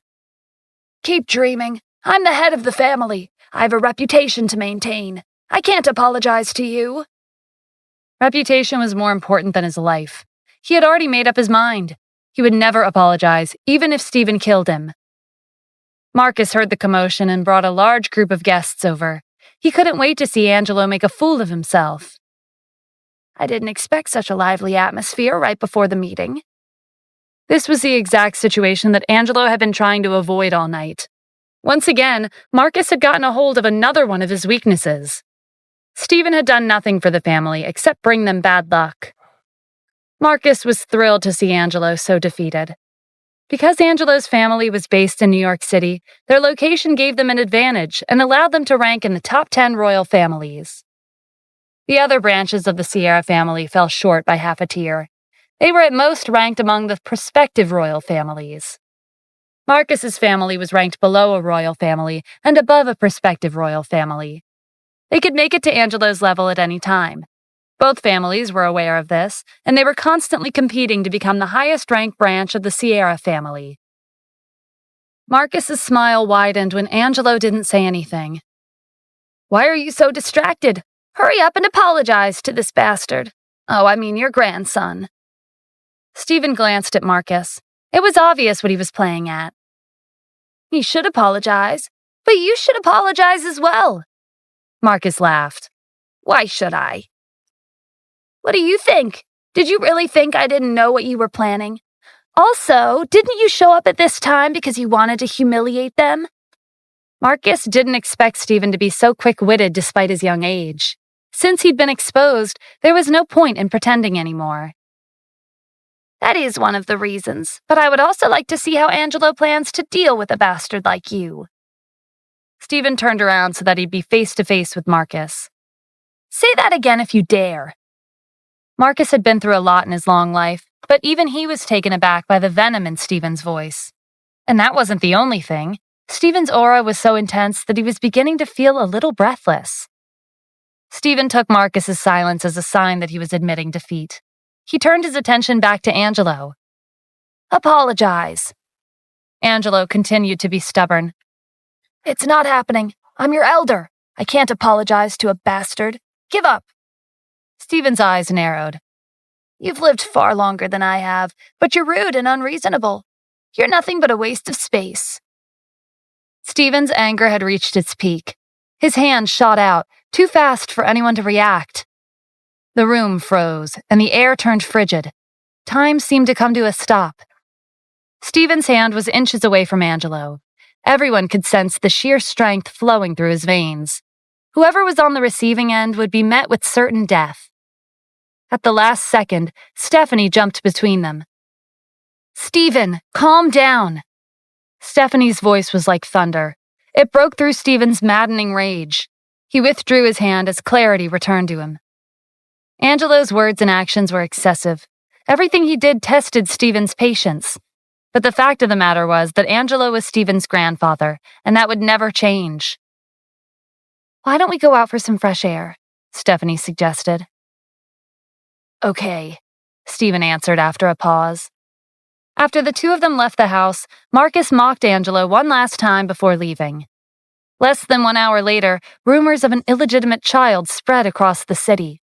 Keep dreaming. I'm the head of the family. I have a reputation to maintain. I can't apologize to you. Reputation was more important than his life. He had already made up his mind. He would never apologize, even if Stephen killed him. Marcus heard the commotion and brought a large group of guests over. He couldn't wait to see Angelo make a fool of himself. I didn't expect such a lively atmosphere right before the meeting. This was the exact situation that Angelo had been trying to avoid all night. Once again, Marcus had gotten a hold of another one of his weaknesses. Stephen had done nothing for the family except bring them bad luck. Marcus was thrilled to see Angelo so defeated. Because Angelo's family was based in New York City, their location gave them an advantage and allowed them to rank in the top 10 royal families. The other branches of the Sierra family fell short by half a tier. They were at most ranked among the prospective royal families. Marcus's family was ranked below a royal family and above a prospective royal family. They could make it to Angelo's level at any time. Both families were aware of this, and they were constantly competing to become the highest-ranked branch of the Sierra family. Marcus's smile widened when Angelo didn't say anything. Why are you so distracted? Hurry up and apologize to this bastard. Oh, I mean your grandson. Stephen glanced at Marcus. It was obvious what he was playing at. He should apologize, but you should apologize as well. Marcus laughed. Why should I? What do you think? Did you really think I didn't know what you were planning? Also, didn't you show up at this time because you wanted to humiliate them? Marcus didn't expect Stephen to be so quick-witted despite his young age. Since he'd been exposed, there was no point in pretending anymore. That is one of the reasons, but I would also like to see how Angelo plans to deal with a bastard like you. Stephen turned around so that he'd be face-to-face with Marcus. Say that again if you dare. Marcus had been through a lot in his long life, but even he was taken aback by the venom in Stephen's voice. And that wasn't the only thing. Stephen's aura was so intense that he was beginning to feel a little breathless. Stephen took Marcus's silence as a sign that he was admitting defeat. He turned his attention back to Angelo. Apologize. Angelo continued to be stubborn. It's not happening. I'm your elder. I can't apologize to a bastard. Give up. Stephen's eyes narrowed. You've lived far longer than I have, but you're rude and unreasonable. You're nothing but a waste of space. Stephen's anger had reached its peak. His hand shot out, too fast for anyone to react. The room froze, and the air turned frigid. Time seemed to come to a stop. Stephen's hand was inches away from Angelo. Everyone could sense the sheer strength flowing through his veins. Whoever was on the receiving end would be met with certain death. At the last second, Stephanie jumped between them. "Stephen, calm down." Stephanie's voice was like thunder. It broke through Stephen's maddening rage. He withdrew his hand as clarity returned to him. Angelo's words and actions were excessive. Everything he did tested Stephen's patience. But the fact of the matter was that Angelo was Stephen's grandfather, and that would never change. "Why don't we go out for some fresh air?" Stephanie suggested. "Okay," Stephen answered after a pause. After the two of them left the house, Marcus mocked Angelo one last time before leaving. Less than 1 hour later, rumors of an illegitimate child spread across the city.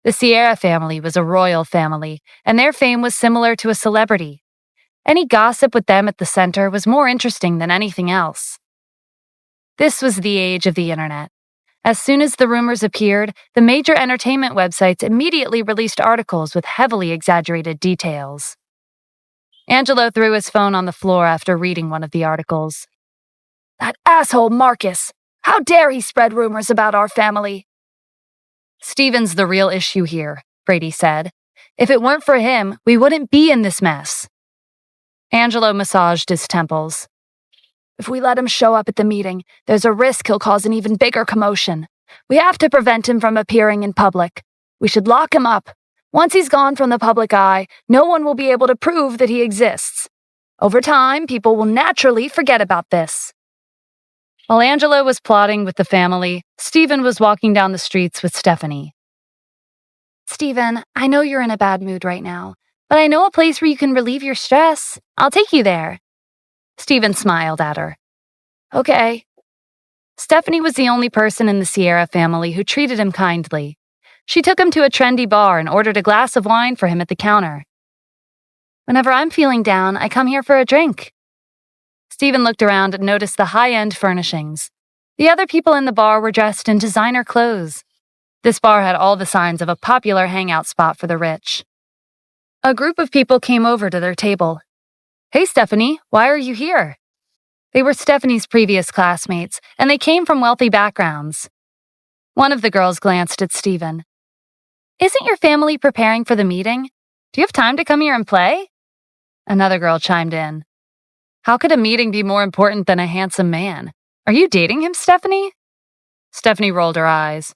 The Sierra family was a royal family, and their fame was similar to a celebrity. Any gossip with them at the center was more interesting than anything else. This was the age of the internet. As soon as the rumors appeared, the major entertainment websites immediately released articles with heavily exaggerated details. Angelo threw his phone on the floor after reading one of the articles. That asshole Marcus! How dare he spread rumors about our family? Stephen's the real issue here, Brady said. If it weren't for him, we wouldn't be in this mess. Angelo massaged his temples. If we let him show up at the meeting, there's a risk he'll cause an even bigger commotion. We have to prevent him from appearing in public. We should lock him up. Once he's gone from the public eye, no one will be able to prove that he exists. Over time, people will naturally forget about this. While Angelo was plotting with the family, Stephen was walking down the streets with Stephanie. Stephen, I know you're in a bad mood right now, but I know a place where you can relieve your stress. I'll take you there. Stephen smiled at her. Okay. Stephanie was the only person in the Sierra family who treated him kindly. She took him to a trendy bar and ordered a glass of wine for him at the counter. Whenever I'm feeling down, I come here for a drink. Stephen looked around and noticed the high-end furnishings. The other people in the bar were dressed in designer clothes. This bar had all the signs of a popular hangout spot for the rich. A group of people came over to their table. "Hey, Stephanie, why are you here?" They were Stephanie's previous classmates, and they came from wealthy backgrounds. One of the girls glanced at Stephen. "Isn't your family preparing for the meeting? Do you have time to come here and play?" Another girl chimed in. "How could a meeting be more important than a handsome man? Are you dating him, Stephanie?" Stephanie rolled her eyes.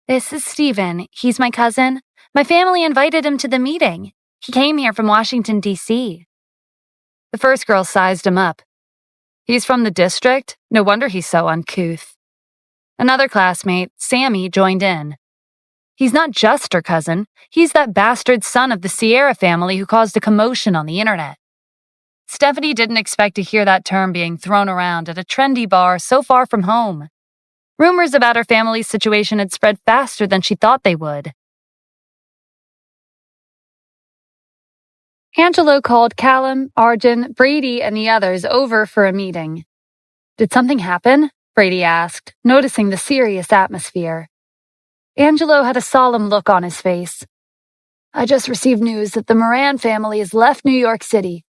"This is Stephen. He's my cousin. My family invited him to the meeting. He came here from Washington, D.C. The first girl sized him up. "He's from the district? No wonder he's so uncouth." Another classmate, Sammy, joined in. "He's not just her cousin. He's that bastard son of the Sierra family who caused a commotion on the internet." Stephanie didn't expect to hear that term being thrown around at a trendy bar so far from home. Rumors about her family's situation had spread faster than she thought they would. Angelo called Callum, Arjun, Brady, and the others over for a meeting. "Did something happen?" Brady asked, noticing the serious atmosphere. Angelo had a solemn look on his face. "I just received news that the Moran family has left New York City."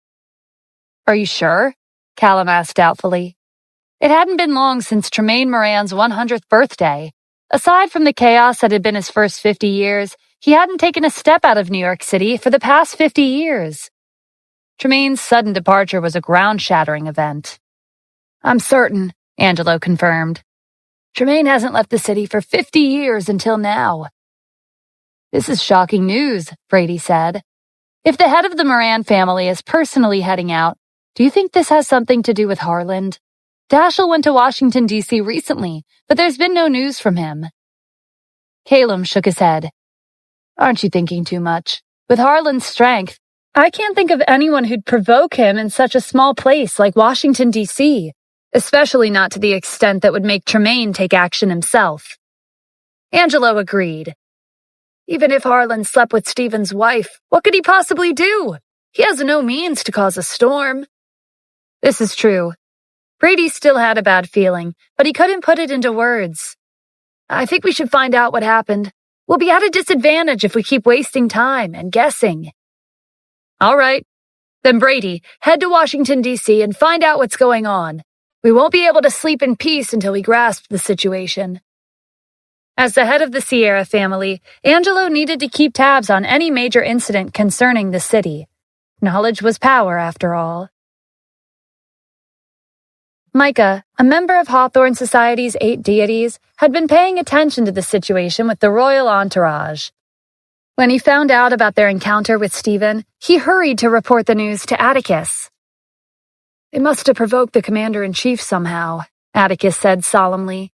"Are you sure?" Callum asked doubtfully. It hadn't been long since Tremaine Moran's 100th birthday. Aside from the chaos that had been his first 50 years, he hadn't taken a step out of New York City for the past 50 years. Tremaine's sudden departure was a ground-shattering event. "I'm certain," Angelo confirmed. "Tremaine hasn't left the city for 50 years until now." "This is shocking news," Brady said. "If the head of the Moran family is personally heading out, do you think this has something to do with Harland? Dashiell went to Washington, D.C. recently, but there's been no news from him." Calum shook his head. "Aren't you thinking too much? With Harland's strength, I can't think of anyone who'd provoke him in such a small place like Washington, D.C., especially not to the extent that would make Tremaine take action himself." Angelo agreed. "Even if Harland slept with Stephen's wife, what could he possibly do? He has no means to cause a storm." This is true. Brady still had a bad feeling, but he couldn't put it into words. "I think we should find out what happened. We'll be at a disadvantage if we keep wasting time and guessing." "All right. Then Brady, head to Washington, D.C. and find out what's going on. We won't be able to sleep in peace until we grasp the situation." As the head of the Sierra family, Angelo needed to keep tabs on any major incident concerning the city. Knowledge was power, after all. Micah, a member of Hawthorne Society's 8 deities, had been paying attention to the situation with the royal entourage. When he found out about their encounter with Stephen, he hurried to report the news to Atticus. "They must have provoked the commander-in-chief somehow," Atticus said solemnly.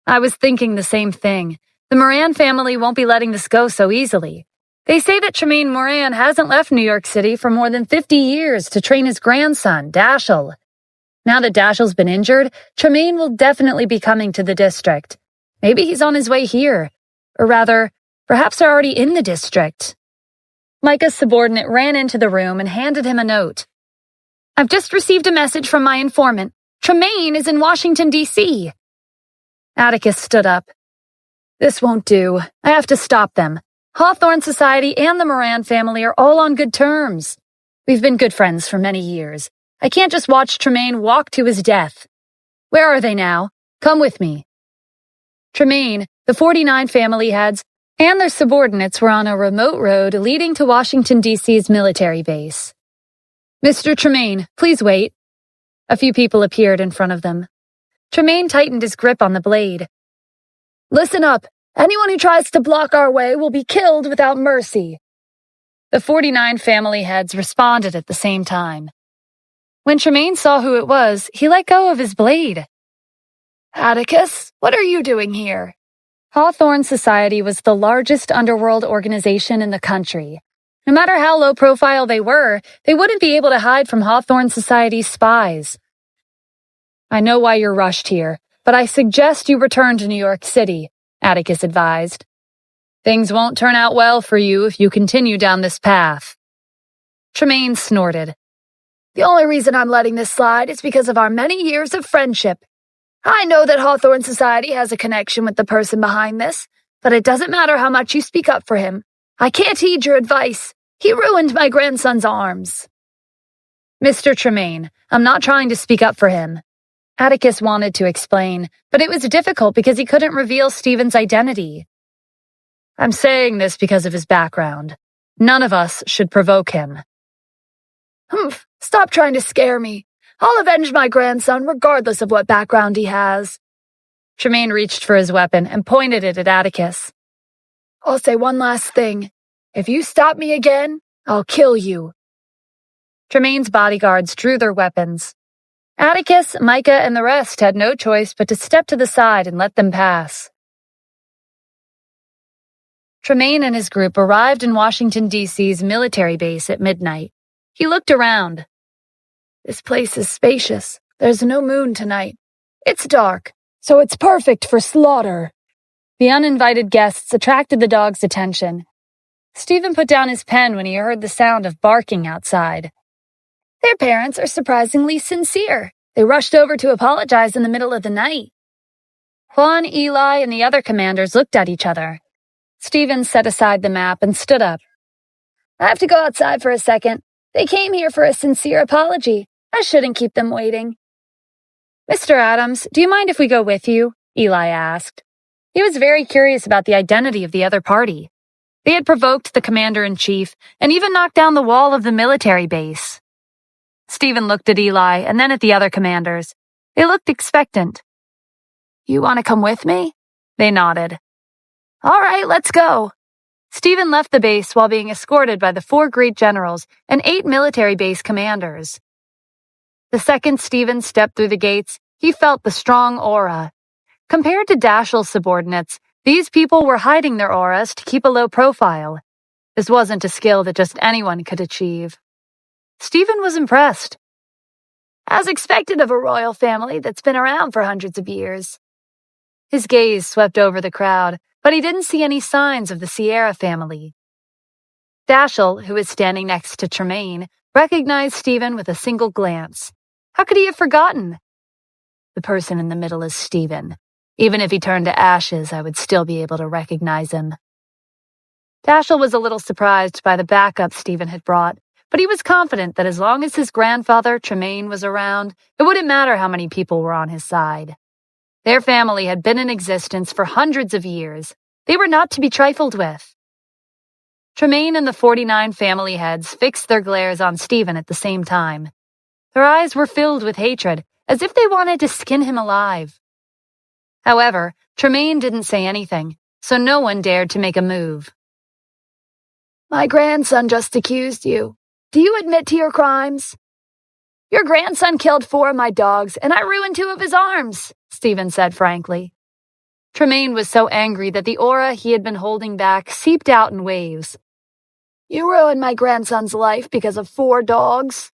"I was thinking the same thing. The Moran family won't be letting this go so easily. They say that Tremaine Moran hasn't left New York City for more than 50 years to train his grandson, Dashiell. Now that Dashiell's been injured, Tremaine will definitely be coming to the district. Maybe he's on his way here. Or rather, perhaps they're already in the district." Micah's subordinate ran into the room and handed him a note. "I've just received a message from my informant. Tremaine is in Washington, D.C. Atticus stood up. "This won't do. I have to stop them. Hawthorne Society and the Moran family are all on good terms. We've been good friends for many years. I can't just watch Tremaine walk to his death. Where are they now? Come with me." Tremaine, the 49 family heads, and their subordinates were on a remote road leading to Washington, D.C.'s military base. "Mr. Tremaine, please wait." A few people appeared in front of them. Tremaine tightened his grip on the blade. "Listen up. Anyone who tries to block our way will be killed without mercy." The 49 family heads responded at the same time. When Tremaine saw who it was, he let go of his blade. "Atticus, what are you doing here?" Hawthorne Society was the largest underworld organization in the country. No matter how low profile they were, they wouldn't be able to hide from Hawthorne Society's spies. "I know why you're rushed here, but I suggest you return to New York City," Atticus advised. "Things won't turn out well for you if you continue down this path." Tremaine snorted. "The only reason I'm letting this slide is because of our many years of friendship. I know that Hawthorne Society has a connection with the person behind this, but it doesn't matter how much you speak up for him. I can't heed your advice. He ruined my grandson's arms." "Mr. Tremaine, I'm not trying to speak up for him." Atticus wanted to explain, but it was difficult because he couldn't reveal Stephen's identity. "I'm saying this because of his background. None of us should provoke him." "Humph, stop trying to scare me. I'll avenge my grandson regardless of what background he has." Tremaine reached for his weapon and pointed it at Atticus. "I'll say one last thing. If you stop me again, I'll kill you." Tremaine's bodyguards drew their weapons. Atticus, Micah, and the rest had no choice but to step to the side and let them pass. Tremaine and his group arrived in Washington, D.C.'s military base at midnight. He looked around. "This place is spacious. There's no moon tonight. It's dark, so it's perfect for slaughter." The uninvited guests attracted the dog's attention. Stephen put down his pen when he heard the sound of barking outside. "Their parents are surprisingly sincere. They rushed over to apologize in the middle of the night." Juan, Eli, and the other commanders looked at each other. Stephen set aside the map and stood up. "I have to go outside for a second. They came here for a sincere apology. I shouldn't keep them waiting." "Mr. Adams, do you mind if we go with you?" Eli asked. He was very curious about the identity of the other party. They had provoked the commander-in-chief and even knocked down the wall of the military base. Stephen looked at Eli and then at the other commanders. They looked expectant. "You want to come with me?" They nodded. "All right, let's go." Stephen left the base while being escorted by the 4 great generals and 8 military base commanders. The second Stephen stepped through the gates, he felt the strong aura. Compared to Dashiell's subordinates, these people were hiding their auras to keep a low profile. This wasn't a skill that just anyone could achieve. Stephen was impressed. "As expected of a royal family that's been around for hundreds of years." His gaze swept over the crowd, but he didn't see any signs of the Sierra family. Dashiell, who was standing next to Tremaine, recognized Stephen with a single glance. How could he have forgotten? The person in the middle is Stephen. Even if he turned to ashes, I would still be able to recognize him. Dashiell was a little surprised by the backup Stephen had brought, but he was confident that as long as his grandfather, Tremaine, was around, it wouldn't matter how many people were on his side. Their family had been in existence for hundreds of years. They were not to be trifled with. Tremaine and the 49 family heads fixed their glares on Stephen at the same time. Their eyes were filled with hatred, as if they wanted to skin him alive. However, Tremaine didn't say anything, so no one dared to make a move. "My grandson just accused you. Do you admit to your crimes?" "Your grandson killed 4 of my dogs, and I ruined 2 of his arms," Stephen said frankly. Tremaine was so angry that the aura he had been holding back seeped out in waves. "You ruined my grandson's life because of 4 dogs."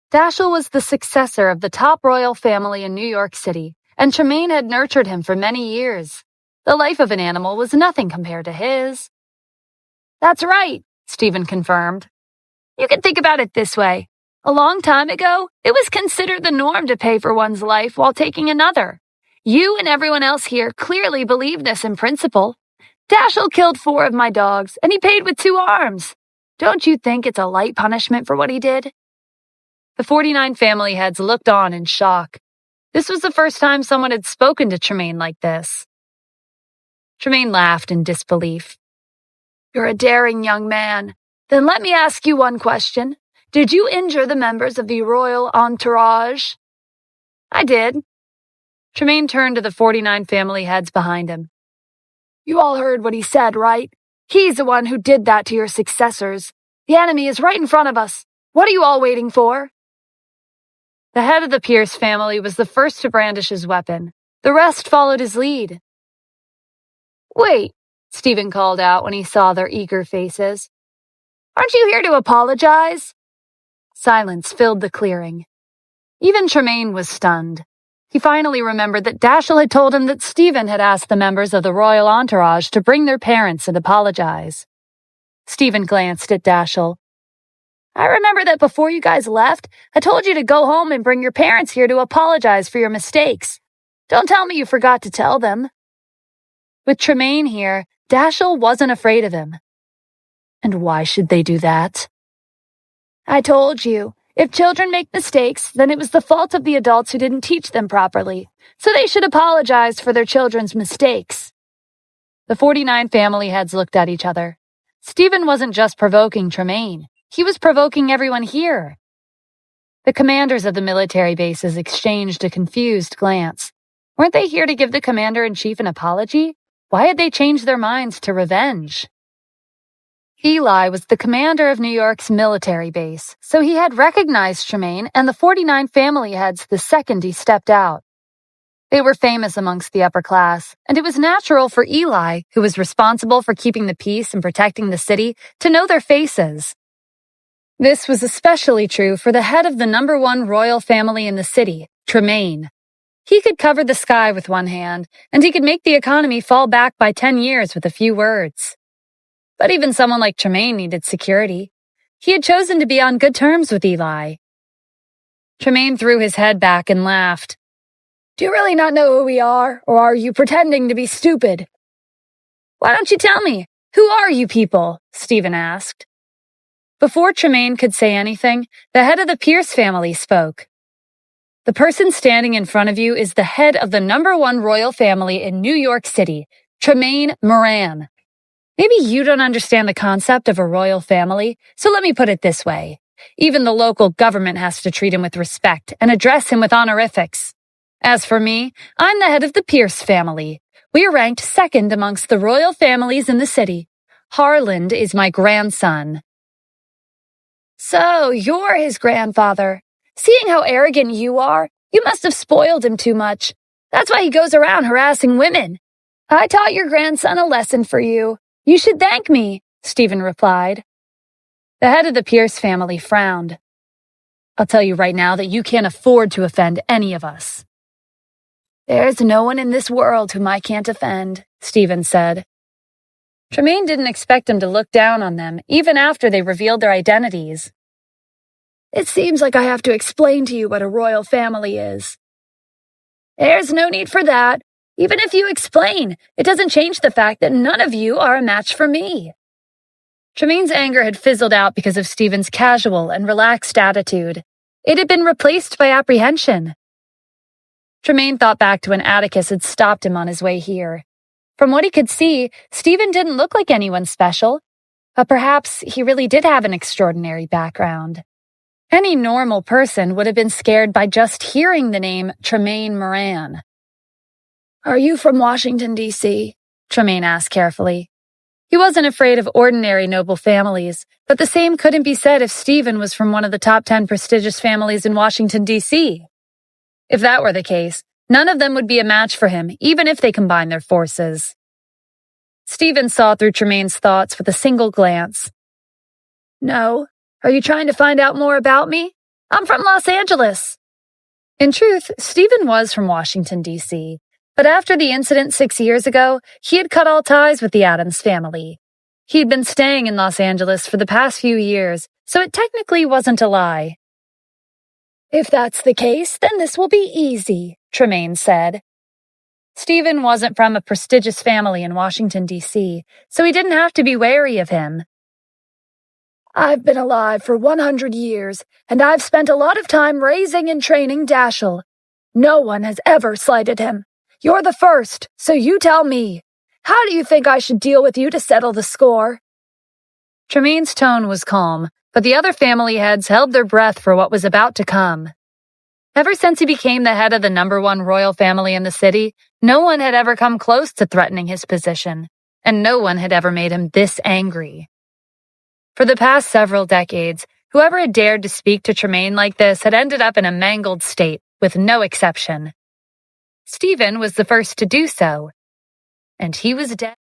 Dashiell was the successor of the top royal family in New York City, and Tremaine had nurtured him for many years. The life of an animal was nothing compared to his. "That's right," Stephen confirmed. "You can think about it this way. A long time ago, it was considered the norm to pay for one's life while taking another. You and everyone else here clearly believe this in principle. Dashiell killed 4 of my dogs, and he paid with 2 arms. Don't you think it's a light punishment for what he did?" The 49 family heads looked on in shock. This was the first time someone had spoken to Tremaine like this. Tremaine laughed in disbelief. You're a daring young man. Then let me ask you one question. Did you injure the members of the royal entourage? I did. Tremaine turned to the 49 family heads behind him. You all heard what he said, right? He's the one who did that to your successors. The enemy is right in front of us. What are you all waiting for? The head of the Pierce family was the first to brandish his weapon. The rest followed his lead. Wait, Stephen called out when he saw their eager faces. Aren't you here to apologize? Silence filled the clearing. Even Tremaine was stunned. He finally remembered that Dashiell had told him that Stephen had asked the members of the royal entourage to bring their parents and apologize. Stephen glanced at Dashiell. I remember that before you guys left, I told you to go home and bring your parents here to apologize for your mistakes. Don't tell me you forgot to tell them. With Tremaine here, Dashiell wasn't afraid of him. And why should they do that? I told you. If children make mistakes, then it was the fault of the adults who didn't teach them properly, so they should apologize for their children's mistakes. The 49 family heads looked at each other. Stephen wasn't just provoking Tremaine. He was provoking everyone here. The commanders of the military bases exchanged a confused glance. Weren't they here to give the commander-in-chief an apology? Why had they changed their minds to revenge? Eli was the commander of New York's military base, so he had recognized Tremaine and the 49 family heads the second he stepped out. They were famous amongst the upper class, and it was natural for Eli, who was responsible for keeping the peace and protecting the city, to know their faces. This was especially true for the head of the #1 royal family in the city, Tremaine. He could cover the sky with one hand, and he could make the economy fall back by 10 years with a few words. But even someone like Tremaine needed security. He had chosen to be on good terms with Eli. Tremaine threw his head back and laughed. Do you really not know who we are, or are you pretending to be stupid? Why don't you tell me? Who are you people? Stephen asked. Before Tremaine could say anything, the head of the Pierce family spoke. The person standing in front of you is the head of the #1 royal family in New York City, Tremaine Moran. Maybe you don't understand the concept of a royal family, so let me put it this way. Even the local government has to treat him with respect and address him with honorifics. As for me, I'm the head of the Pierce family. We are ranked second amongst the royal families in the city. Harland is my grandson. So, you're his grandfather. Seeing how arrogant you are, you must have spoiled him too much. That's why he goes around harassing women. I taught your grandson a lesson for you. You should thank me, Stephen replied. The head of the Pierce family frowned. I'll tell you right now that you can't afford to offend any of us. There's no one in this world whom I can't offend, Stephen said. Tremaine didn't expect him to look down on them, even after they revealed their identities. It seems like I have to explain to you what a royal family is. There's no need for that. Even if you explain, it doesn't change the fact that none of you are a match for me. Tremaine's anger had fizzled out because of Stephen's casual and relaxed attitude. It had been replaced by apprehension. Tremaine thought back to when Atticus had stopped him on his way here. From what he could see, Stephen didn't look like anyone special, but perhaps he really did have an extraordinary background. Any normal person would have been scared by just hearing the name Tremaine Moran. Are you from Washington, D.C.? Tremaine asked carefully. He wasn't afraid of ordinary noble families, but the same couldn't be said if Stephen was from one of the top 10 prestigious families in Washington, D.C. If that were the case, none of them would be a match for him, even if they combined their forces. Stephen saw through Tremaine's thoughts with a single glance. No. Are you trying to find out more about me? I'm from Los Angeles. In truth, Stephen was from Washington, D.C., but after the incident 6 years ago, he had cut all ties with the Addams family. He had been staying in Los Angeles for the past few years, so it technically wasn't a lie. If that's the case, then this will be easy, Tremaine said. Stephen wasn't from a prestigious family in Washington, D.C., so he didn't have to be wary of him. I've been alive for 100 years, and I've spent a lot of time raising and training Dashiell. No one has ever slighted him. You're the first, so you tell me. How do you think I should deal with you to settle the score?" Tremaine's tone was calm, but the other family heads held their breath for what was about to come. Ever since he became the head of the #1 royal family in the city, no one had ever come close to threatening his position, and no one had ever made him this angry. For the past several decades, whoever had dared to speak to Tremaine like this had ended up in a mangled state, with no exception. Stephen was the first to do so, and he was dead.